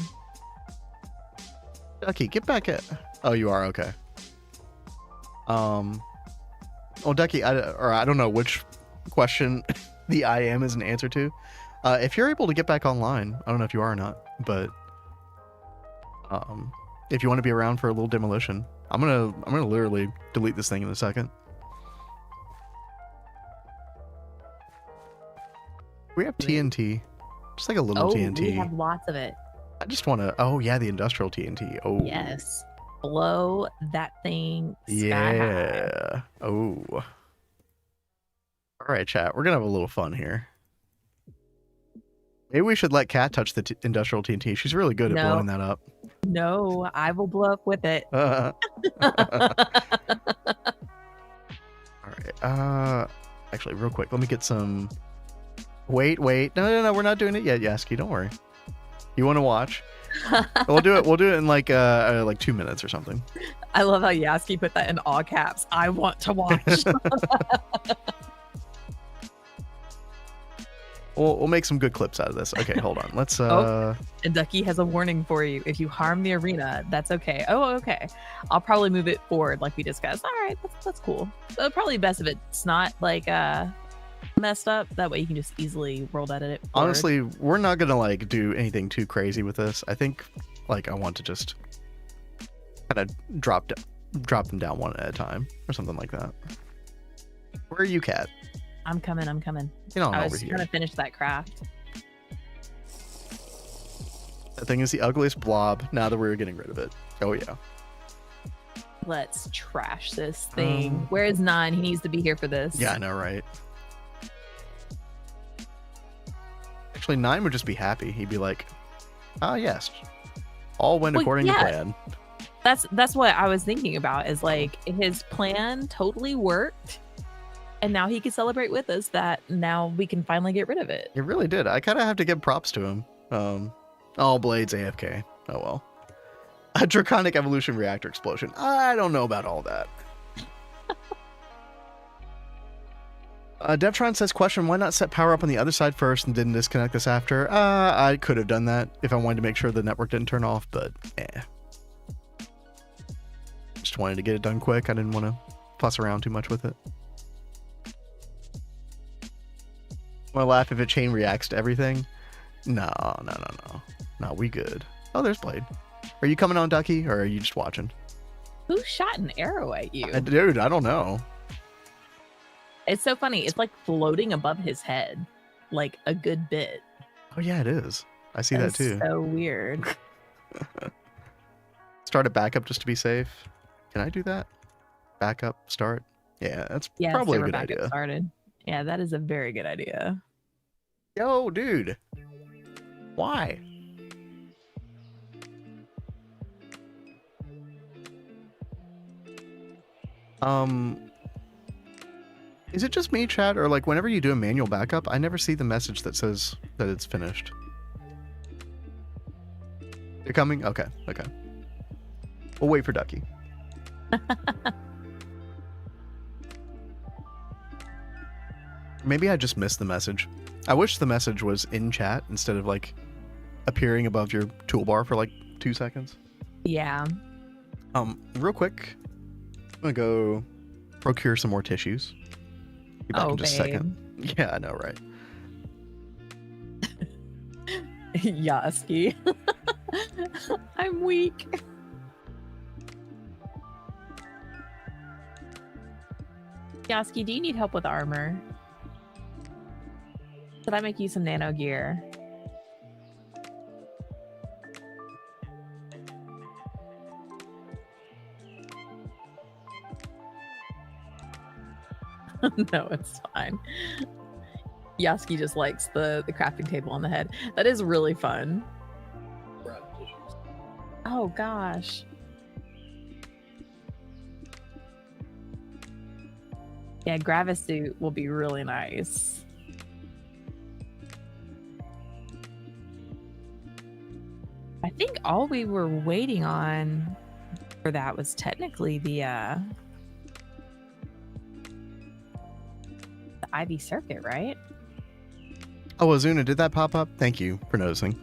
Ducky, get back at. Oh, you are? Okay. Oh, Ducky, I don't know which question the I am is an answer to. If you're able to get back online, I don't know if you are or not, but if you want to be around for a little demolition, I'm gonna literally delete this thing in a second. We have TNT, just like a little TNT. We have lots of it. I just want to. Oh yeah, the industrial TNT. Oh yes, blow that thing sky yeah. high. Oh. All right, chat. We're gonna have a little fun here. Maybe we should let Kat touch the industrial TNT. She's really good at blowing that up. No, I will blow up with it. All right. Actually, real quick, let me get some. Wait. No. We're not doing it yet, Yasski. Don't worry. You want to watch? We'll do it. We'll do it in like 2 minutes or something. I love how Yasski put that in all caps. I want to watch. We'll make some good clips out of this. Okay, hold on. Let's. And Ducky has a warning for you. If you harm the arena, that's okay. Oh, okay. I'll probably move it forward like we discussed. All right, that's cool. So probably best if it's not like messed up. That way you can just easily roll that edit forward. Honestly, we're not gonna like do anything too crazy with this. I think like I want to just kind of drop them down one at a time or something like that. Where are you, Kat? I'm coming. You know, I over was here. trying to finish that craft. That thing is the ugliest blob. Now that we're getting rid of it. Oh yeah. Let's trash this thing. Where is Nine? He needs to be here for this. Yeah, I know, right? Actually, Nine would just be happy. He'd be like, "Ah, yes, all went according to plan." That's what I was thinking about. Is like his plan totally worked. And now he can celebrate with us that now we can finally get rid of it. It really did. I kind of have to give props to him. All Blades AFK. Oh well. A draconic evolution reactor explosion. I don't know about all that. Devtron says, question, why not set power up on the other side first and didn't disconnect this after? I could have done that if I wanted to make sure the network didn't turn off, but just wanted to get it done quick. I didn't want to fuss around too much with it. Want to laugh if a chain reacts to everything? No, we good. Oh, there's Blade. Are you coming on, Ducky, or are you just watching? Who shot an arrow at you? Dude, I don't know. It's so funny. It's like floating above his head, like a good bit. Oh yeah, it is. I see that too. So weird. Start a backup just to be safe. Can I do that? Backup, start. Yeah, that's probably a good idea. Started. Yeah, that is a very good idea. Yo, dude. Why? Is it just me, chat, or like whenever you do a manual backup, I never see the message that says that it's finished? You're coming? Okay. We'll wait for Ducky. Maybe I just missed the message. I wish the message was in chat instead of like appearing above your toolbar for like 2 seconds. Yeah. Real quick, I'm gonna go procure some more tissues. Be back in just a second. Yeah, I know, right? Yasski. I'm weak. Yasski, do you need help with armor? Did I make you some nano gear? No, it's fine. Yasski just likes the crafting table on the head. That is really fun. Oh gosh. Yeah, Gravisuit will be really nice. I think all we were waiting on for that was technically the Ivy Circuit, right? Oh, Azuna, did that pop up? Thank you for noticing.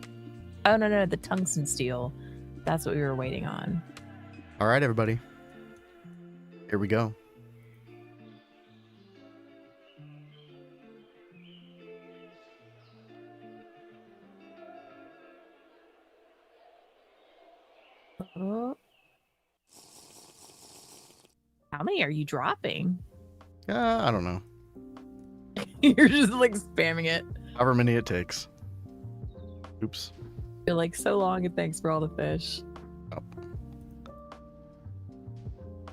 Oh, no, the tungsten steel. That's what we were waiting on. All right, everybody. Here we go. Oh. How many are you dropping? I don't know. You're just like spamming it. However many it takes. Oops. You're like, so long and thanks for all the fish. Oh.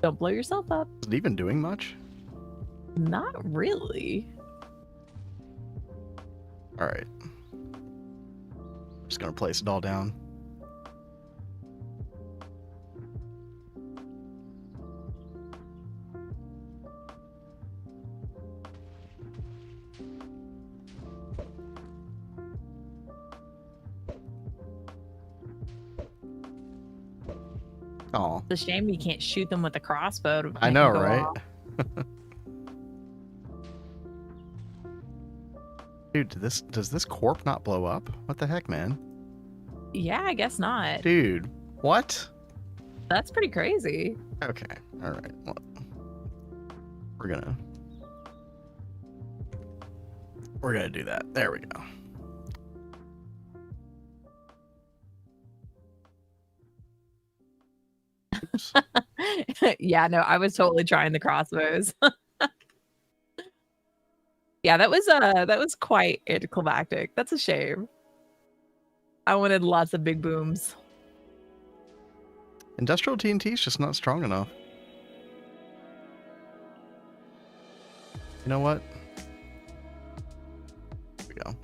Don't blow yourself up. Is it even doing much? Not really. All right. Just gonna place it all down. Oh, It's a shame you can't shoot them with a crossbow. To I make know, them go right? off. Dude, does this corp not blow up? What the heck, man? Yeah, I guess not. Dude, what? That's pretty crazy. Okay, all right. Well, we're gonna do that. There we go. Oops. Yeah, no, I was totally trying the crossbows. Yeah, that was quite anticlimactic. That's a shame. I wanted lots of big booms. Industrial TNT is just not strong enough. You know what? Here we go.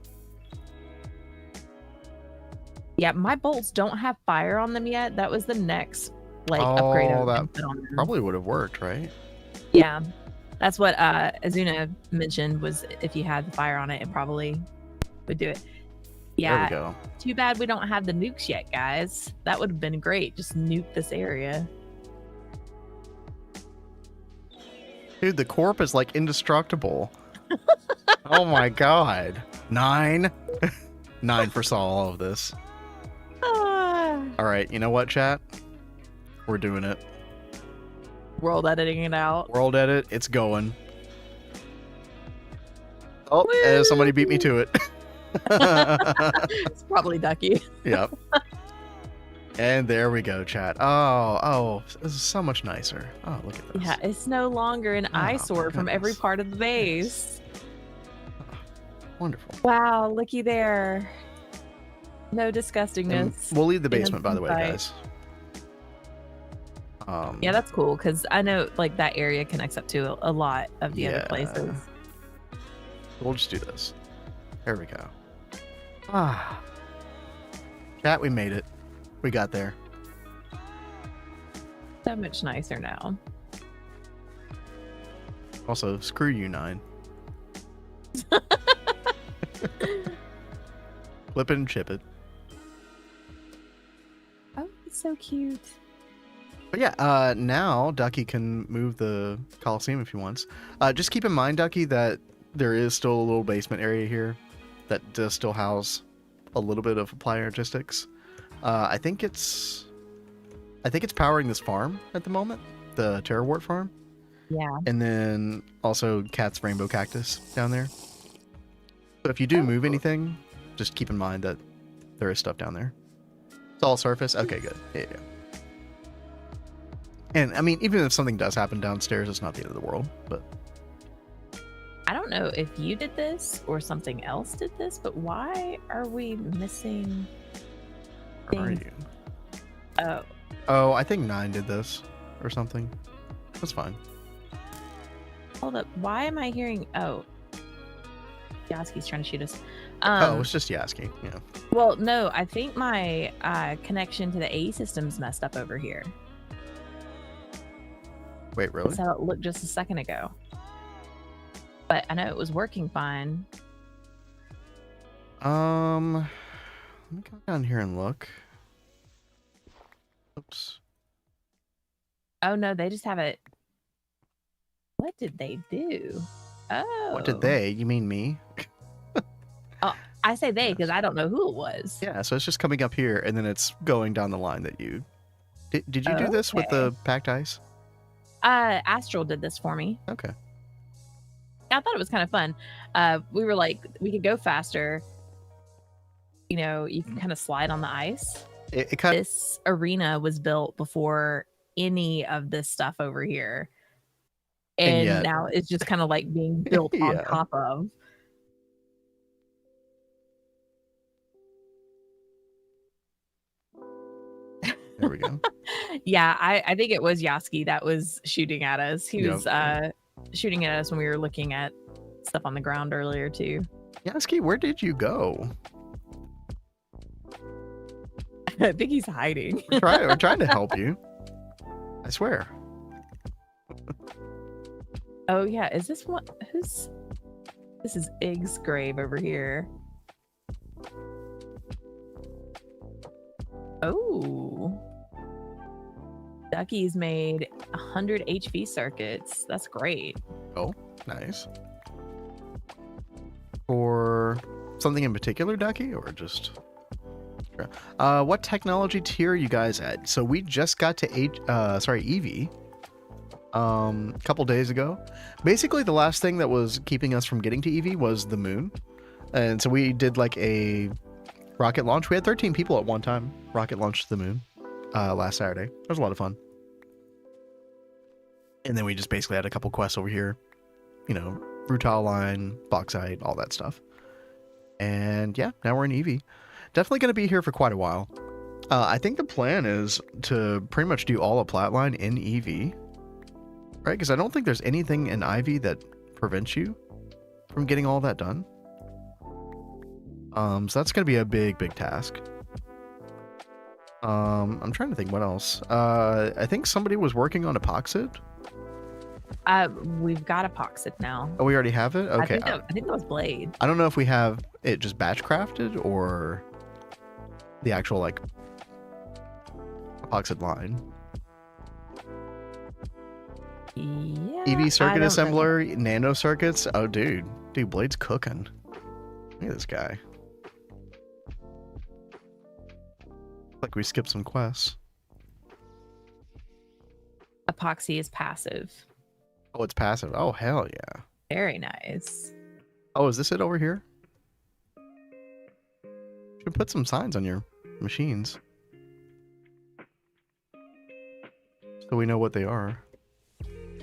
Yeah, my bolts don't have fire on them yet. That was the next upgrade I was that gonna put on them. Probably would have worked, right? Yeah, that's what Azuna mentioned, was if you had the fire on it, it probably would do it. Yeah, There we go. too bad we don't have the nukes yet, guys. That would have been great. Just nuke this area. Dude, the corp is like indestructible. Oh my god. 9? 9 foresaw all of this. Ah, All right, you know what, chat? We're doing it. world editing it out. World edit, it's going. Oh, somebody beat me to it. It's probably Ducky. Yep. And there we go, chat. Oh, this is so much nicer. Oh, look at this. Yeah, it's no longer an eyesore from every goodness. part of the base. Wonderful. Wow, looky there. No And disgustingness. we'll leave the basement, by the way, Innocent guys. Yeah, that's cool, because I know like that area connects up to a lot of the other places. We'll just do this. There we go. Chat, we made it. We got there. So much nicer now. Also, screw you, 9. Flip it and chip it. Oh, it's so cute. But yeah, now Ducky can move the Coliseum if he wants. Just keep in mind, Ducky, that there is still a little basement area here that does still house a little bit of applied logistics. I think it's powering this farm at the moment, the Terrawart farm. Yeah. And then also Cat's Rainbow Cactus down there. So if you do move anything, just keep in mind that there is stuff down there. It's all surface. Okay, good. Yeah. And I mean, even if something does happen downstairs, it's not the end of the world. But I don't know if you did this or something else did this, but why are we missing? where are things? you? Oh, I think 9 did this or something. That's fine. Hold up. Why am I hearing? Oh, Yasski's trying to shoot us. Oh, it's just Yasski. Yeah. Well, no, I think my connection to the AE system's messed up over here. Wait, really? That's how it looked just a second ago. but I know it was working fine. Let me go down here and look. Oops. Oh no, they just have it. What did they do? Oh. What did they? You mean me? Oh, I say they because I don't know who it was. Yeah, so it's just coming up here, and then it's going down the line that you... Did you do this with the packed ice? Astral did this for me. Okay. I thought it was kind of fun. We were like, we could go faster. You know, you can kind of slide on the ice. This arena was built before any of this stuff over here. And now it's just kind of like being built on top of. There we go. Yeah, I think it was Yasski that was shooting at us. He was shooting at us when we were looking at stuff on the ground earlier too. Yasski, where did you go? I think he's hiding. We're trying to help you. I swear. Oh yeah, is this one? Who's? This is Ig's grave over here. Oh, Ducky's made 100 HV circuits. That's great. Oh, nice. For something in particular, Ducky, or just? What technology tier are you guys at? So we just got to EV a couple days ago. Basically, the last thing that was keeping us from getting to EV was the moon, and so we did like a rocket launch. We had 13 people at one time rocket launch to the moon last Saturday. It was a lot of fun. And then we just basically had a couple quests over here, you know, rutile line, bauxite, all that stuff. And yeah, now we're in EV. Definitely going to be here for quite a while. I think the plan is to pretty much do all of Flatline in EV, right? Because I don't think there's anything in IV that prevents you from getting all that done. So that's going to be a big task. I'm trying to think what else. I think somebody was working on epoxid. We've got epoxid now. Oh, we already have it? Okay. I think that was Blade. I don't know if we have it just batch crafted or the actual like epoxid line. Yeah. EV circuit assembler, nano circuits. Oh, dude, Blade's cooking. Look at this guy. Like we skipped some quests. Epoxy is passive. Oh, it's passive. Oh, hell yeah. Very nice. Oh, is this it over here? Should put some signs on your machines so we know what they are.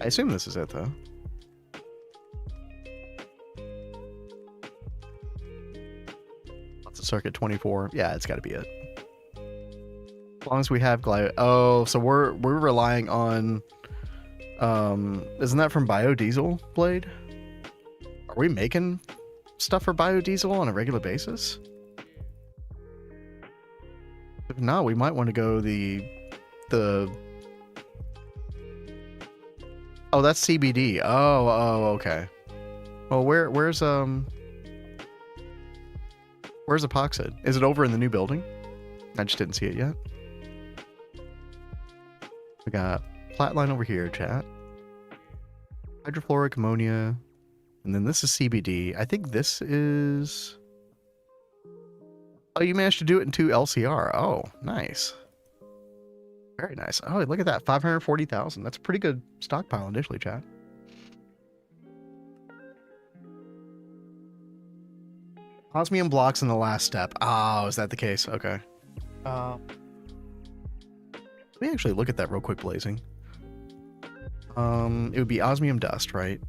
I assume this is it, though. Lots of circuit 24. Yeah, it's got to be it. As long as we have glide. Oh, so we're relying on. Isn't that from biodiesel, Blade? Are we making stuff for biodiesel on a regular basis? If not, we might want to go the. Oh, that's CBD. Oh, okay. Well, where's epoxid? Is it over in the new building? I just didn't see it yet. We got flatline over here, chat. Hydrofluoric ammonia. And then this is CBD. I think this is... Oh, you managed to do it in 2 LCR. Oh, nice. Very nice. Oh, look at that. 540,000. That's a pretty good stockpile initially, chat. Osmium blocks in the last step. Oh, is that the case? Okay. Let me actually look at that real quick, Blazing. It would be osmium dust, right?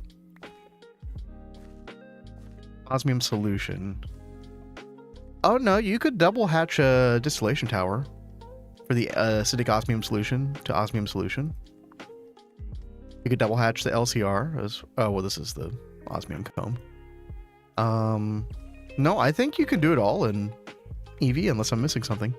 Osmium solution. Oh, no, you could double hatch a distillation tower for the acidic osmium solution to osmium solution. You could double hatch the LCR as... Oh, well, this is the osmium comb. No, I think you can do it all in EV unless I'm missing something.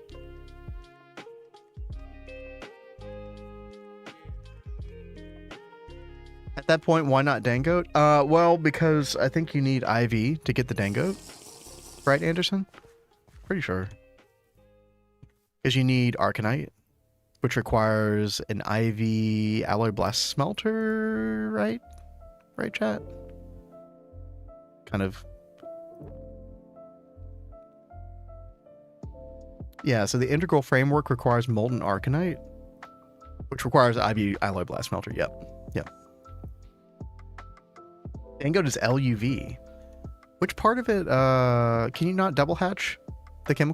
At that point, why not Dangote? Well, because I think you need IV to get the Dangote. Right, Anderson? Pretty sure. Because you need Arcanite, which requires an IV alloy blast smelter, right? Right, chat? Kind of. Yeah, so the integral framework requires molten Arcanite, which requires IV alloy blast smelter. Yep. Dangote is LUV. Which part of it, can you not double hatch the chem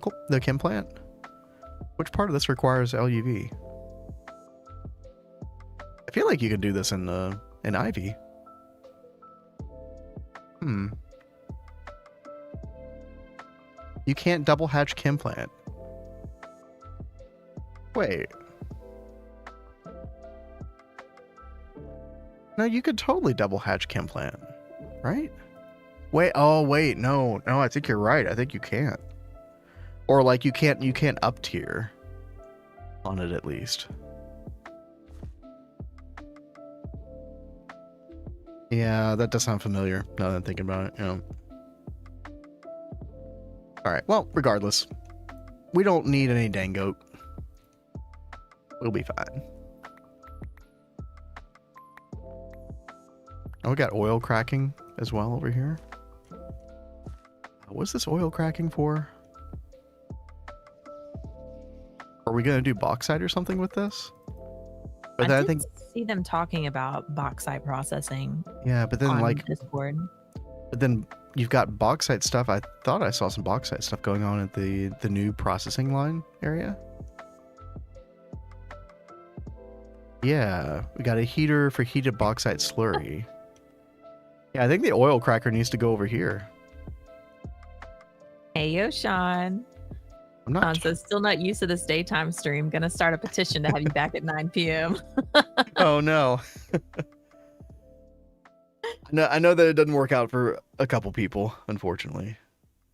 plant? Which part of this requires LUV? I feel like you could do this in Ivy. You can't double hatch chem plant. Wait. No, you could totally double hatch chem plant, right? Wait, oh wait, no, I think you're right. I think you can't. Or like you can't up tier on it at least. Yeah, that does sound familiar now that I'm thinking about it. Yeah. All right, well, regardless, we don't need any Dangote. We'll be fine. Oh, we got oil cracking as well over here. What's this oil cracking for? Are we gonna do bauxite or something with this? But then I think see them talking about bauxite processing. Yeah, but then like Discord. But then you've got bauxite stuff. I thought I saw some bauxite stuff going on at the new processing line area. Yeah, we got a heater for heated bauxite slurry. Yeah, I think the oil cracker needs to go over here. Hey, yo, Shawn. I'm not. So still not used to this daytime stream. Gonna start a petition to have you back at 9 p.m. Oh no. I know that it doesn't work out for a couple people, unfortunately.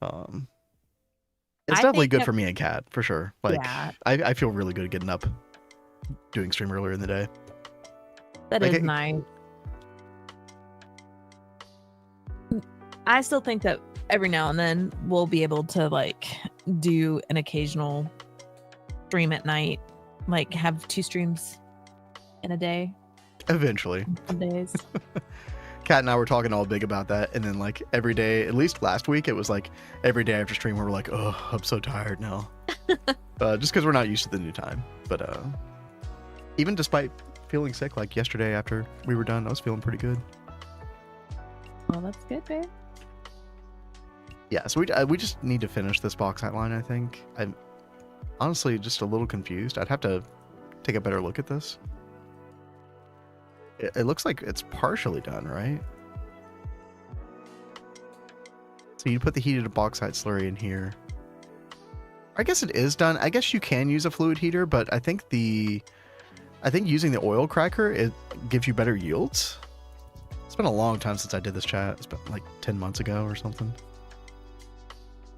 It's definitely good for me and Kat, for sure. Like, yeah. I feel really good getting up, doing stream earlier in the day. That is nice. I still think that every now and then we'll be able to like do an occasional stream at night, like have 2 streams in a day. Eventually. Some days. Kat and I were talking all big about that, and then like every day, at least last week, it was like every day after stream we were like, oh, I'm so tired now. Just because we're not used to the new time. But even despite feeling sick, like yesterday after we were done, I was feeling pretty good. Well, that's good, babe. Yeah, so we just need to finish this bauxite line, I think. I'm honestly just a little confused. I'd have to take a better look at this. It looks like it's partially done, right? So you put the heated bauxite slurry in here. I guess it is done. I guess you can use a fluid heater, but I think using the oil cracker, it gives you better yields. It's been a long time since I did this, chat. It's been like 10 months ago or something.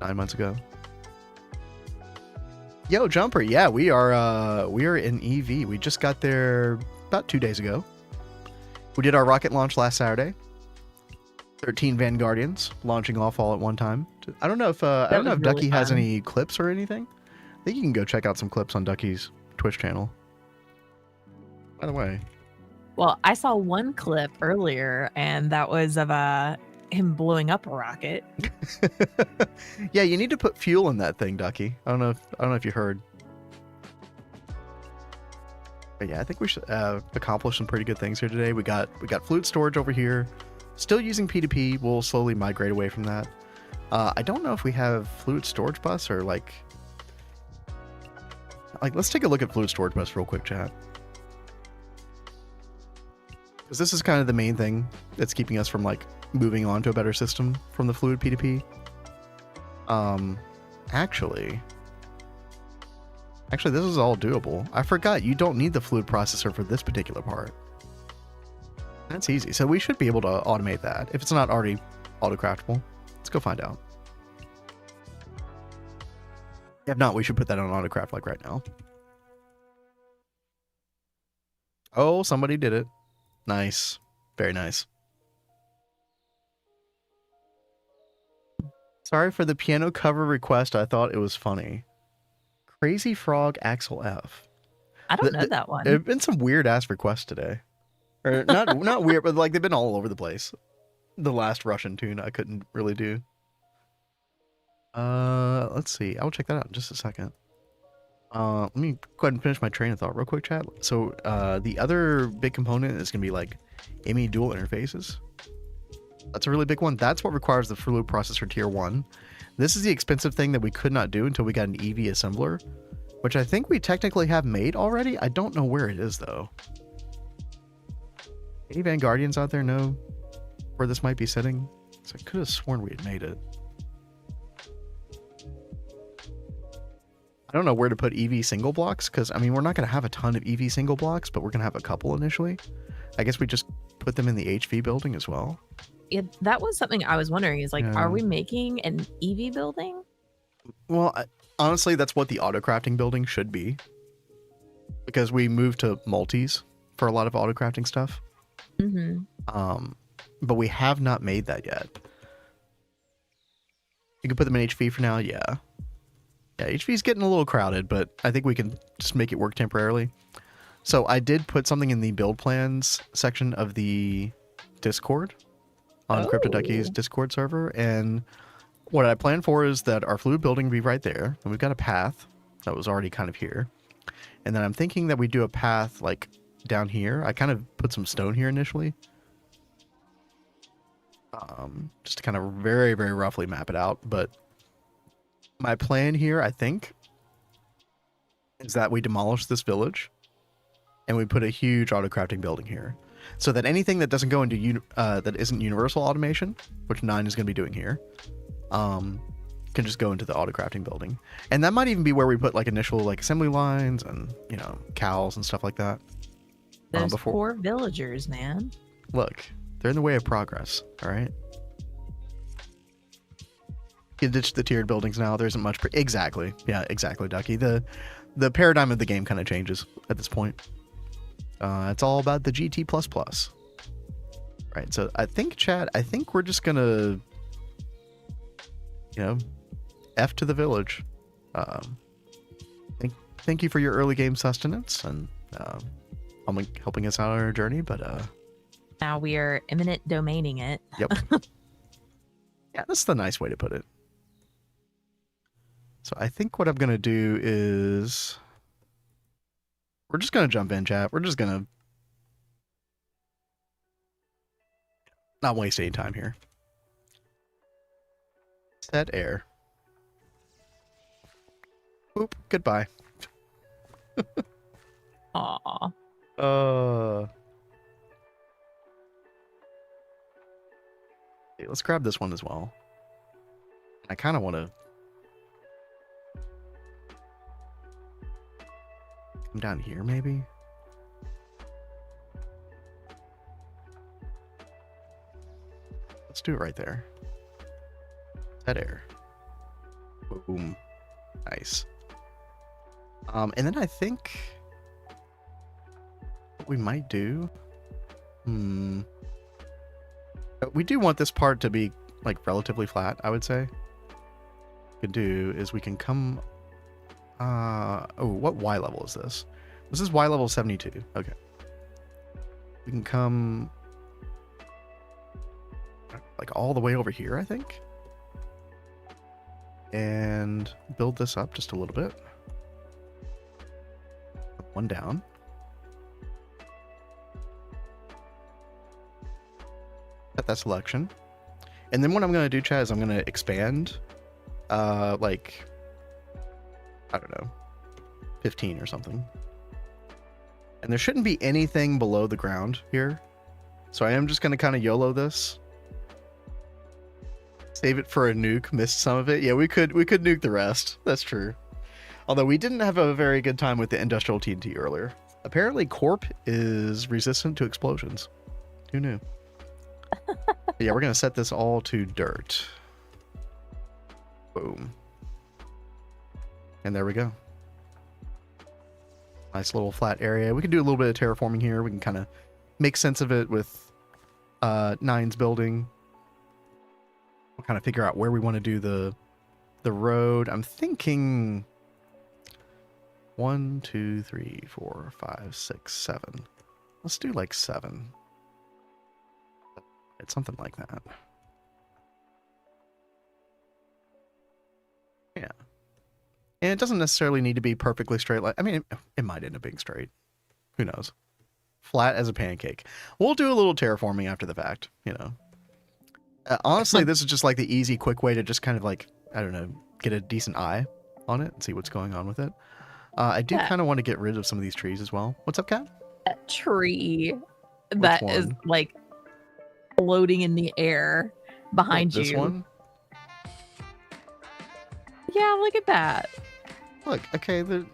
9 months ago. Yo, Jumper, yeah, we are in EV. We just got there about 2 days ago. We did our rocket launch last Saturday. 13 Vanguardians launching off all at one time. I don't know if really Ducky has any clips or anything. I think you can go check out some clips on Ducky's Twitch channel. By the way. Well, I saw one clip earlier, and that was of him blowing up a rocket. Yeah, you need to put fuel in that thing, Ducky. I don't know if you heard. But yeah, I think we should accomplish some pretty good things here today. We got fluid storage over here. Still using P2P. We'll slowly migrate away from that. I don't know if we have fluid storage bus or like let's take a look at fluid storage bus real quick, chat. Because this is kind of the main thing that's keeping us from like moving on to a better system from the fluid P2P. Actually, this is all doable. I forgot you don't need the fluid processor for this particular part. That's easy. So we should be able to automate that if it's not already auto-craftable. Let's go find out. If not, we should put that on autocraft like right now. Oh, somebody did it. Nice. Very nice. Sorry for the piano cover request. I thought it was funny. Crazy Frog Axel F. I don't know that one. There have been some weird ass requests today. Or not weird, but like they've been all over the place. The last Russian tune I couldn't really do. Let's see. I'll check that out in just a second. Let me go ahead and finish my train of thought real quick, chat. So the other big component is gonna be like ME dual interfaces. That's a really big one. That's what requires the Fruit processor tier 1. This is the expensive thing that we could not do until we got an EV assembler, which I think we technically have made already. I don't know where it is though. Any Vanguardians out there know where this might be sitting? So I could have sworn we had made it. I don't know where to put EV single blocks, because I mean we're not going to have a ton of EV single blocks, but we're going to have a couple initially. I guess we just put them in the HV building as well. Yeah, that was something I was wondering is like, Yeah. Are we making an EV building? Well, honestly, that's what the auto crafting building should be, because we moved to multis for a lot of auto crafting stuff. Mm-hmm. But we have not made that yet. You can put them in HV for now, yeah. Yeah, HV is getting a little crowded, but I think we can just make it work temporarily. So I did put something in the build plans section of the Discord on CryptoDucky's Discord server, and what I plan for is that our fluid building will be right there, and we've got a path that was already kind of here. And then I'm thinking that we do a path like down here. I kind of put some stone here initially. Just to kind of very, very roughly map it out. But my plan here, I think, is that we demolish this village and we put a huge auto crafting building here, so that anything that doesn't go into that isn't universal automation, which 9 is going to be doing here, can just go into the auto crafting building. And that might even be where we put like initial like assembly lines and, you know, cows and stuff like that. Those poor villagers, man. Look, they're in the way of progress. All right. You ditch the tiered buildings now. There isn't much. Exactly. Yeah, exactly, Ducky. The paradigm of the game kind of changes at this point. It's all about the GT++. Right. So I think, Chad, we're just gonna, you know, F to the village. Thank you for your early game sustenance and helping us out on our journey. But now we are eminent domaining it. Yep. Yeah, that's the nice way to put it. So I think what I'm going to do is we're just going to jump in, chat. We're just going to not waste any time here. Set air. Boop. Goodbye. Aw. Okay, let's grab this one as well. I kind of want to come down here, maybe. Let's do it right there. That air. Boom. Nice. And then I think what we might do. We do want this part to be like relatively flat, I would say. What we could do is we can come. What Y level is this? This is Y level 72. Okay. We can come like all the way over here, I think. And build this up just a little bit. One down. Set that selection. And then what I'm going to do, Chad, is I'm going to expand like, I don't know, 15 or something. And there shouldn't be anything below the ground here. So I am just going to kind of YOLO this. Save it for a nuke. Missed some of it. Yeah, we could nuke the rest. That's true. Although we didn't have a very good time with the industrial TNT earlier. Apparently Corp is resistant to explosions. Who knew? But yeah, we're going to set this all to dirt. Boom. And there we go. Nice little flat area. We can do a little bit of terraforming here. We can kind of make sense of it with Nine's building. We'll kind of figure out where we want to do the road. I'm thinking 1, 2, 3, 4, 5, 6, 7. Let's do like 7. It's something like that. Yeah. And it doesn't necessarily need to be perfectly straight. Like, I mean, it might end up being straight. Who knows? Flat as a pancake. We'll do a little terraforming after the fact, you know. Honestly, this is just like the easy, quick way to just kind of like, I don't know, get a decent eye on it and see what's going on with it. I do kind of want to get rid of some of these trees as well. What's up, Kat? That tree that is like floating in the air behind you. This one? Yeah, look at that. Look, okay, the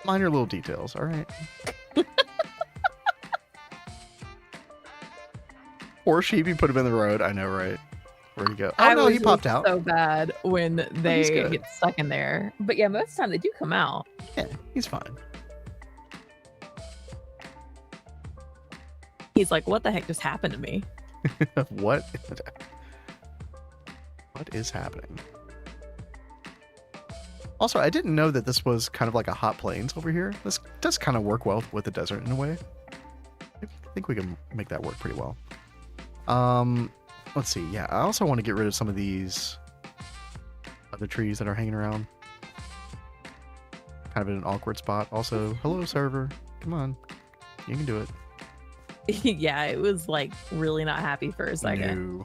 minor little details, all right. Poor sheep, you put him in the road. I know, right? Where'd he go? Oh, no, he popped out. So bad when they get stuck in there. But yeah, most of the time they do come out. Yeah, he's fine. He's like, what the heck just happened to me? What is happening? Also, I didn't know that this was kind of like a hot plains over here. This does kind of work well with the desert in a way. I think we can make that work pretty well. Let's see. Yeah, I also want to get rid of some of these other trees that are hanging around. Kind of in an awkward spot. Also, hello, server. Come on. You can do it. Yeah, it was like really not happy for a second. No.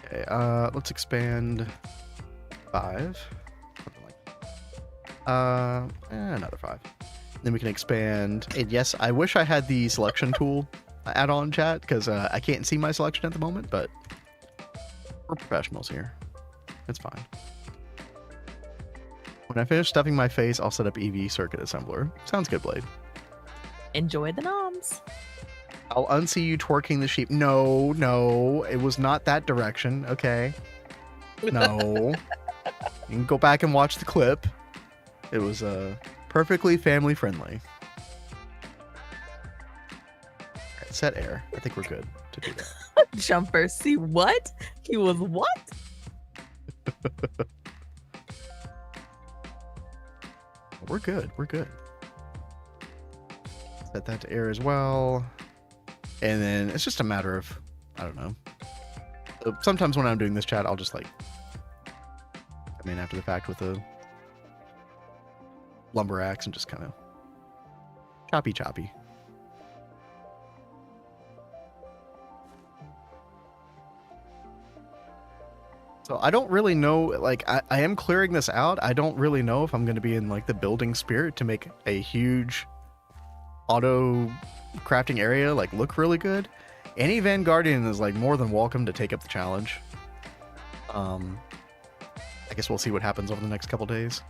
Okay, let's expand 5. Something like another 5. Then we can expand. And yes, I wish I had the selection tool add-on chat because I can't see my selection at the moment, but we're professionals here. It's fine. When I finish stuffing my face, I'll set up EV circuit assembler. Sounds good, Blade. Enjoy the noms. I'll unsee you twerking the sheep. No, no, it was not that direction. Okay. No. You can go back and watch the clip. It was perfectly family friendly. Right, set air. I think we're good to do that. Jumper, see what? He was what? We're good. We're good. Set that to air as well. And then it's just a matter of, I don't know. Sometimes when I'm doing this chat, I'll just like come in after the fact with a lumber axe and just kind of choppy. So I don't really know, like I am clearing this out. I don't really know if I'm going to be in like the building spirit to make a huge auto crafting area like look really good. Any Vanguardian is like more than welcome to take up the challenge. I guess we'll see what happens over the next couple days.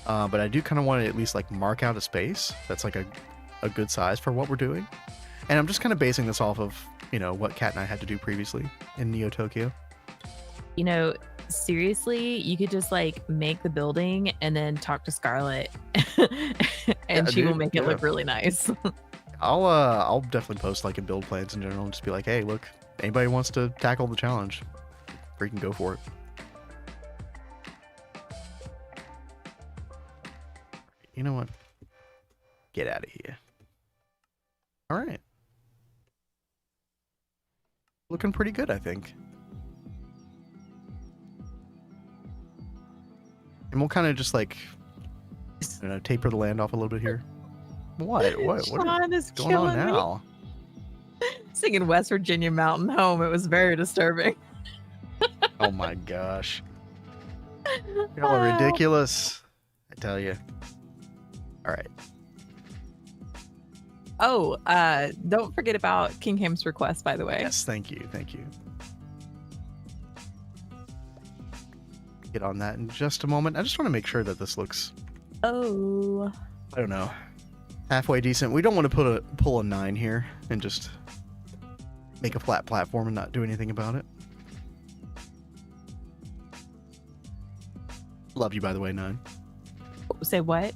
But I do kind of want to at least like mark out a space that's like a good size for what we're doing. And I'm just kind of basing this off of, you know, what Kat and I had to do previously in Neo Tokyo. You know, seriously, you could just like make the building and then talk to Scarlett and she will make it look really nice. I'll definitely post like in build plans in general and just be like, hey, look, anybody wants to tackle the challenge, freaking go for it. You know what? Get out of here. All right. Looking pretty good, I think. And we'll kind of just like, I don't know, taper the land off a little bit here. What Shawn is going on now? Singing West Virginia Mountain Home. It was very disturbing. Oh my gosh. Y'all are ridiculous. I tell you. All right. Oh, don't forget about Kingham's request, by the way. Yes, thank you. Thank you. Get on that in just a moment. I just want to make sure that this looks, oh, I don't know, halfway decent. We don't want to pull a 9 here and just make a flat platform and not do anything about it. Love you, by the way, 9. say what?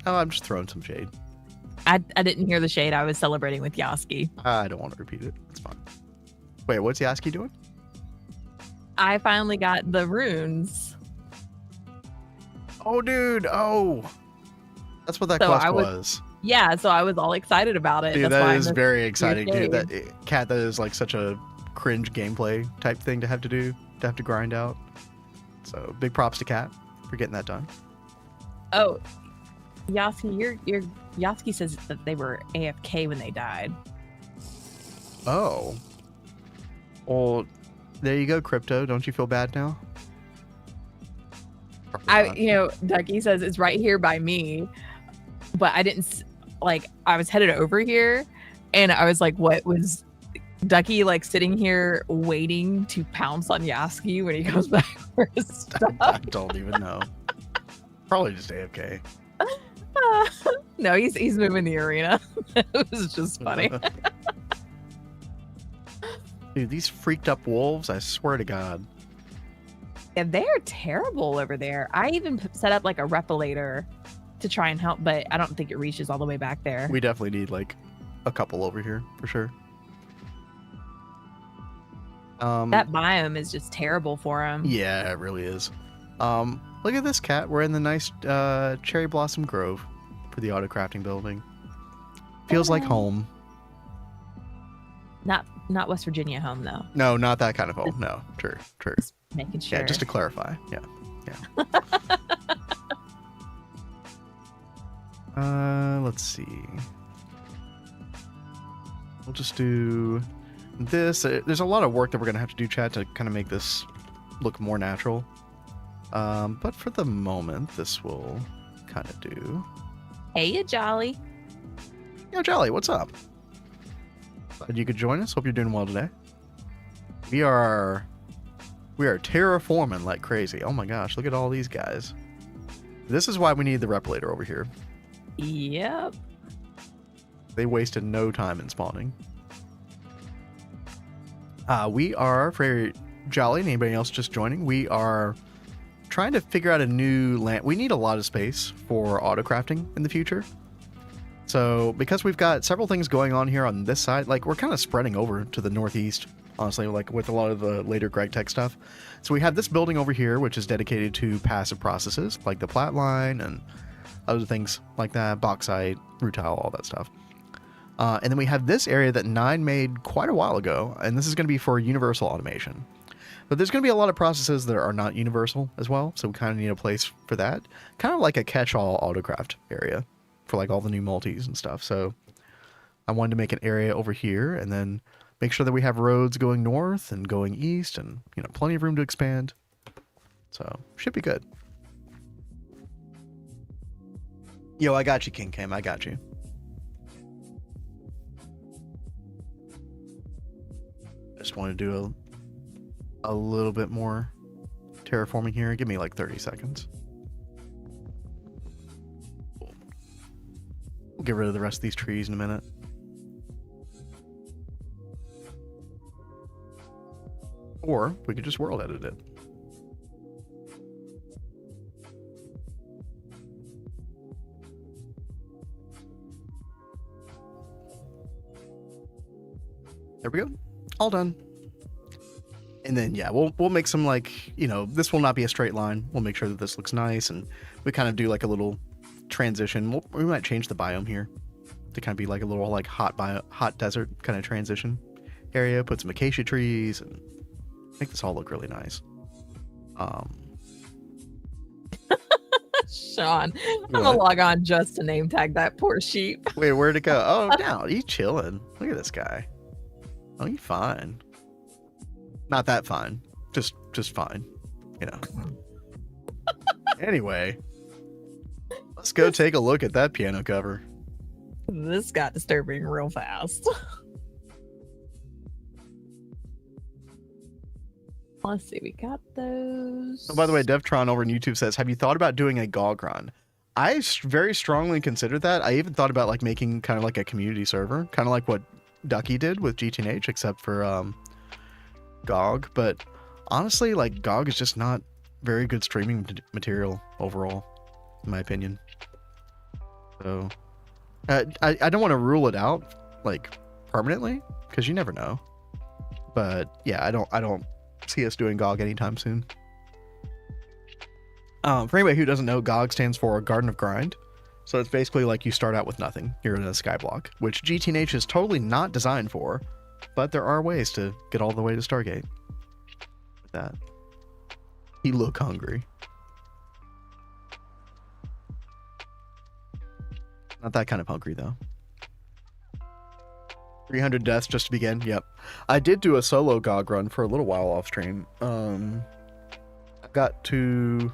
I'm just throwing some shade. I didn't hear the shade. I was celebrating with Yasski. I don't want to repeat it. It's fine. Wait, what's Yasski doing? I finally got the runes. Oh, dude. Oh. That's what that So quest I was. Yeah, so I was all excited about it. Dude, That's why that I is missed very your exciting, dude. shade. That is like such a cringe gameplay type thing to have to grind out. So big props to Cat for getting that done. Oh, Yasski, your Yasski says that they were AFK when they died. Oh. Well, there you go, Crypto. Don't you feel bad now? Probably not. Ducky says it's right here by me, but I didn't I was headed over here, and I was like, what was Ducky like sitting here waiting to pounce on Yasski when he goes back for his stuff? I don't even know. Probably just AFK. No, he's moving the arena. It was just funny. Dude, these freaked up wolves, I swear to God. Yeah, they're terrible over there. I even set up like a repilator to try and help, but I don't think it reaches all the way back there. We definitely need like a couple over here for sure. That biome is just terrible for him. Yeah, it really is. Look at this, Cat. We're in the nice cherry blossom grove for the auto crafting building. Feels like home. Not West Virginia home though. No, not that kind of home. No, true. Just making sure. Yeah, just to clarify. Yeah. Let's see. We'll just do this. There's a lot of work that we're gonna have to do, chat, to kind of make this look more natural. But for the moment, this will kind of do. Hey, you Jolly. Yo, Jolly, what's up? Glad you could join us. Hope you're doing well today. We are terraforming like crazy. Oh my gosh, look at all these guys. This is why we need the replilator over here. Yep. They wasted no time in spawning. We are, for Jolly and anybody else just joining, we are trying to figure out a new land. We need a lot of space for auto crafting in the future. So because we've got several things going on here on this side, like we're kind of spreading over to the northeast, honestly, like with a lot of the later Gregtech stuff. So we have this building over here, which is dedicated to passive processes like the plat line and other things like that, bauxite, rutile, all that stuff. And then we have this area that Nine made quite a while ago, and this is going to be for universal automation. But there's going to be a lot of processes that are not universal as well, so we kind of need a place for that. Kind of like a catch-all autocraft area for like all the new multis and stuff. So I wanted to make an area over here and then make sure that we have roads going north and going east and, you know, plenty of room to expand. So should be good. Yo, I got you, King Cam. I got you. Just want to do a little bit more terraforming here. Give me like 30 seconds. We'll get rid of the rest of these trees in a minute. Or we could just world edit it. There we go. All done. And then, yeah, we'll make some, like, you know, this will not be a straight line. We'll make sure that this looks nice, and we kind of do like a little transition. We might change the biome here to kind of be like a little like hot desert kind of transition area. Put some acacia trees and make this all look really nice. Shawn, I'm gonna log on just to name tag that poor sheep. Wait, where'd it go? Oh, no, he's chilling. Look at this guy. Oh, he's fine. Not that fine. Just fine. You know. Anyway, let's go take a look at that piano cover. This got disturbing real fast. Let's see, we got those. Oh, by the way, Devtron over on YouTube says, have you thought about doing a GOG run? I very strongly considered that. I even thought about like making kind of like a community server, kind of like what Ducky did with GTNH, except for GOG. But honestly, like GOG is just not very good streaming material overall, in my opinion. So I don't want to rule it out like permanently because you never know. But yeah, I don't see us doing GOG anytime soon. For anybody who doesn't know, GOG stands for Garden of Grind. So it's basically like you start out with nothing. You're in a skyblock, which GTNH is totally not designed for, but there are ways to get all the way to Stargate. With that, he look hungry. Not that kind of hungry though. 300 deaths just to begin. Yep, I did do a solo GOG run for a little while off stream. I got to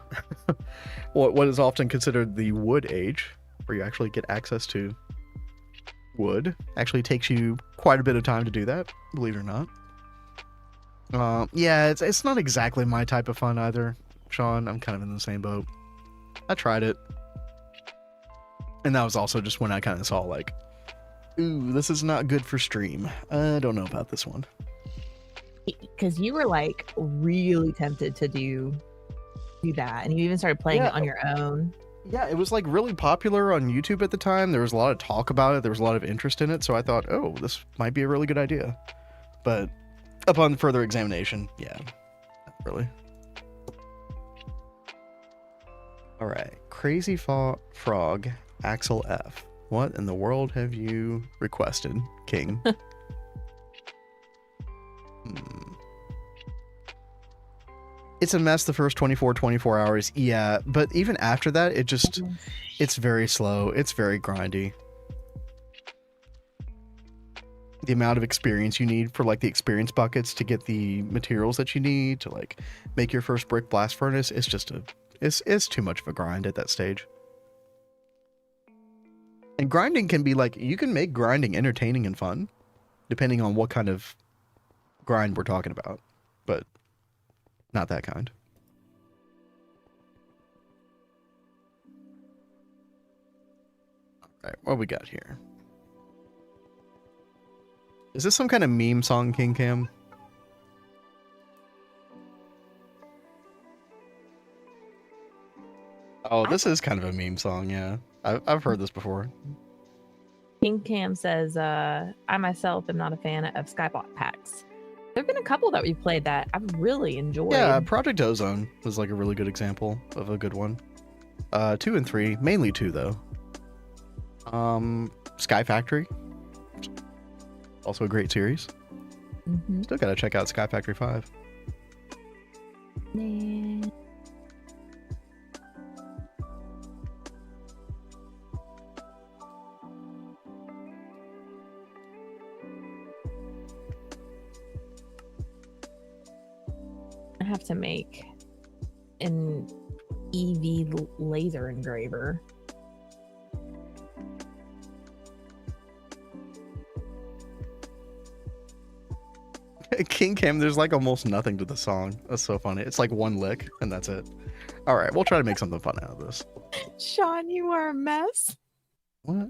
what is often considered the wood age, where you actually get access to wood. Actually takes you quite a bit of time to do that, believe it or not. Yeah, it's not exactly my type of fun either, Shawn. I'm kind of in the same boat. I tried it, and that was also just when I kind of saw like, ooh, this is not good for stream. I don't know about this one. Because you were like really tempted to do that, and you even started playing it on your own. Yeah, it was like really popular on YouTube at the time. There was a lot of talk about it. There was a lot of interest in it. So I thought, oh, this might be a really good idea. But upon further examination, yeah, not really. All right, Crazy Frog Axel F. What in the world have you requested, King? It's a mess the first 24 hours. Yeah, but even after that, it's very slow. It's very grindy. The amount of experience you need for like the experience buckets to get the materials that you need to like make your first brick blast furnace, it's too much of a grind at that stage. And grinding can be like, you can make grinding entertaining and fun, depending on what kind of grind we're talking about, but not that kind. All right, what we got here? Is this some kind of meme song, King Cam? Oh, this is kind of a meme song, yeah. I've heard this before. King Cam says, I myself am not a fan of Skyblock packs. There have been a couple that we've played that I've really enjoyed. Yeah, Project Ozone was like a really good example of a good one. 2 and 3, mainly 2 though. Sky Factory, also a great series. Still gotta check out Sky Factory 5. Man. I have to make an EV laser engraver. King Cam, there's like almost nothing to the song. That's so funny. It's like one lick and that's it. All right, we'll try to make something fun out of this. Shawn, you are a mess. What?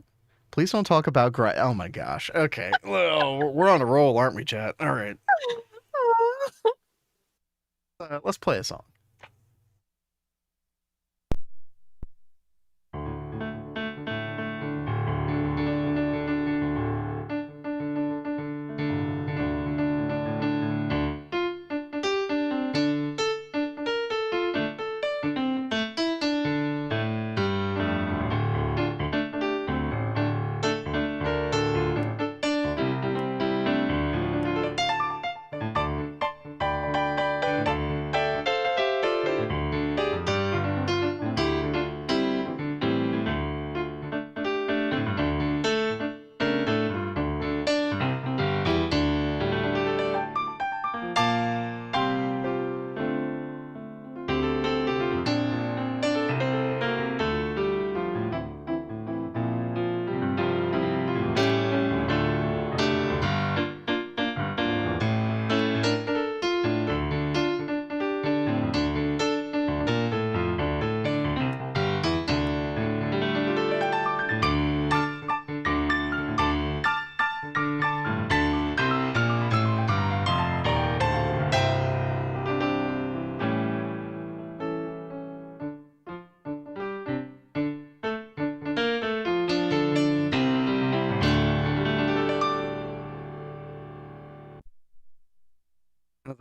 Please don't talk about oh my gosh. Okay. Well, we're on a roll, aren't we, chat? All right. Let's play a song.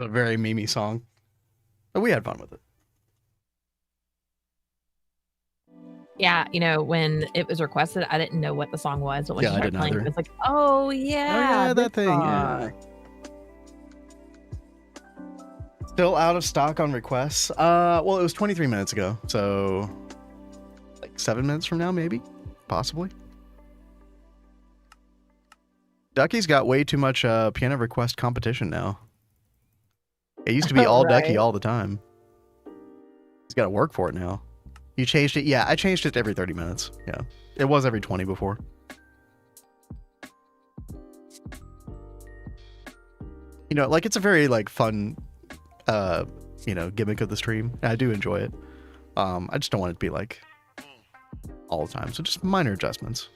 A very memey song. But we had fun with it. Yeah, you know, when it was requested, I didn't know what the song was, but when Yeah, she I started didn't playing, either. it was like, oh yeah, that this thing. Yeah. song. Still out of stock on requests. Well, it was 23 minutes ago, so like 7 minutes from now, maybe, possibly. Ducky's got way too much piano request competition now. It used to be all Ducky Right. all the time. He's got to work for it now. You changed it? Yeah, I changed it to every 30 minutes. Yeah, it was every 20 before. You know, like, it's a very like fun, you know, gimmick of the stream. I do enjoy it. I just don't want it to be like all the time. So just minor adjustments.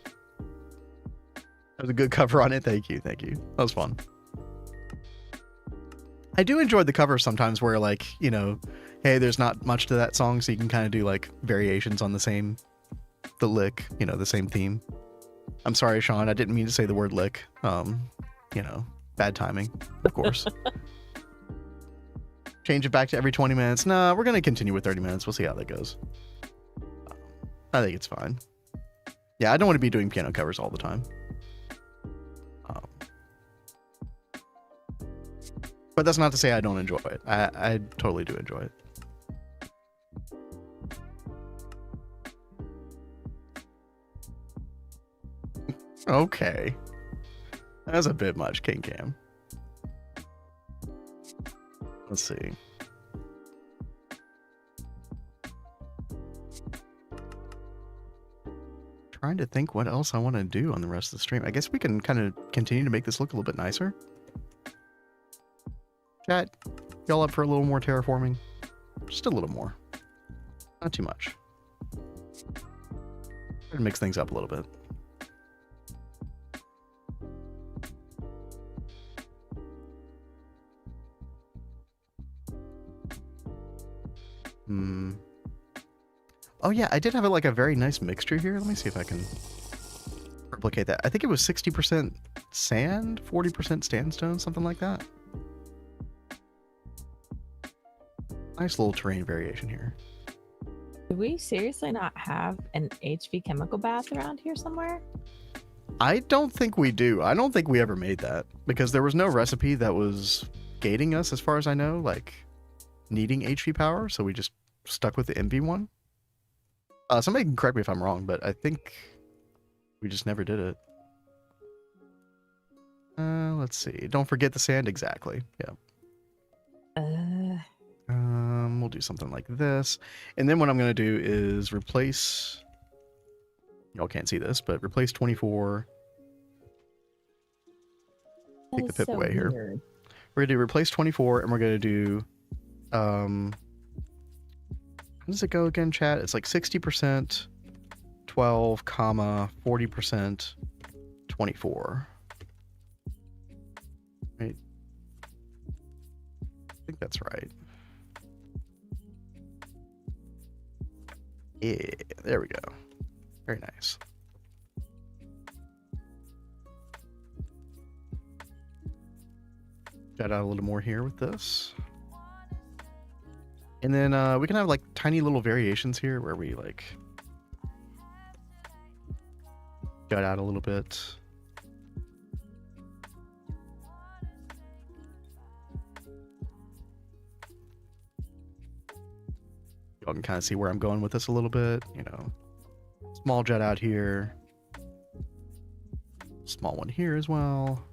That was a good cover on it. Thank you. Thank you. That was fun. I do enjoy the covers sometimes where, like, you know, hey, there's not much to that song, so you can kind of do like variations on the lick, you know, the same theme. I'm sorry, Shawn, I didn't mean to say the word lick. You know, bad timing, of course. Change it back to every 20 minutes. Nah, we're going to continue with 30 minutes. We'll see how that goes. I think it's fine. Yeah, I don't want to be doing piano covers all the time. But that's not to say I don't enjoy it. I totally do enjoy it. Okay. That's a bit much, King Cam. Let's see. Trying to think what else I want to do on the rest of the stream. I guess we can kind of continue to make this look a little bit nicer. Chat, y'all up for a little more terraforming? Just a little more. Not too much. Try to mix things up a little bit. Oh yeah, I did have like a very nice mixture here. Let me see if I can replicate that. I think it was 60% sand, 40% sandstone, something like that. Nice little terrain variation here. Do we seriously not have an HV chemical bath around here somewhere? I don't think we do. I don't think we ever made that because there was no recipe that was gating us, as far as I know, like needing HV power. So we just stuck with the MV one. Somebody can correct me if I'm wrong, but I think we just never did it. Let's see. Don't forget the sand. Exactly. Yeah. We'll do something like this. And then what I'm going to do is replace... Y'all can't see this, but replace 24. Take the pip away here. We're going to do replace 24, and we're going to do... how does it go again, chat? It's like 60%, 12, comma, 40%, 24. Right? I think that's right. Yeah, there we go. Very nice. Got out a little more here with this. And then we can have like tiny little variations here where we like cut out a little bit. Y'all can kind of see where I'm going with this a little bit, you know. Small jet out here. Small one here as well.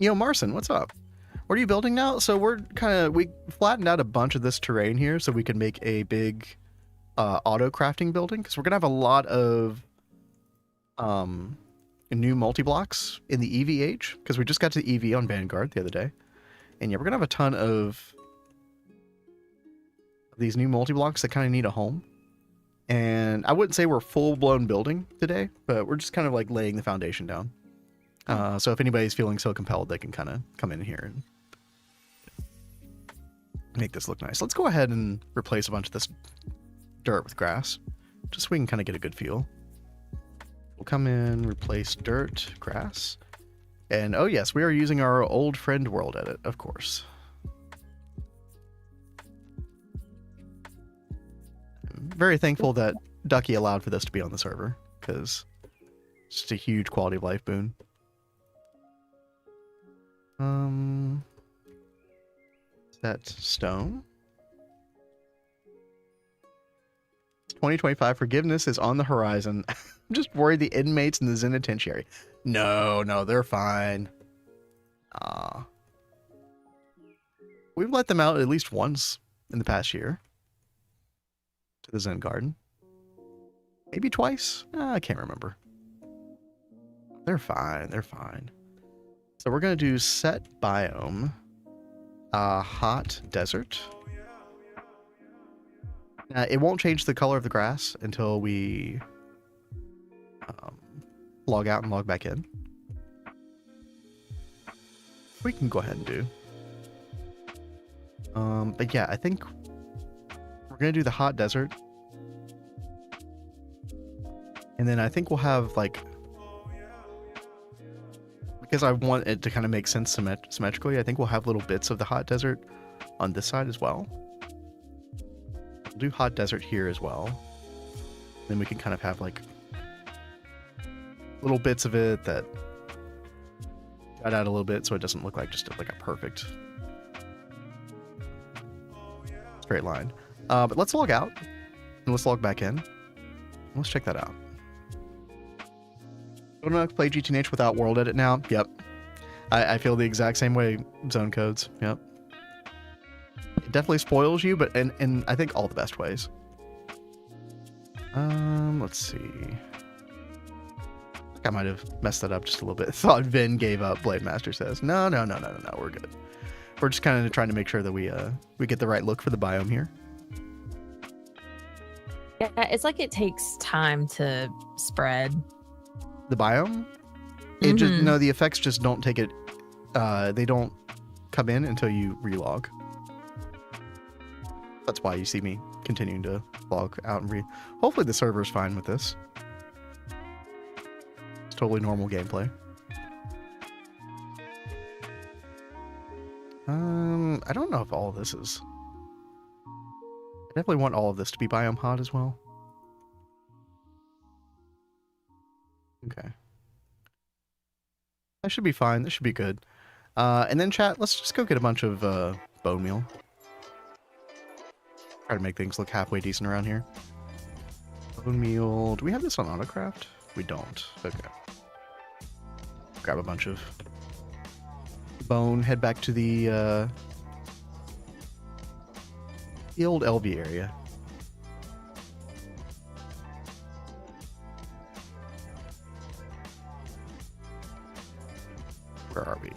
Yo, Marcin, what's up? What are you building now? So we flattened out a bunch of this terrain here so we can make a big auto crafting building, because we're gonna have a lot of new multi-blocks in the EVH, because we just got to the EV on Vanguard the other day. And yeah, we're gonna have a ton of these new multi-blocks that kind of need a home. And I wouldn't say we're full-blown building today, but we're just kind of like laying the foundation down. So if anybody's feeling so compelled, they can kind of come in here and make this look nice. Let's go ahead and replace a bunch of this dirt with grass, just so we can kind of get a good feel. We'll come in, replace dirt, grass. And oh yes, we are using our old friend world edit, of course. I'm very thankful that Ducky allowed for this to be on the server, because it's just a huge quality of life boon. Set stone. 2025 forgiveness is on the horizon. I'm just worried the inmates in the Zenitentiary. No, they're fine. We've let them out at least once in the past year. To the Zen Garden. Maybe twice? I can't remember. They're fine, they're fine. So we're going to do set biome. Hot desert. It won't change the color of the grass until we log out and log back in. We can go ahead and do. But yeah, I think we're going to do the hot desert. And then I think we'll have like, because I want it to kind of make sense symmetrically, I think we'll have little bits of the hot desert on this side as well. We'll do hot desert here as well. Then we can kind of have like little bits of it that cut out a little bit so it doesn't look like just like a perfect straight line. But let's log out and let's log back in. Let's check that out. Don't know how to play GTNH without world edit now. Yep. I feel the exact same way, Zone Codes. Yep. It definitely spoils you, but in I think all the best ways. Let's see. I think I might have messed that up just a little bit. Thought Vin gave up, Blade Master says. No, we're good. We're just kind of trying to make sure that we get the right look for the biome here. Yeah, it's like it takes time to spread. The biome? It just no, the effects just don't take it. They don't come in until you relog. That's why you see me continuing to log out and read. Hopefully the server's fine with this. It's totally normal gameplay. I don't know if all of this is. I definitely want all of this to be biome hot as well. Okay. That should be fine. This should be good. And then chat, let's just go get a bunch of bone meal. Try to make things look halfway decent around here. Bone meal. Do we have this on autocraft? We don't. Okay. Grab a bunch of bone. Head back to the old LV area. Where are we?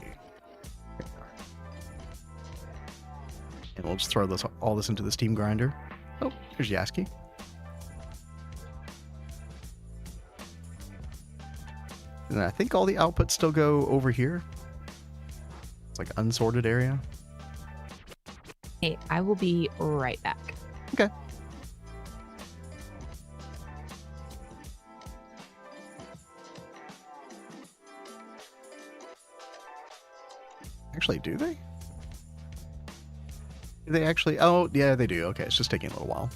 And we'll just throw all this into the steam grinder. Oh, here's Yasski. And I think all the outputs still go over here. It's like unsorted area. Hey, I will be right back. Okay. Actually, do they? Do they actually? Oh, yeah, they do. Okay, it's just taking a little while.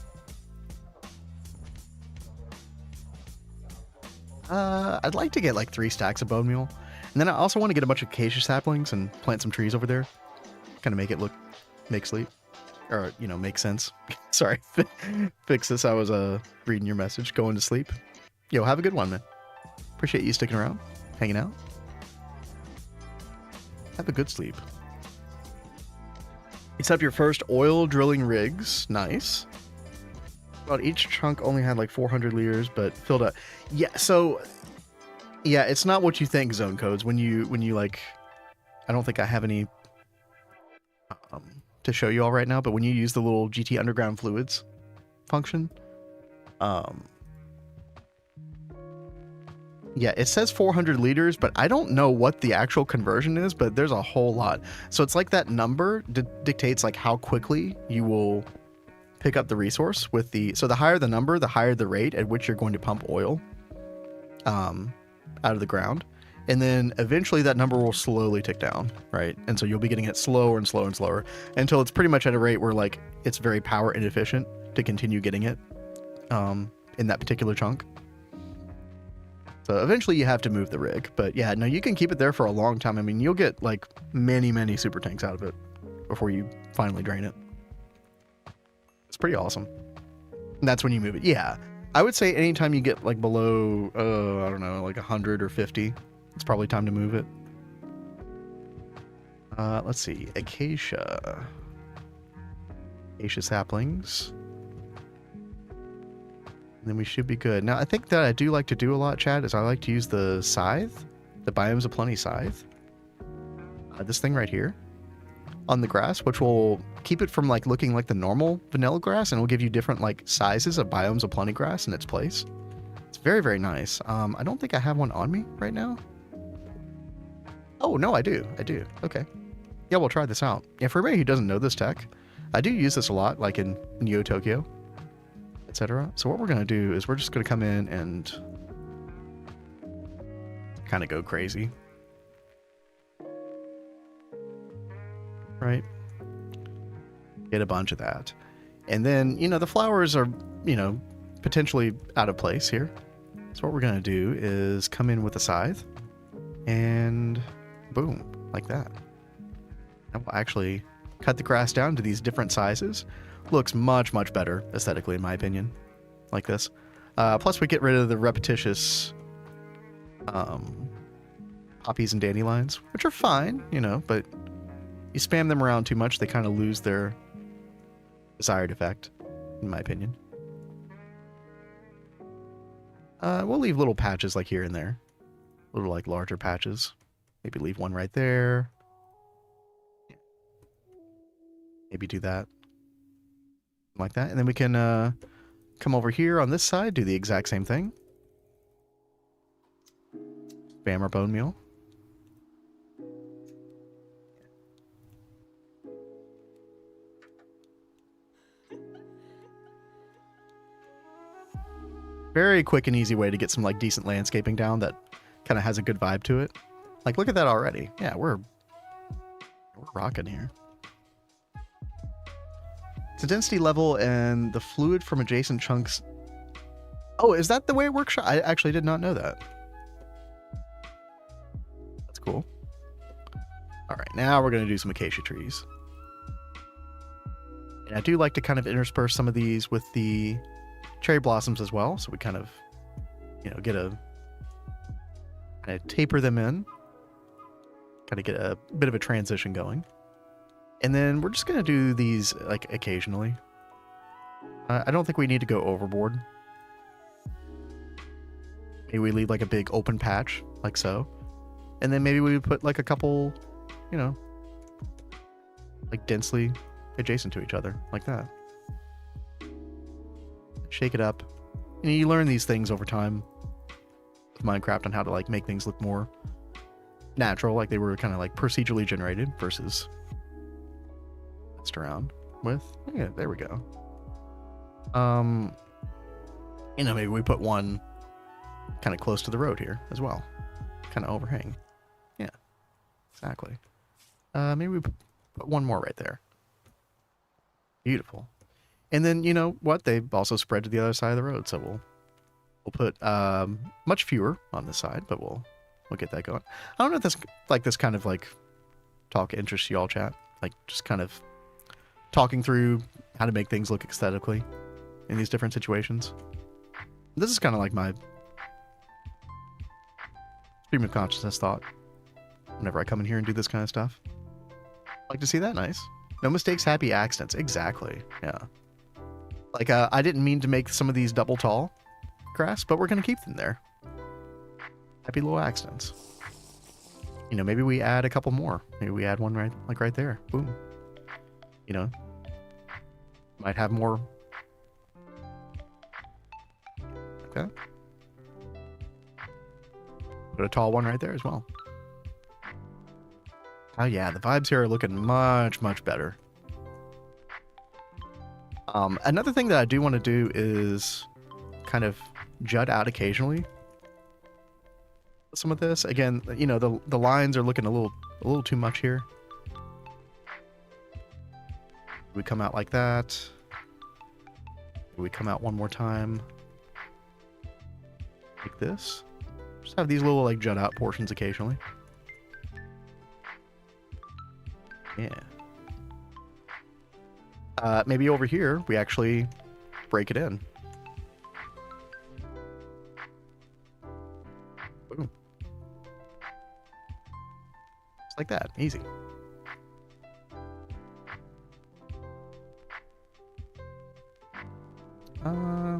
I'd like to get like 3 stacks of bone meal. And then I also want to get a bunch of acacia saplings and plant some trees over there. Kind of make it make sleep. Or, you know, make sense. Sorry. Fix this. I was reading your message. Going to sleep. Yo, have a good one, man. Appreciate you sticking around. Hanging out. Have a good sleep. Except your first oil drilling rigs. Nice. Well, each chunk only had like 400 liters, but filled up. Yeah, so... Yeah, it's not what you think, Zone Codes. When you like... I don't think I have any to show you all right now, but when you use the little GT Underground Fluids function, yeah, it says 400 liters, but I don't know what the actual conversion is, but there's a whole lot. So it's like that number dictates like how quickly you will pick up the resource with so the higher the number, the higher the rate at which you're going to pump oil out of the ground. And then eventually that number will slowly tick down, right? And so you'll be getting it slower and slower and slower until it's pretty much at a rate where like it's very power inefficient to continue getting it in that particular chunk. So eventually you have to move the rig. But yeah, no, you can keep it there for a long time. I mean, you'll get like many, many super tanks out of it before you finally drain it. It's pretty awesome. And that's when you move it. Yeah. I would say anytime you get like below, I don't know, like 100 or 50, it's probably time to move it. Let's see. Acacia saplings. And then we should be good. Now, I think that I do like to do a lot, Chad, is I like to use the scythe, the Biomes of Plenty scythe. This thing right here on the grass, which will keep it from like looking like the normal vanilla grass, and will give you different like sizes of Biomes of Plenty grass in its place. It's very, very nice. I don't think I have one on me right now. Oh, no, I do. Okay. Yeah, we'll try this out. Yeah, for everybody who doesn't know this tech, I do use this a lot, like in Neo Tokyo, etc. So what we're going to do is we're just going to come in and kind of go crazy. Right? Get a bunch of that. And then, you know, the flowers are, you know, potentially out of place here. So what we're going to do is come in with a scythe and boom, like that. And we'll actually cut the grass down to these different sizes. Looks much, much better aesthetically, in my opinion, like this. Plus we get rid of the repetitious poppies and dandelions, which are fine, you know, but you spam them around too much, they kind of lose their desired effect, in my opinion. We'll leave little patches like here and there. Little like larger patches. Maybe leave one right there. Maybe do that. Like that. And then we can come over here on this side, do the exact same thing. Spam our bone meal. Very quick and easy way to get some like decent landscaping down that kind of has a good vibe to it. Like, look at that already. Yeah, we're rocking here. It's a density level and the fluid from adjacent chunks. Oh, is that the way it works? I actually did not know that. That's cool. All right, now we're going to do some acacia trees. And I do like to kind of intersperse some of these with the cherry blossoms as well, so we kind of, you know, get a kind of taper them in, kind of get a bit of a transition going. And then we're just going to do these like occasionally. I don't think we need to go overboard. Maybe we leave like a big open patch like so, and then maybe we put like a couple, you know, like densely adjacent to each other like that. Shake it up. And you learn these things over time with Minecraft on how to like make things look more natural, like they were kind of like procedurally generated versus messed around with. Yeah, there we go. You know, maybe we put one kind of close to the road here as well. Kind of overhang. Yeah, exactly. Maybe we put one more right there. Beautiful. And then, you know what? They've also spread to the other side of the road, so we'll put much fewer on this side, but we'll get that going. I don't know if this kind of like talk interests you all, chat. Like just kind of talking through how to make things look aesthetically in these different situations. This is kind of like my stream of consciousness thought whenever I come in here and do this kind of stuff. Like to see that? Nice. No mistakes, happy accidents. Exactly. Yeah. Like, I didn't mean to make some of these double tall grass, but we're going to keep them there. Happy little accidents. You know, maybe we add a couple more. Maybe we add one right there. Boom. You know, might have more. Okay. Put a tall one right there as well. Oh yeah, the vibes here are looking much, much better. Another thing that I do want to do is kind of jut out occasionally some of this. Again, you know, the lines are looking a little too much here. We come out like that. We come out one more time. Like this. Just have these little like jut out portions occasionally. Yeah. Maybe over here we actually break it in. Boom. Just like that. Easy.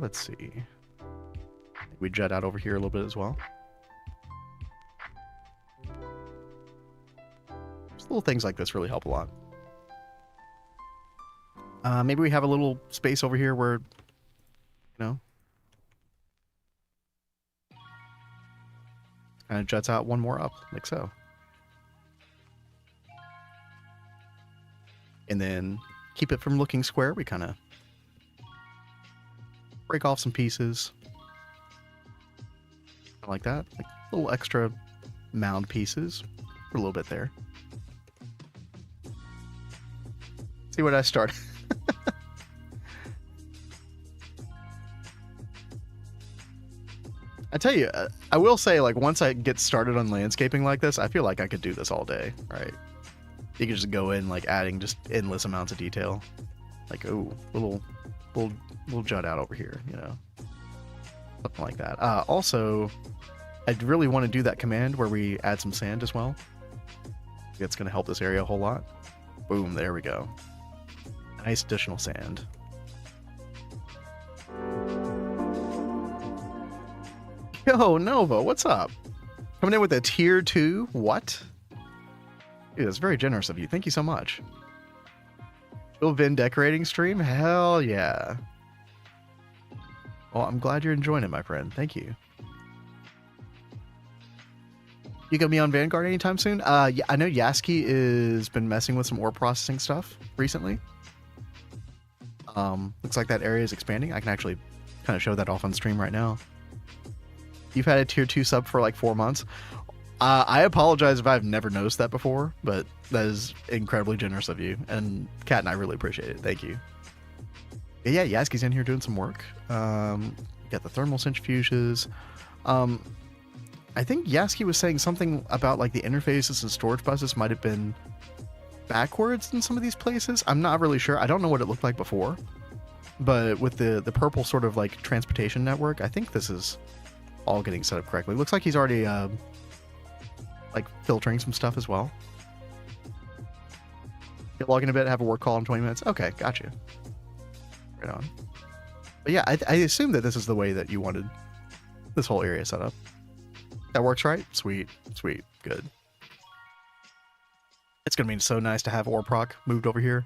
Let's see. We jet out over here a little bit as well. Just little things like this really help a lot. Maybe we have a little space over here where, you know, kind of juts out one more up, like so. And then keep it from looking square. We kind of break off some pieces. Like that. Like little extra mound pieces for a little bit there. See what I started. I tell you, I will say, like, once I get started on landscaping like this, I feel like I could do this all day, right? You could just go in, like, adding just endless amounts of detail. Like, oh, little jut out over here, you know? Something like that. Also, I'd really want to do that command where we add some sand as well. It's going to help this area a whole lot. Boom, there we go. Nice additional sand. Yo, Nova, what's up? Coming in with a tier 2? What? Dude, that's very generous of you. Thank you so much. Still Vin decorating stream? Hell yeah. Well, I'm glad you're enjoying it, my friend. Thank you. You gonna be on Vanguard anytime soon? Yeah, I know Yasski has been messing with some ore processing stuff recently. Looks like that area is expanding. I can actually kind of show that off on stream right now. You've had a tier 2 sub for like 4 months. I apologize if I've never noticed that before, but that is incredibly generous of you. And Kat and I really appreciate it. Thank you. Yeah, Yasski's in here doing some work. Got the thermal centrifuges. I think Yasski was saying something about like the interfaces and storage buses might have been backwards in some of these places. I'm not really sure. I don't know what it looked like before. But with the purple sort of like transportation network, I think this is all getting set up correctly. Looks like he's already like filtering some stuff as well. Get log in a bit, have a work call in 20 minutes. Okay, gotcha. Right on. But yeah, I assume that this is the way that you wanted this whole area set up. That works, right? Sweet, sweet, good. It's gonna be so nice to have Orproc moved over here.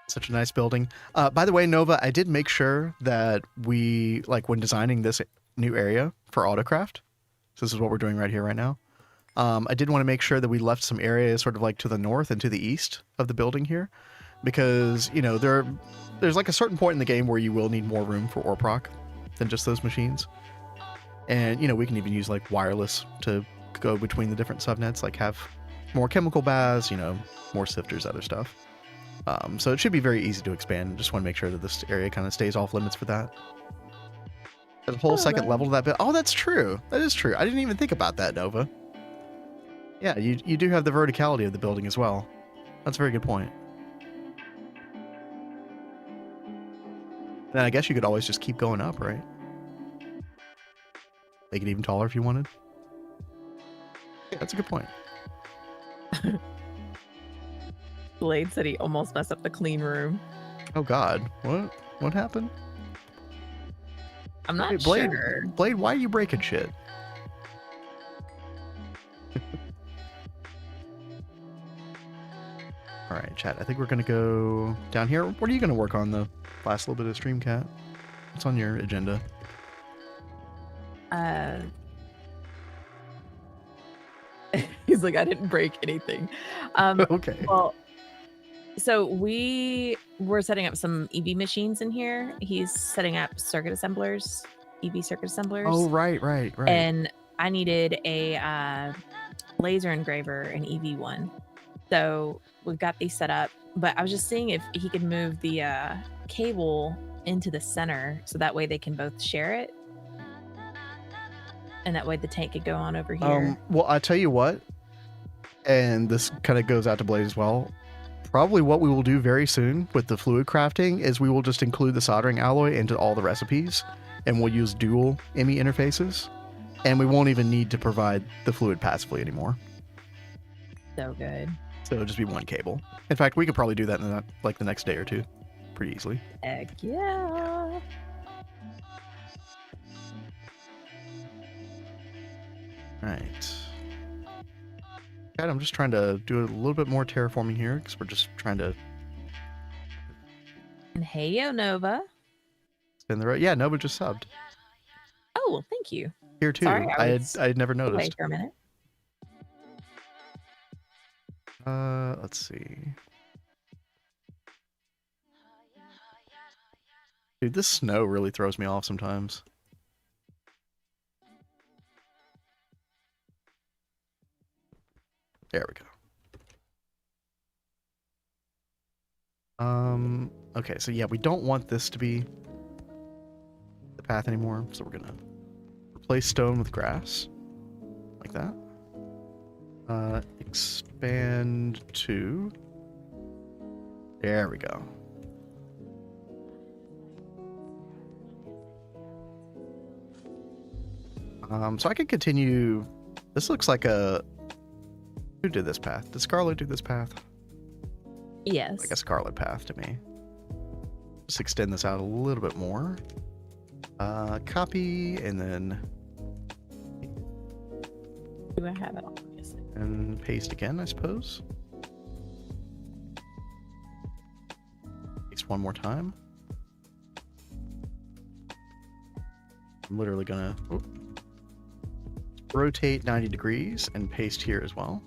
Such a nice building. By the way, Nova, I did make sure that we, like, when designing this new area for Autocraft, so this is what we're doing right here, right now, I did want to make sure that we left some areas sort of like to the north and to the east of the building here, because, you know, there's like a certain point in the game where you will need more room for Orproc than just those machines. And, you know, we can even use, like, wireless to go between the different subnets, like have more chemical baths, you know, more sifters, other stuff. So it should be very easy to expand. Just want to make sure that this area kind of stays off limits for that. There's a whole second level to that bit. Oh, that's true. That is true. I didn't even think about that, Nova. Yeah, you do have the verticality of the building as well. That's a very good point. Then I guess you could always just keep going up, right? Make it even taller if you wanted. Yeah, that's a good point. Blade said he almost messed up the clean room. Oh God, what happened? I'm not Blade, sure. Blade, why are you breaking shit? All right, chat. I think we're gonna go down here. What are you gonna work on the last little bit of stream, Cat? What's on your agenda? He's like, I didn't break anything. Okay. Well, so we were setting up some EV machines in here. He's setting up circuit assemblers, EV circuit assemblers. Oh, right. And I needed a laser engraver, an EV1. So we've got these set up, but I was just seeing if he could move the cable into the center so that way they can both share it. And that way the tank could go on over here. Well, I tell you what, and this kind of goes out to Blaze as well. Probably what we will do very soon with the fluid crafting is we will just include the soldering alloy into all the recipes, and we'll use dual IMI interfaces, and we won't even need to provide the fluid passively anymore. So good. So it'll just be one cable. In fact, we could probably do that in the next day or two, pretty easily. Heck yeah. Right. God, I'm just trying to do a little bit more terraforming here because we're just trying to And hey, yo, Nova. spin the road. Yeah, Nova just subbed Oh, well, thank you. here too. Sorry, I had never Wait noticed. for a minute. Let's see. Dude, this snow really throws me off sometimes. There we go. Okay, so yeah, we don't want this to be the path anymore, so we're gonna replace stone with grass, like that. Expand to... There we go. So I could continue... This looks like a... Who did this path? Did Scarlet do this path? Yes. Like a Scarlet path to me. Just extend this out a little bit more. Copy, and then... Do I have it on? Yes. And paste again, I suppose. Paste one more time. I'm literally gonna rotate 90 degrees and paste here as well.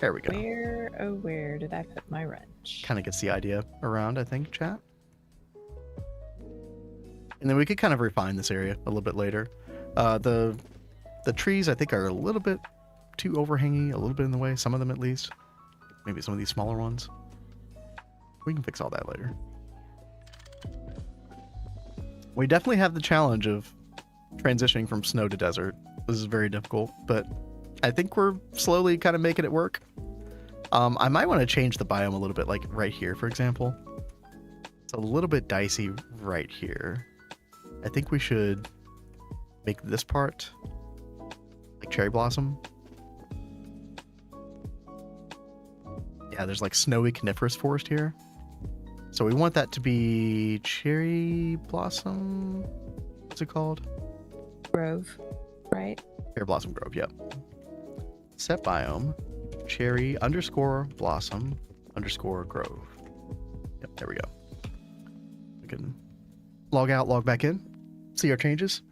There we go. Where, oh, where did I put my wrench? Kind of gets the idea around, I think, chat. And then we could kind of refine this area a little bit later. The trees, I think, are a little bit too overhangy, a little bit in the way, some of them at least. Maybe some of these smaller ones. We can fix all that later. We definitely have the challenge of transitioning from snow to desert. This is very difficult, but I think we're slowly kind of making it work. I might want to change the biome a little bit, like right here, for example. It's a little bit dicey right here. I think we should make this part like cherry blossom. Yeah, there's like snowy coniferous forest here. So we want that to be cherry blossom. What's it called? Grove, right? Cherry blossom grove, yep. Set biome, cherry _ blossom _ grove. Yep, there we go. We can log out, log back in, see our changes.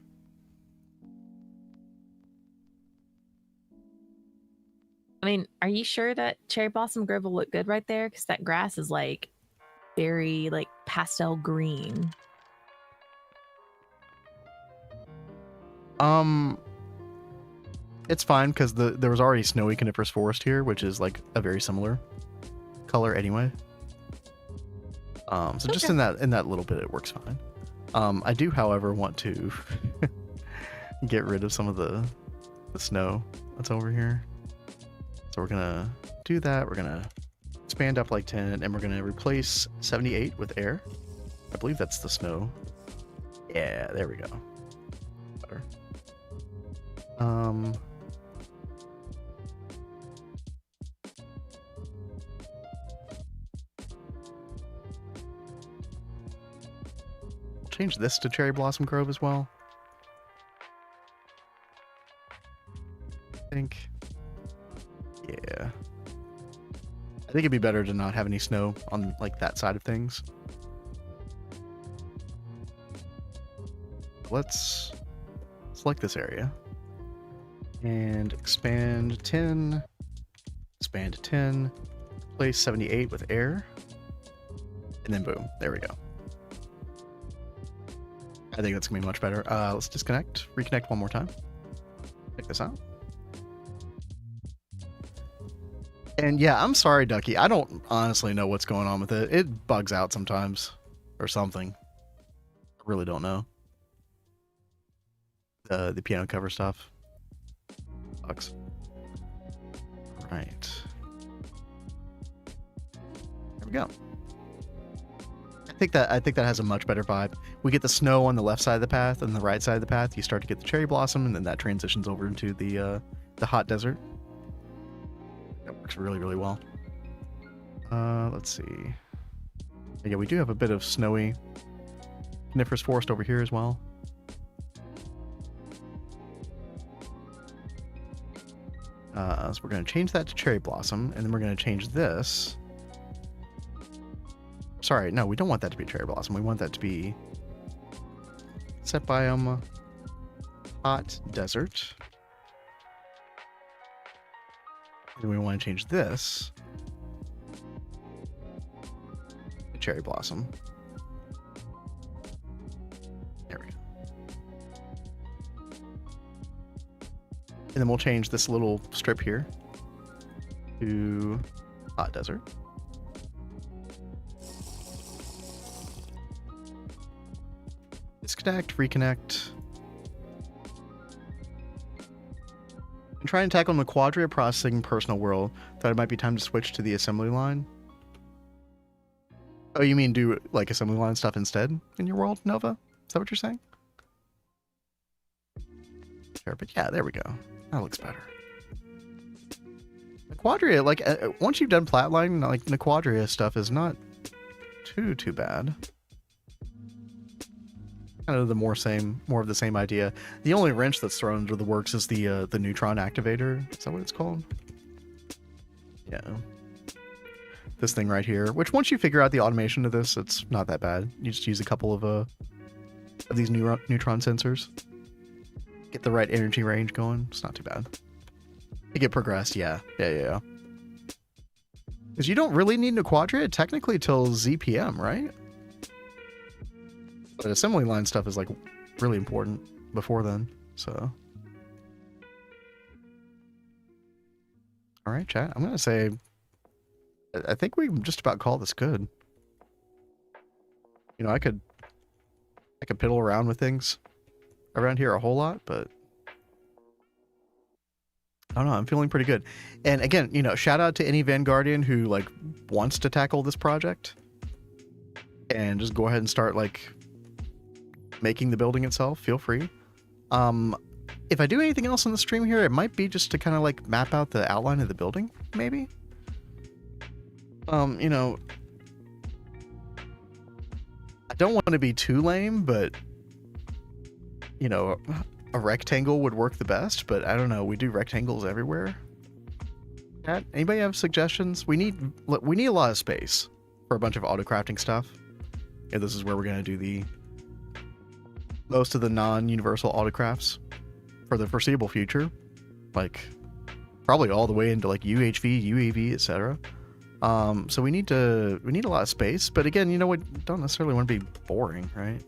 I mean, are you sure that cherry blossom grove will look good right there? Because that grass is like very like pastel green. It's fine because there was already snowy coniferous forest here, which is like a very similar color anyway. So just in that little bit, it works fine. I do, however, want to get rid of some of the snow that's over here. So we're gonna do that. We're gonna expand up like 10, and we're gonna replace 78 with air. I believe that's the snow. Yeah, there we go. Better. Change this to cherry blossom grove as well. I think. Yeah. I think it'd be better to not have any snow on like that side of things. Let's select this area and expand 10, expand 10, place 78 with air, And then boom, there we go. I think that's gonna be much better. Let's disconnect, reconnect one more time. Check this out. And yeah, I'm sorry, Ducky. I don't honestly know what's going on with it. It bugs out sometimes or something. I really don't know. The piano cover stuff. Bugs. Right. There we go. I think that has a much better vibe. We get the snow on the left side of the path, and the right side of the path you start to get the cherry blossom, and then that transitions over into the hot desert. That works really, really well. Let's see. Yeah, we do have a bit of snowy coniferous forest over here as well. So we're going to change that to cherry blossom, and then we're going to change this. Sorry, no, we don't want that to be cherry blossom. We want that to be set biome hot desert. And we want to change this to cherry blossom. There we go. And then we'll change this little strip here to hot desert. Disconnect, reconnect. I'm trying to tackle the quadria processing personal world. Thought it might be time to switch to the assembly line. Oh, you mean do like assembly line stuff instead in your world, Nova? Is that what you're saying? Sure, but yeah, there we go. That looks better. The quadria, like once you've done flatline, like the quadria stuff is not too bad. Kind of the more of the same idea. The only wrench that's thrown into the works is the neutron activator. Is that what it's called? Yeah. This thing right here, which once you figure out the automation of this, it's not that bad. You just use a couple of these neutron sensors. Get the right energy range going. It's not too bad. You get progressed, yeah. Because you don't really need a quadria technically till ZPM, right? But assembly line stuff is like really important before then, so. All right, chat. I'm gonna say, I think we just about call this good. You know, I could piddle around with things around here a whole lot, but I don't know. I'm feeling pretty good. And again, you know, shout out to any Vanguardian who like wants to tackle this project and just go ahead and start like making the building itself. Feel free. If I do anything else on the stream here, it might be just to kind of like map out the outline of the building, maybe. You know, I don't want to be too lame, but you know, a rectangle would work the best, but I don't know. We do rectangles everywhere. Chat, anybody have suggestions? We need a lot of space for a bunch of auto crafting stuff. Yeah, this is where we're gonna do most of the non-universal autocrafts for the foreseeable future, like probably all the way into like UHV, UAV, etc. So we need a lot of space, but again, you know, we don't necessarily want to be boring, right?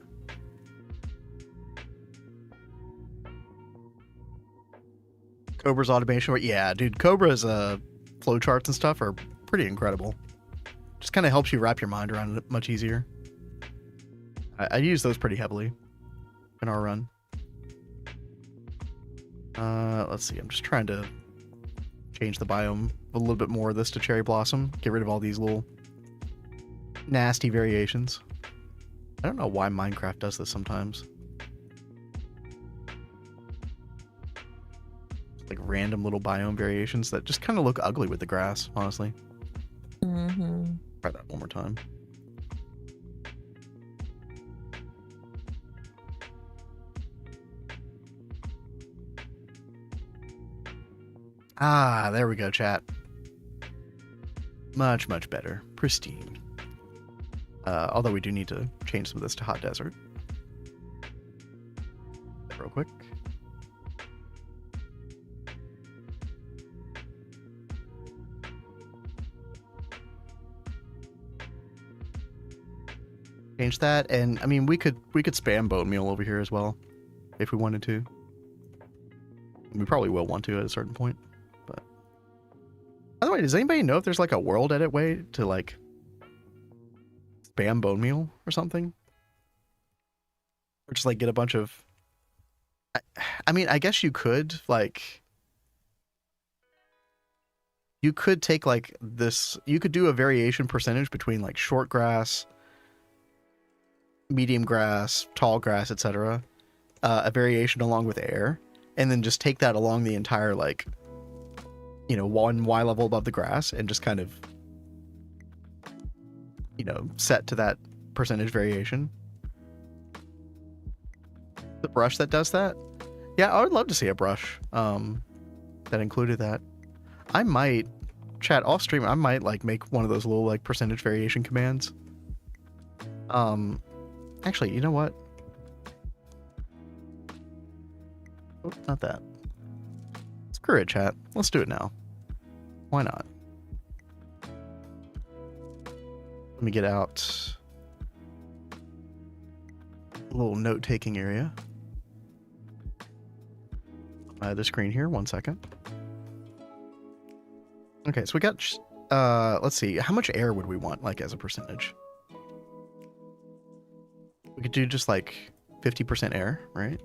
Cobra's automation, yeah, dude, Cobra's flowcharts and stuff are pretty incredible. Just kind of helps you wrap your mind around it much easier. I use those pretty heavily in our run. Let's see, I'm just trying to change the biome a little bit more of this to cherry blossom. Get rid of all these little nasty variations. I don't know why Minecraft does this sometimes. Like random little biome variations that just kind of look ugly with the grass, honestly. Mm-hmm. Try that one more time. Ah, there we go, chat. Much, much better. Pristine. Although we do need to change some of this to hot desert. Real quick. Change that, and I mean we could spam bone meal over here as well, if we wanted to. We probably will want to at a certain point. But by the way, does anybody know if there's like a world edit way to like spam bone meal or something? Or just like get a bunch of... I mean, I guess you could like... You could take like this... You could do a variation percentage between like short grass, medium grass, tall grass, etc. A variation along with air. And then just take that along the entire like, you know, one Y level above the grass and just kind of, you know, set to that percentage variation. The brush that does that? Yeah, I would love to see a brush that included that. I might, chat off stream, I might like make one of those little like percentage variation commands. Actually, you know what? Oh, not that. Screw it, chat. Let's do it now. Why not? Let me get out a little note-taking area. The screen here, 1 second. Okay, so we got, let's see, how much air would we want, like, as a percentage? We could do just, like, 50% air, right?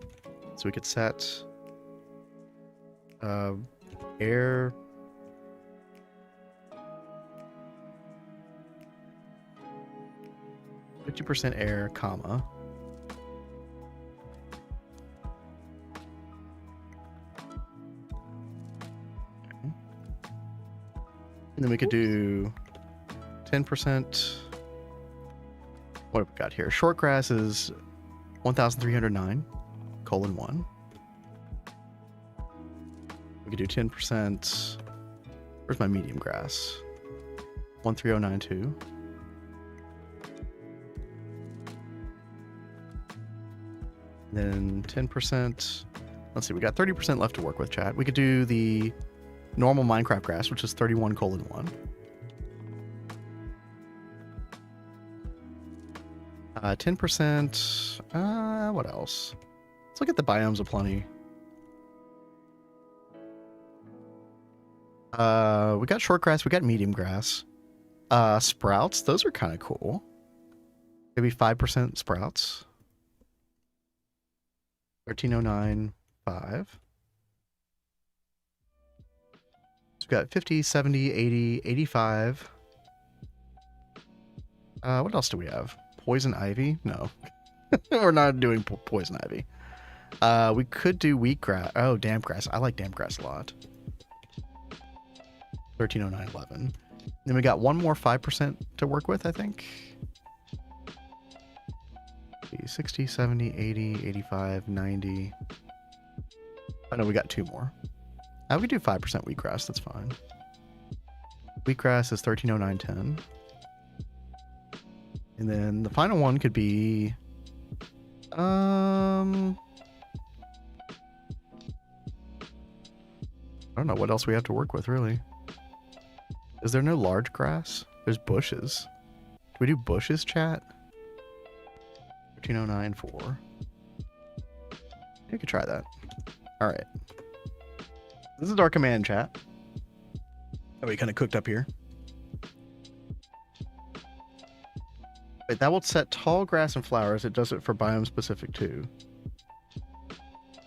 So we could set, air, %, air, comma. And then we could do 10%. What have we got here? Short grass is 1,309, colon 1. We could do 10%. Where's my medium grass? 13092. Then 10%. Let's see, we got 30% left to work with, chat. We could do the normal Minecraft grass, which is 31 colon 1. 10%. What else? Let's look at the biomes aplenty. We got short grass, we got medium grass. Sprouts, those are kind of cool. Maybe 5% sprouts. 1309.5. So we've got 50, 70, 80, 85. What else do we have? Poison ivy? No. We're not doing poison ivy. We could do wheat grass. Oh, damp grass. I like damp grass a lot. 1309.11. Then we got one more 5% to work with, I think. 60, 70, 80, 85, 90. I know we got two more. We could do 5% wheatgrass, that's fine. Wheatgrass is 1309.10. And then the final one could be I don't know what else we have to work with, really. Is there no large grass? There's bushes. Do we do bushes, chat? 1309.4. You could try that. All right. This is our command, chat. That we kind of cooked up here. Wait, that will set tall grass and flowers. It does it for biome specific too.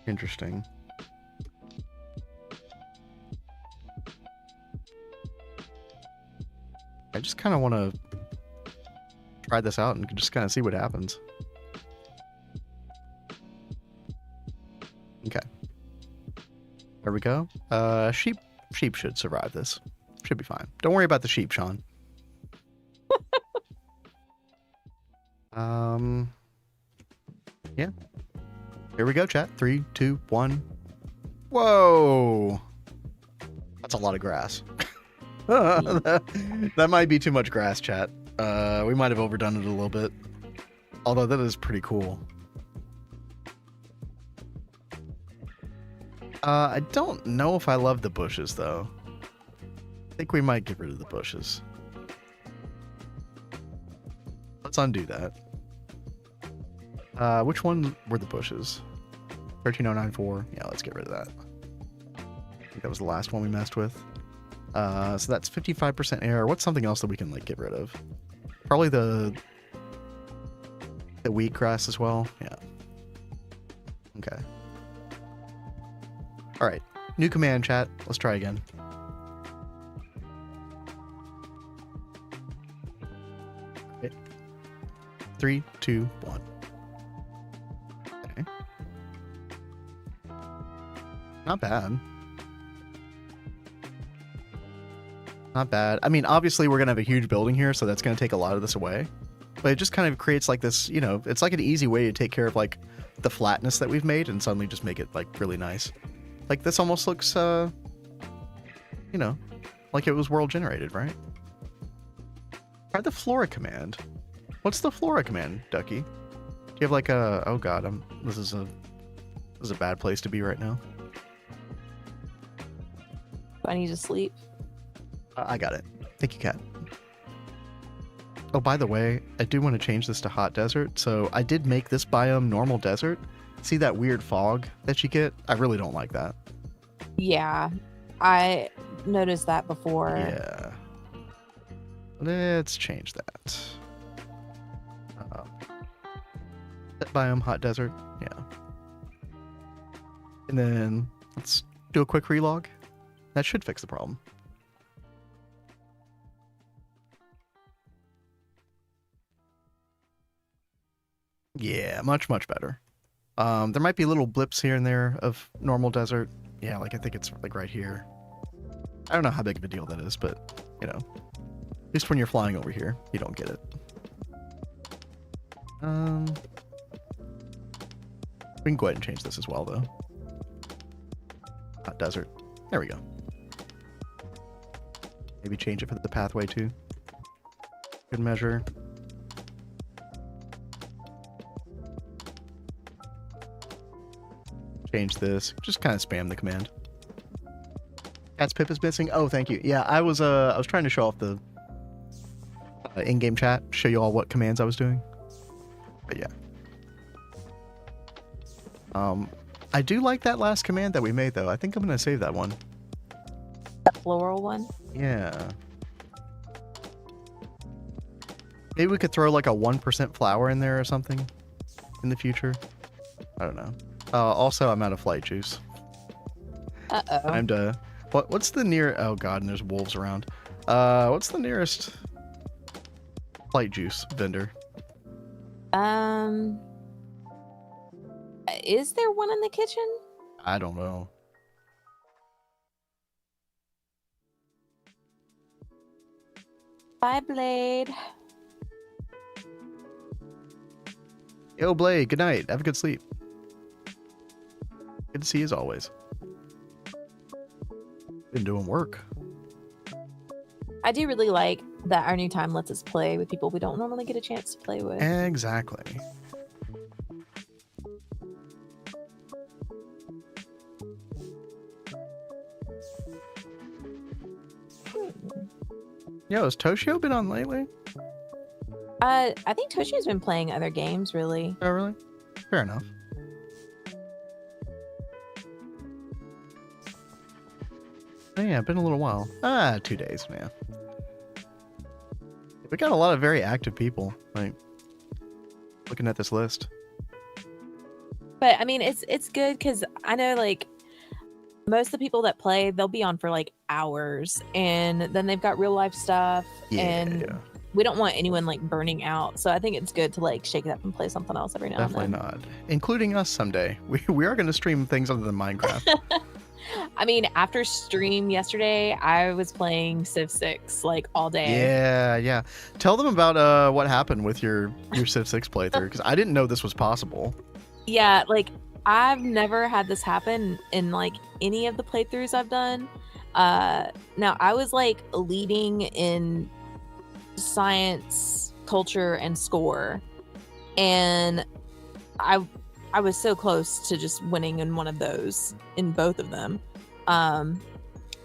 Interesting. I just kind of want to try this out and just kind of see what happens. Okay. There we go. Sheep should survive this. Should be fine. Don't worry about the sheep, Shawn. Yeah. Here we go, chat. 3, 2, 1. Whoa. That's a lot of grass. That might be too much grass, chat. We might have overdone it a little bit. Although that is pretty cool. I don't know if I love the bushes, though. I think we might get rid of the bushes. Let's undo that. Which one were the bushes? 13094. Yeah, let's get rid of that. I think that was the last one we messed with. So that's 55% air. What's something else that we can like get rid of? Probably the wheatgrass as well. Yeah. Okay. All right. New command, chat. Let's try again. Okay. 3, 2, 1. Okay. Not bad. Not bad. I mean, obviously we're going to have a huge building here, so that's going to take a lot of this away. But it just kind of creates like this, you know, it's like an easy way to take care of like the flatness that we've made and suddenly just make it like really nice. Like this almost looks, you know, like it was world generated, right? Try the Flora command. What's the Flora command, Ducky? Do you have like a, oh God, this is a bad place to be right now. Do I need to sleep? I got it. Thank you, Kat. Oh, by the way, I do want to change this to hot desert. So I did make this biome normal desert. See that weird fog that you get? I really don't like that. Yeah, I noticed that before. Yeah. Let's change that. That biome hot desert. Yeah. And then let's do a quick relog. That should fix the problem. Yeah, much better. There might be little blips here and there of normal desert. Yeah, like I think it's like right here. I don't know how big of a deal that is, but you know, at least when you're flying over here, you don't get it. We can go ahead and change this as well, though. Hot desert. There we go. Maybe change it for the pathway too. Good measure. Change this. Just kind of spam the command. Cat's pip is missing. Oh, thank you. Yeah, I was trying to show off the in-game chat, show you all what commands I was doing. But yeah. I do like that last command that we made though. I think I'm gonna save that one. The floral one? Yeah. Maybe we could throw like a 1% flower in there or something in the future. I don't know. Also, I'm out of flight juice. Uh-oh. Time to... What's the near... Oh god, and there's wolves around. What's the nearest flight juice vendor? Is there one in the kitchen? I don't know. Bye, Blade. Yo, Blade, good night. Have a good sleep. Good to see you as always. Been doing work. I do really like that our new time lets us play with people we don't normally get a chance to play with. Exactly. Yo, has Toshio been on lately? I think Toshio's been playing other games, really. Oh, really? Fair enough. Oh, yeah, been a little while. 2 days, man. We got a lot of very active people, like, looking at this list. But, I mean, it's good because I know, like, most of the people that play, they'll be on for, like, hours. And then they've got real-life stuff. Yeah. And we don't want anyone, like, burning out. So I think it's good to, like, shake it up and play something else every now and then. Definitely not. Including us someday. We are going to stream things other than Minecraft. I mean, after stream yesterday, I was playing Civ 6 like all day. Yeah. Tell them about what happened with your Civ 6 playthrough, because I didn't know this was possible. Yeah, like I've never had this happen in like any of the playthroughs I've done. Now I was like leading in science, culture, and score, and I was so close to just winning in one of those, in both of them.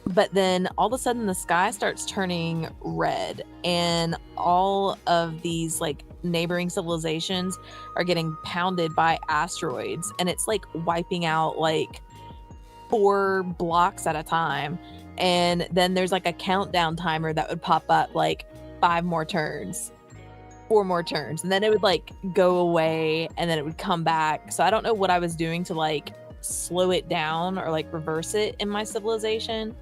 But then all of a sudden the sky starts turning red, and all of these like neighboring civilizations are getting pounded by asteroids, and it's like wiping out like 4 blocks at a time. And then there's like a countdown timer that would pop up, like 5 more turns, 4 more turns, and then it would like go away, and then it would come back. So I don't know what I was doing to like slow it down or like reverse it in my civilization.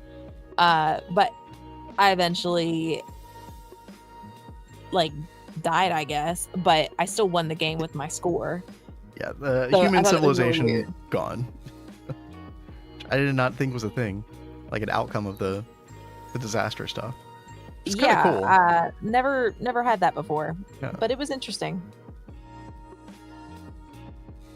But I eventually like died, I guess, but I still won the game with my score. Yeah, the So I human thought it was really civilization weird. gone. I did not think was a thing, like an outcome of the disaster stuff. It's kind of cool. Never had that before, Yeah. but it was interesting.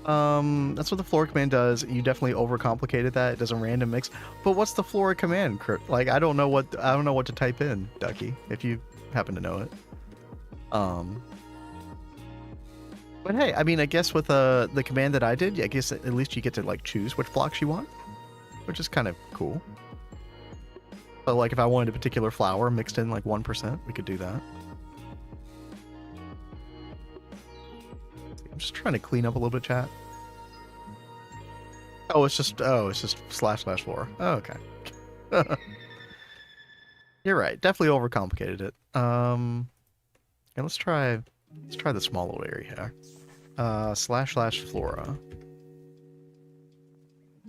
That's what the Flora command does. You definitely overcomplicated that. It does a random mix. But what's the Flora command? Like I don't know what to type in, Ducky, if you happen to know it. But hey, I mean, I guess with the command that I did, I guess at least you get to like choose which blocks you want, which is kind of cool. So like if I wanted a particular flower mixed in like 1%, we could do that. I'm just trying to clean up a little bit, chat. Oh, it's just //Flora. Oh, okay. You're right. Definitely overcomplicated it. And let's try the small little area here. //Flora.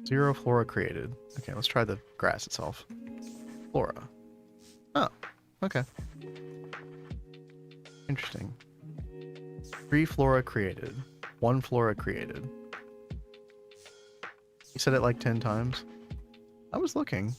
0 flora created. Okay, let's try the grass itself. Flora. Oh, okay. Interesting. 3 flora created. 1 flora created. You said it like 10 times. I was looking.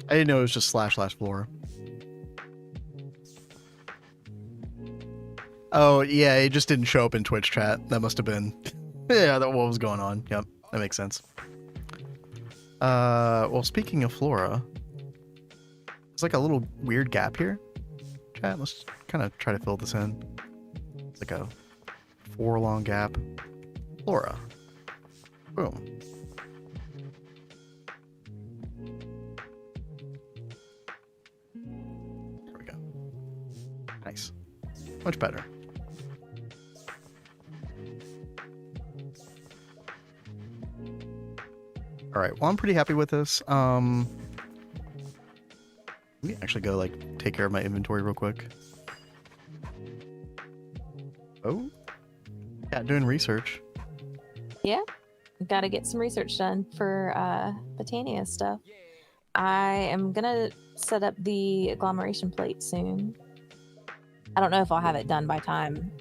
I didn't know it was just //Flora. Oh, yeah, it just didn't show up in Twitch chat. That must have been... yeah, what was going on. Yep, that makes sense. Well, speaking of Flora, there's like a little weird gap here. Chat, let's kind of try to fill this in. It's like a 4-long gap. Flora. Boom. There we go. Nice. Much better. All right, well, I'm pretty happy with this. Let me actually go like take care of my inventory real quick. Oh, yeah, doing research. Yeah, got to get some research done for Botania stuff. I am gonna set up the agglomeration plate soon. I don't know if I'll have it done by time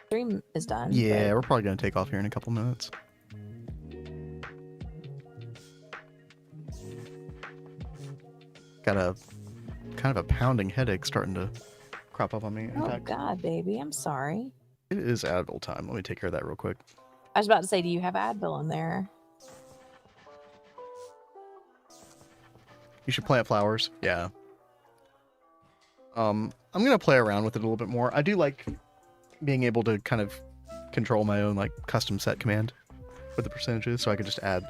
stream is done. Yeah, but... we're probably gonna take off here in a couple minutes. Got a kind of a pounding headache starting to crop up on me. In Oh fact, God, baby, I'm sorry. it is Advil time. Let me take care of that real quick. I was about to say, do you have Advil in there? You should plant flowers. Yeah. I'm gonna play around with it a little bit more. I do like being able to kind of control my own like custom set command with the percentages, so I could just add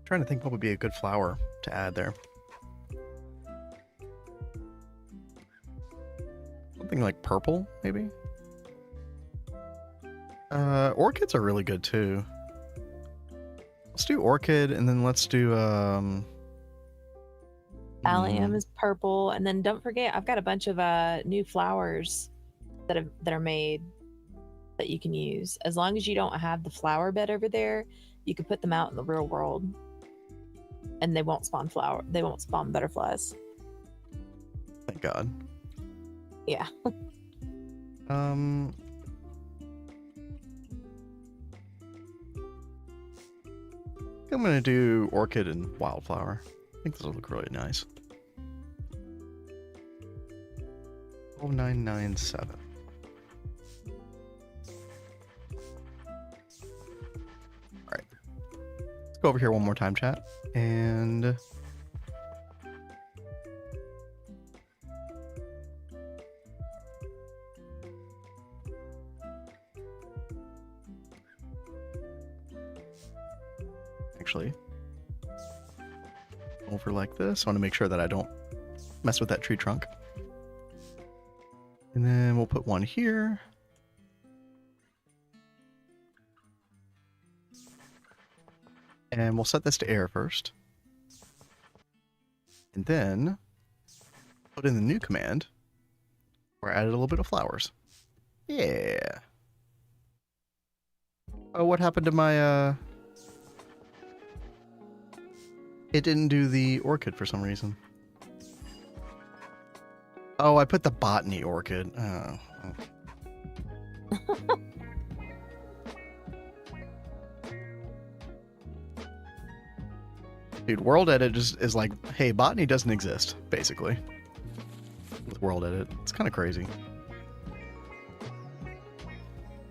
Trying to think what would be a good flower to add there. Something like purple, maybe? Orchids are really good too. Let's do orchid, and then let's do Allium is purple, and then don't forget, I've got a bunch of new flowers that are made that you can use. As long as you don't have the flower bed over there, you can put them out in the real world, and they won't spawn butterflies. Thank God. Yeah. I'm gonna do orchid and wildflower. I think this will look really nice. 0997. Alright. Let's go over here one more time, chat. And actually, over like this. I want to make sure that I don't mess with that tree trunk. And then we'll put one here. And we'll set this to air first. And then put in the new command where I added a little bit of flowers. Yeah. Oh, what happened to my, It didn't do the orchid for some reason. Oh, I put the botany orchid. Oh. Dude, world edit is like, hey, botany doesn't exist, basically. With world edit. It's kind of crazy.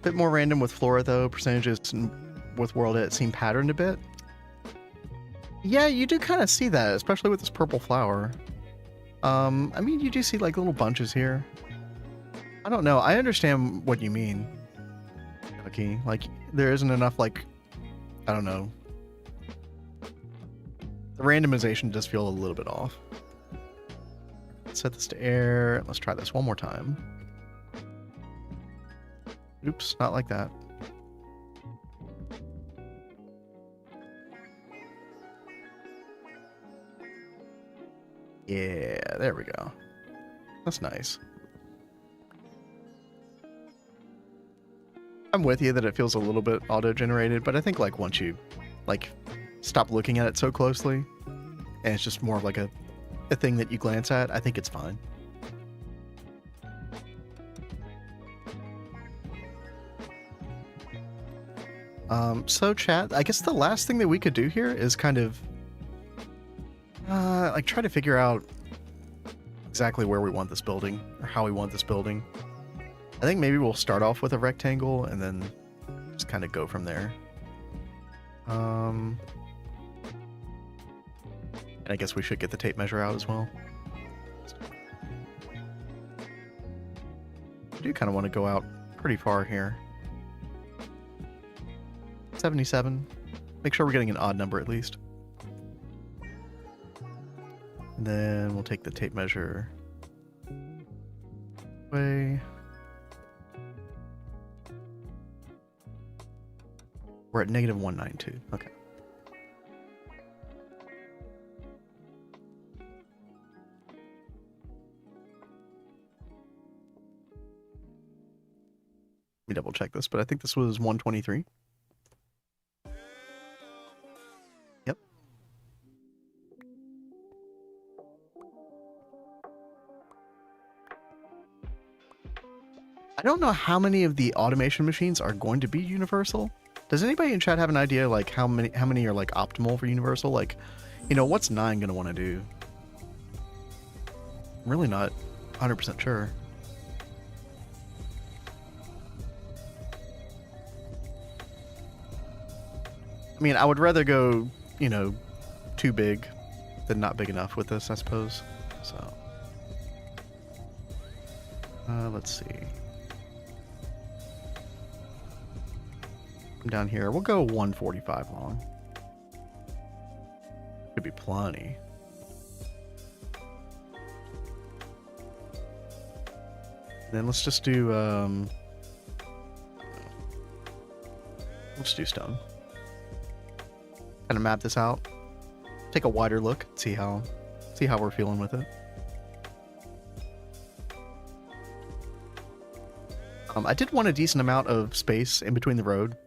Bit more random with flora, though. Percentages with world edit seem patterned a bit. Yeah, you do kind of see that, especially with this purple flower. I mean, you do see like little bunches here. I don't know. I understand what you mean, Ducky. Like, there isn't enough, like, I don't know. The randomization does feel a little bit off. Let's set this to air. Let's try this one more time. Oops, not like that. Yeah, there we go. That's nice. I'm with you that it feels a little bit auto-generated, but I think like once you like stop looking at it so closely and it's just more of like a thing that you glance at, I think it's fine. So chat, I guess the last thing that we could do here is kind of like try to figure out exactly where we want this building or how we want this building. I think maybe we'll start off with a rectangle and then just kind of go from there. And I guess we should get the tape measure out as well. I do kind of want to go out pretty far here. 77. Make sure we're getting an odd number at least. And then we'll take the tape measure away. We're at negative 192. Okay. Let me double check this, but I think this was 123. Yep. I don't know how many of the automation machines are going to be universal. Does anybody in chat have an idea like how many are like optimal for universal? Like, you know, what's 9 going to want to do? I'm really not 100% sure. I mean, I would rather go, you know, too big than not big enough with this, I suppose. So, let's see. Down here, we'll go 145 long. Could be plenty. Then let's just do stone. Kind of map this out. Take a wider look. See how we're feeling with it. I did want a decent amount of space in between the road.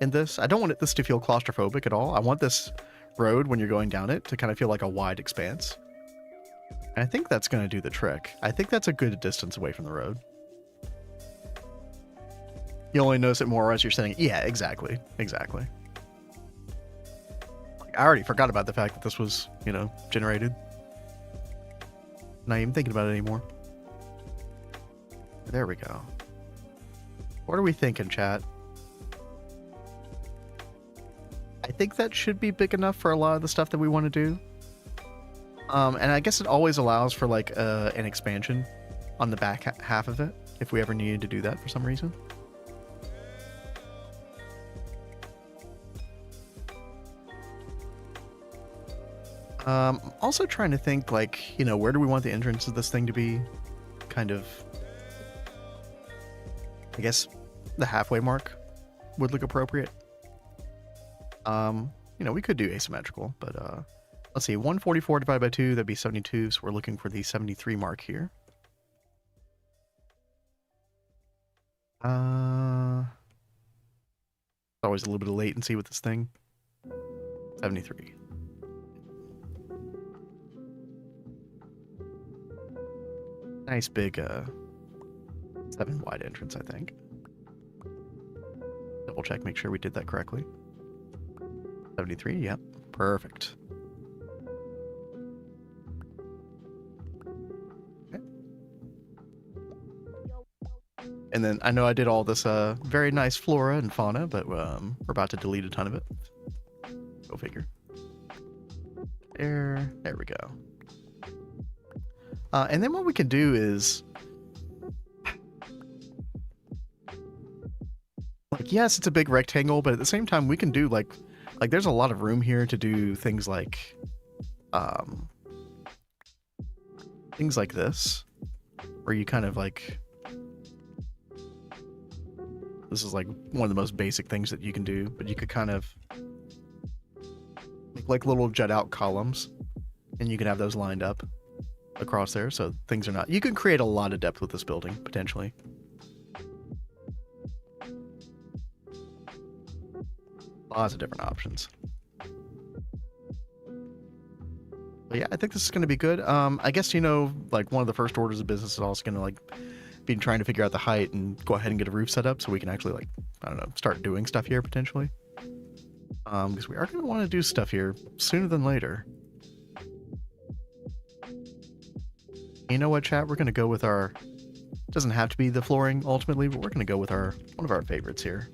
In this, I don't want this to feel claustrophobic at all. I want this road, when you're going down it, to kind of feel like a wide expanse. And I think that's going to do the trick. I think that's a good distance away from the road. You only notice it more as you're sitting. Yeah, exactly. Exactly. I already forgot about the fact that this was, you know, generated. Not even thinking about it anymore. There we go. What are we thinking, chat? I think that should be big enough for a lot of the stuff that we want to do. And I guess it always allows for like an expansion on the back half of it if we ever needed to do that for some reason. Also trying to think, like, you know, where do we want the entrance of this thing to be? Kind of, I guess the halfway mark would look appropriate. You know, we could do asymmetrical, but let's see, 144 divided by 2, that'd be 72, so we're looking for the 73 mark here. It's always a little bit of latency with this thing. 73. Nice big 7 wide entrance, I think. Double check, make sure we did that correctly. 73, yep, perfect. Okay. And then I know I did all this very nice flora and fauna, but we're about to delete a ton of it. Go figure. There we go. And then what we can do is, like, yes, it's a big rectangle, but at the same time, we can do like there's a lot of room here to do things like this, where you kind of like, this is like one of the most basic things that you can do, but you could kind of make like little jut out columns, and you can have those lined up across there, so things are not, you can create a lot of depth with this building potentially. Lots of different options. But yeah, I think this is going to be good. I guess, you know, like one of the first orders of business is also going to like be trying to figure out the height and go ahead and get a roof set up so we can actually, like, I don't know, start doing stuff here potentially. Because we are going to want to do stuff here sooner than later. You know what, chat? We're going to go with our, it doesn't have to be the flooring ultimately, but we're going to go with our, one of our favorites here.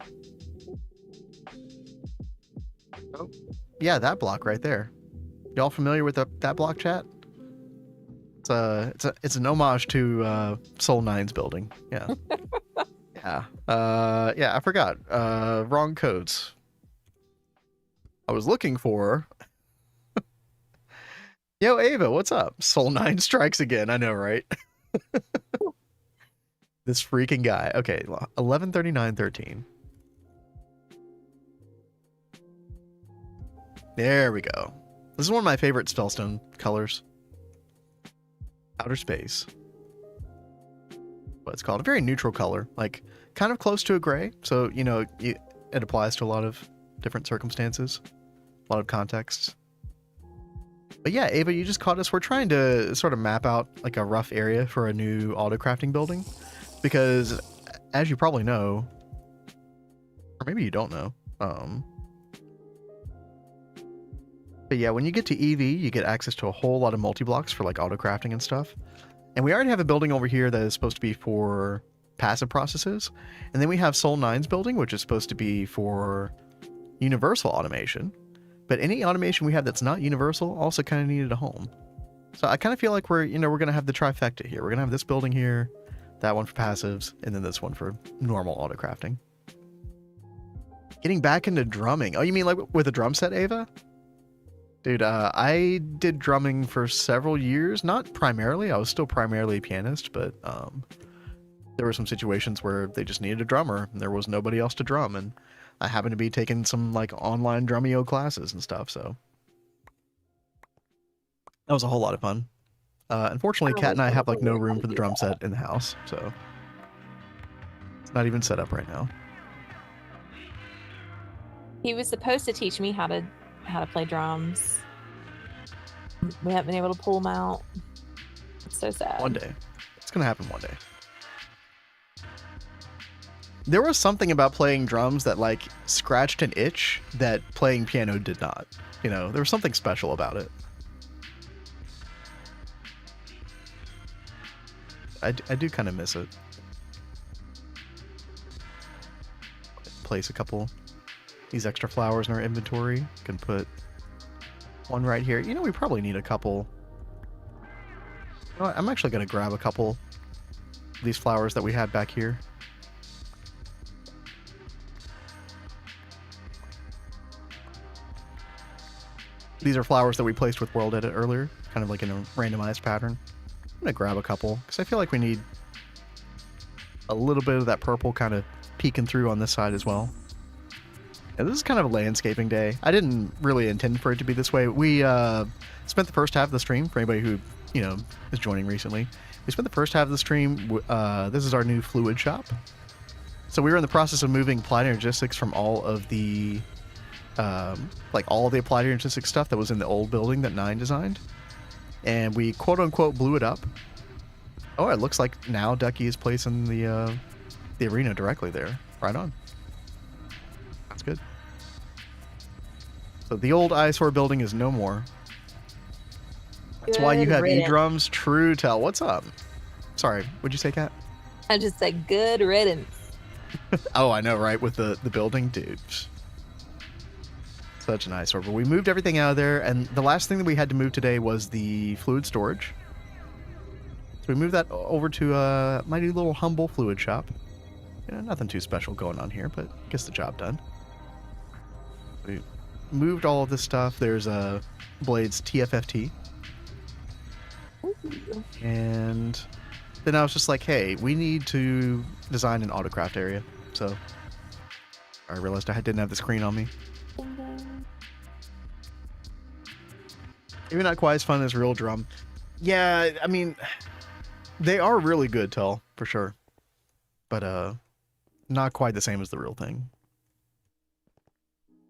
Oh, yeah, that block right there. Y'all familiar with that block, chat? It's an homage to Soul 9's building. Yeah. Yeah. Yeah, I forgot. Wrong codes. I was looking for Yo, Ava, what's up? Soul 9 strikes again. I know, right? This freaking guy. Okay, 113913. There we go. This is one of my favorite spellstone colors. Outer space. What it's called. A very neutral color. Like, kind of close to a gray. So, you know, it applies to a lot of different circumstances. A lot of contexts. But yeah, Ava, you just caught us. We're trying to sort of map out like a rough area for a new auto crafting building. Because, as you probably know, or maybe you don't know, but yeah, when you get to EV, you get access to a whole lot of multi-blocks for like auto crafting and stuff. And we already have a building over here that is supposed to be for passive processes. And then we have Soul 9's building, which is supposed to be for universal automation. But any automation we have that's not universal also kind of needed a home. So I kind of feel like we're going to have the trifecta here. We're going to have this building here, that one for passives, and then this one for normal auto crafting. Getting back into drumming. Oh, you mean like with a drum set, Ava? Dude, I did drumming for several years. Not primarily. I was still primarily a pianist, but there were some situations where they just needed a drummer and there was nobody else to drum, and I happened to be taking some like online Drumeo classes and stuff, so that was a whole lot of fun. Unfortunately, Kat and I have like no room for the drum set in the house, so it's not even set up right now. He was supposed to teach me how to play drums. We haven't been able to pull them out. It's so sad. One day. It's gonna happen one day. There was something about playing drums that like scratched an itch that playing piano did not. You know, there was something special about it. I do kind of miss it. Place a couple these extra flowers in our inventory. Can put one right here. You know, we probably need a couple. You know what? I'm actually going to grab a couple of these flowers that we had back here. These are flowers that we placed with World Edit earlier, kind of like in a randomized pattern. I'm going to grab a couple, because I feel like we need a little bit of that purple kind of peeking through on this side as well. And this is kind of a landscaping day. I didn't really intend for it to be this way. We spent the first half of the stream, for anybody who, you know, is joining recently. We spent the first half of the stream, this is our new fluid shop. So we were in the process of moving applied energistics from all of the like all of the applied energistics stuff that was in the old building that Nine designed, and we quote unquote blew it up. Oh, it looks like now Ducky is placing the arena directly there. Right on. That's good. So the old eyesore building is no more. That's why you have E-drums. True tell. What's up? Sorry, what'd you say, Kat? I just said good riddance. Oh, I know, right? With the building, dude. Such an eyesore. But we moved everything out of there, and the last thing that we had to move today was the fluid storage. So we moved that over to my new little humble fluid shop. You know, nothing too special going on here, but gets the job done. We moved all of this stuff. There's Blade's TFFT. And then I was just like, hey, we need to design an autocraft area. So I realized I didn't have the screen on me. Maybe not quite as fun as real drum. Yeah, I mean, they are really good, Tell, for sure. But not quite the same as the real thing.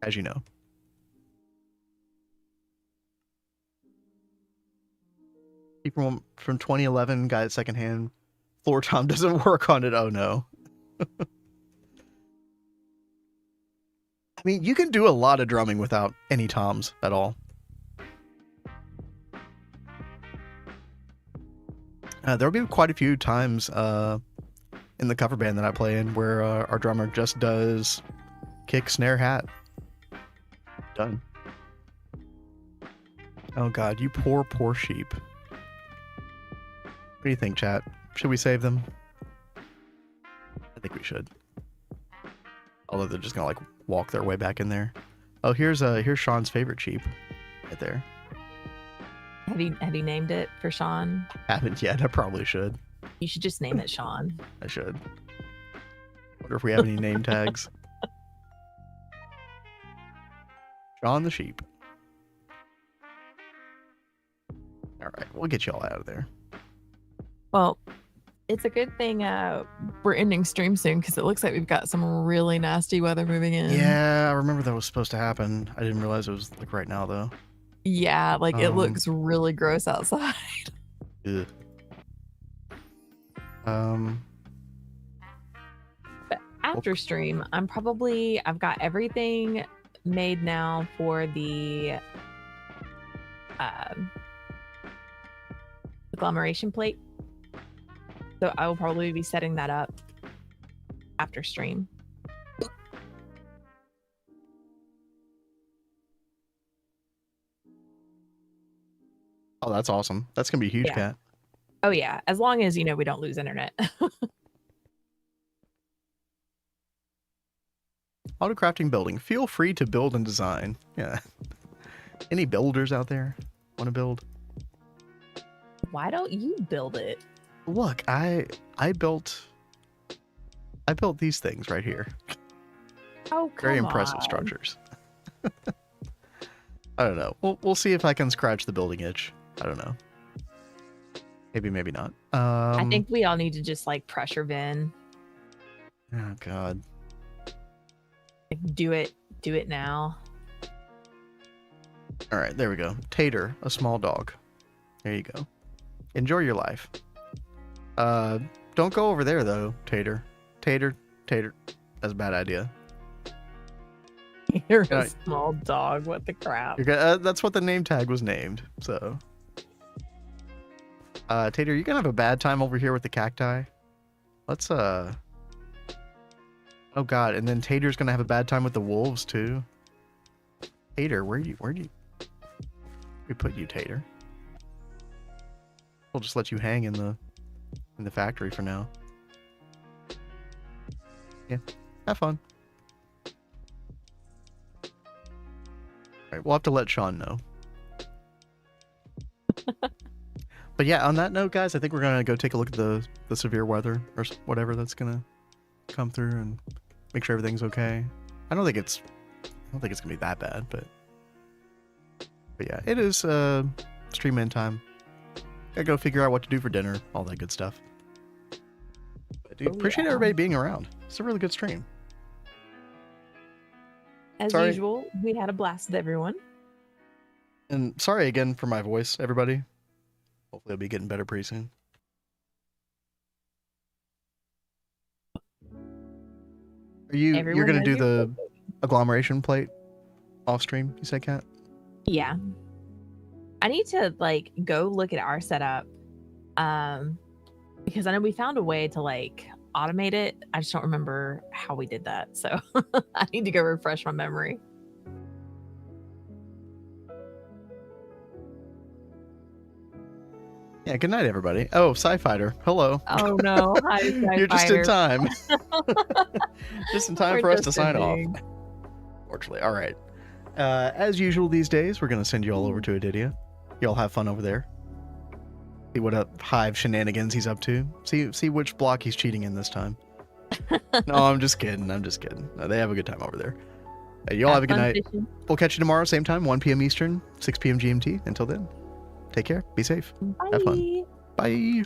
As you know. People from 2011 got it secondhand. Floor tom doesn't work on it. Oh no. I mean, you can do a lot of drumming without any toms at all. There'll be quite a few times in the cover band that I play in where our drummer just does kick, snare, hat. Done. Oh god, you poor, poor sheep. What do you think, chat? Should we save them? I think we should. Although they're just gonna like walk their way back in there. Oh, here's Shawn's favorite sheep, right there. Have you named it for Shawn? Haven't yet. I probably should. You should just name it Shawn. I should. Wonder if we have any name tags. Shawn the sheep. All right, we'll get you all out of there. Well, it's a good thing we're ending stream soon because it looks like we've got some really nasty weather moving in. Yeah, I remember that was supposed to happen. I didn't realize it was like right now though. Yeah, like it looks really gross outside. Ugh. But after stream, I've got everything made now for the agglomeration plate. So I will probably be setting that up after stream. Oh, that's awesome. That's gonna be a huge, Yeah. Cat. Oh yeah, as long as, you know, we don't lose internet. Autocrafting building. Feel free to build and design. Yeah. Any builders out there want to build? Why don't you build it? Look, I built these things right here. Oh, come Very impressive on. structures. I don't know. We'll see if I can scratch the building itch. I don't know. Maybe, maybe not. I think we all need to just like pressure bin. Oh god. Like, do it now. All right, there we go. Tater, a small dog. There you go. Enjoy your life. Don't go over there though, Tater. Tater. That's a bad idea. You're Yeah. a small dog. What the crap? That's what the name tag was named. So, Tater, you're gonna have a bad time over here with the cacti. Let's Oh god, and then Tater's gonna have a bad time with the wolves too. Tater, where we put you, Tater? We'll just let you hang in the factory for now. Yeah, have fun. Alright, we'll have to let Shawn know. But yeah, on that note, guys, I think we're gonna go take a look at the severe weather or whatever that's gonna come through and make sure everything's okay. I don't think it's gonna be that bad, but yeah, it is stream in time. Gotta go figure out what to do for dinner, all that good stuff. But dude, appreciate everybody being around. It's a really good stream. As usual, we had a blast with everyone. And sorry again for my voice, everybody. Hopefully I'll be getting better pretty soon. You're gonna do the agglomeration plate off stream, you said, Kat? Yeah. I need to like go look at our setup. Because I know we found a way to like automate it. I just don't remember how we did that. So I need to go refresh my memory. Yeah, good night, everybody. Oh, Sci-Fighter. Hello. Oh, no. Hi, Sci-Fighter. You're just in time. Just in time for us to sign off. Fortunately. All right. As usual these days, we're going to send you all over to Adidia. Y'all have fun over there. See what Hive shenanigans he's up to. See which block he's cheating in this time. No, I'm just kidding. No, they have a good time over there. Y'all have a good night. Fishing. We'll catch you tomorrow, same time, 1 p.m. Eastern, 6 p.m. GMT. Until then, take care. Be safe. Bye. Have fun. Bye.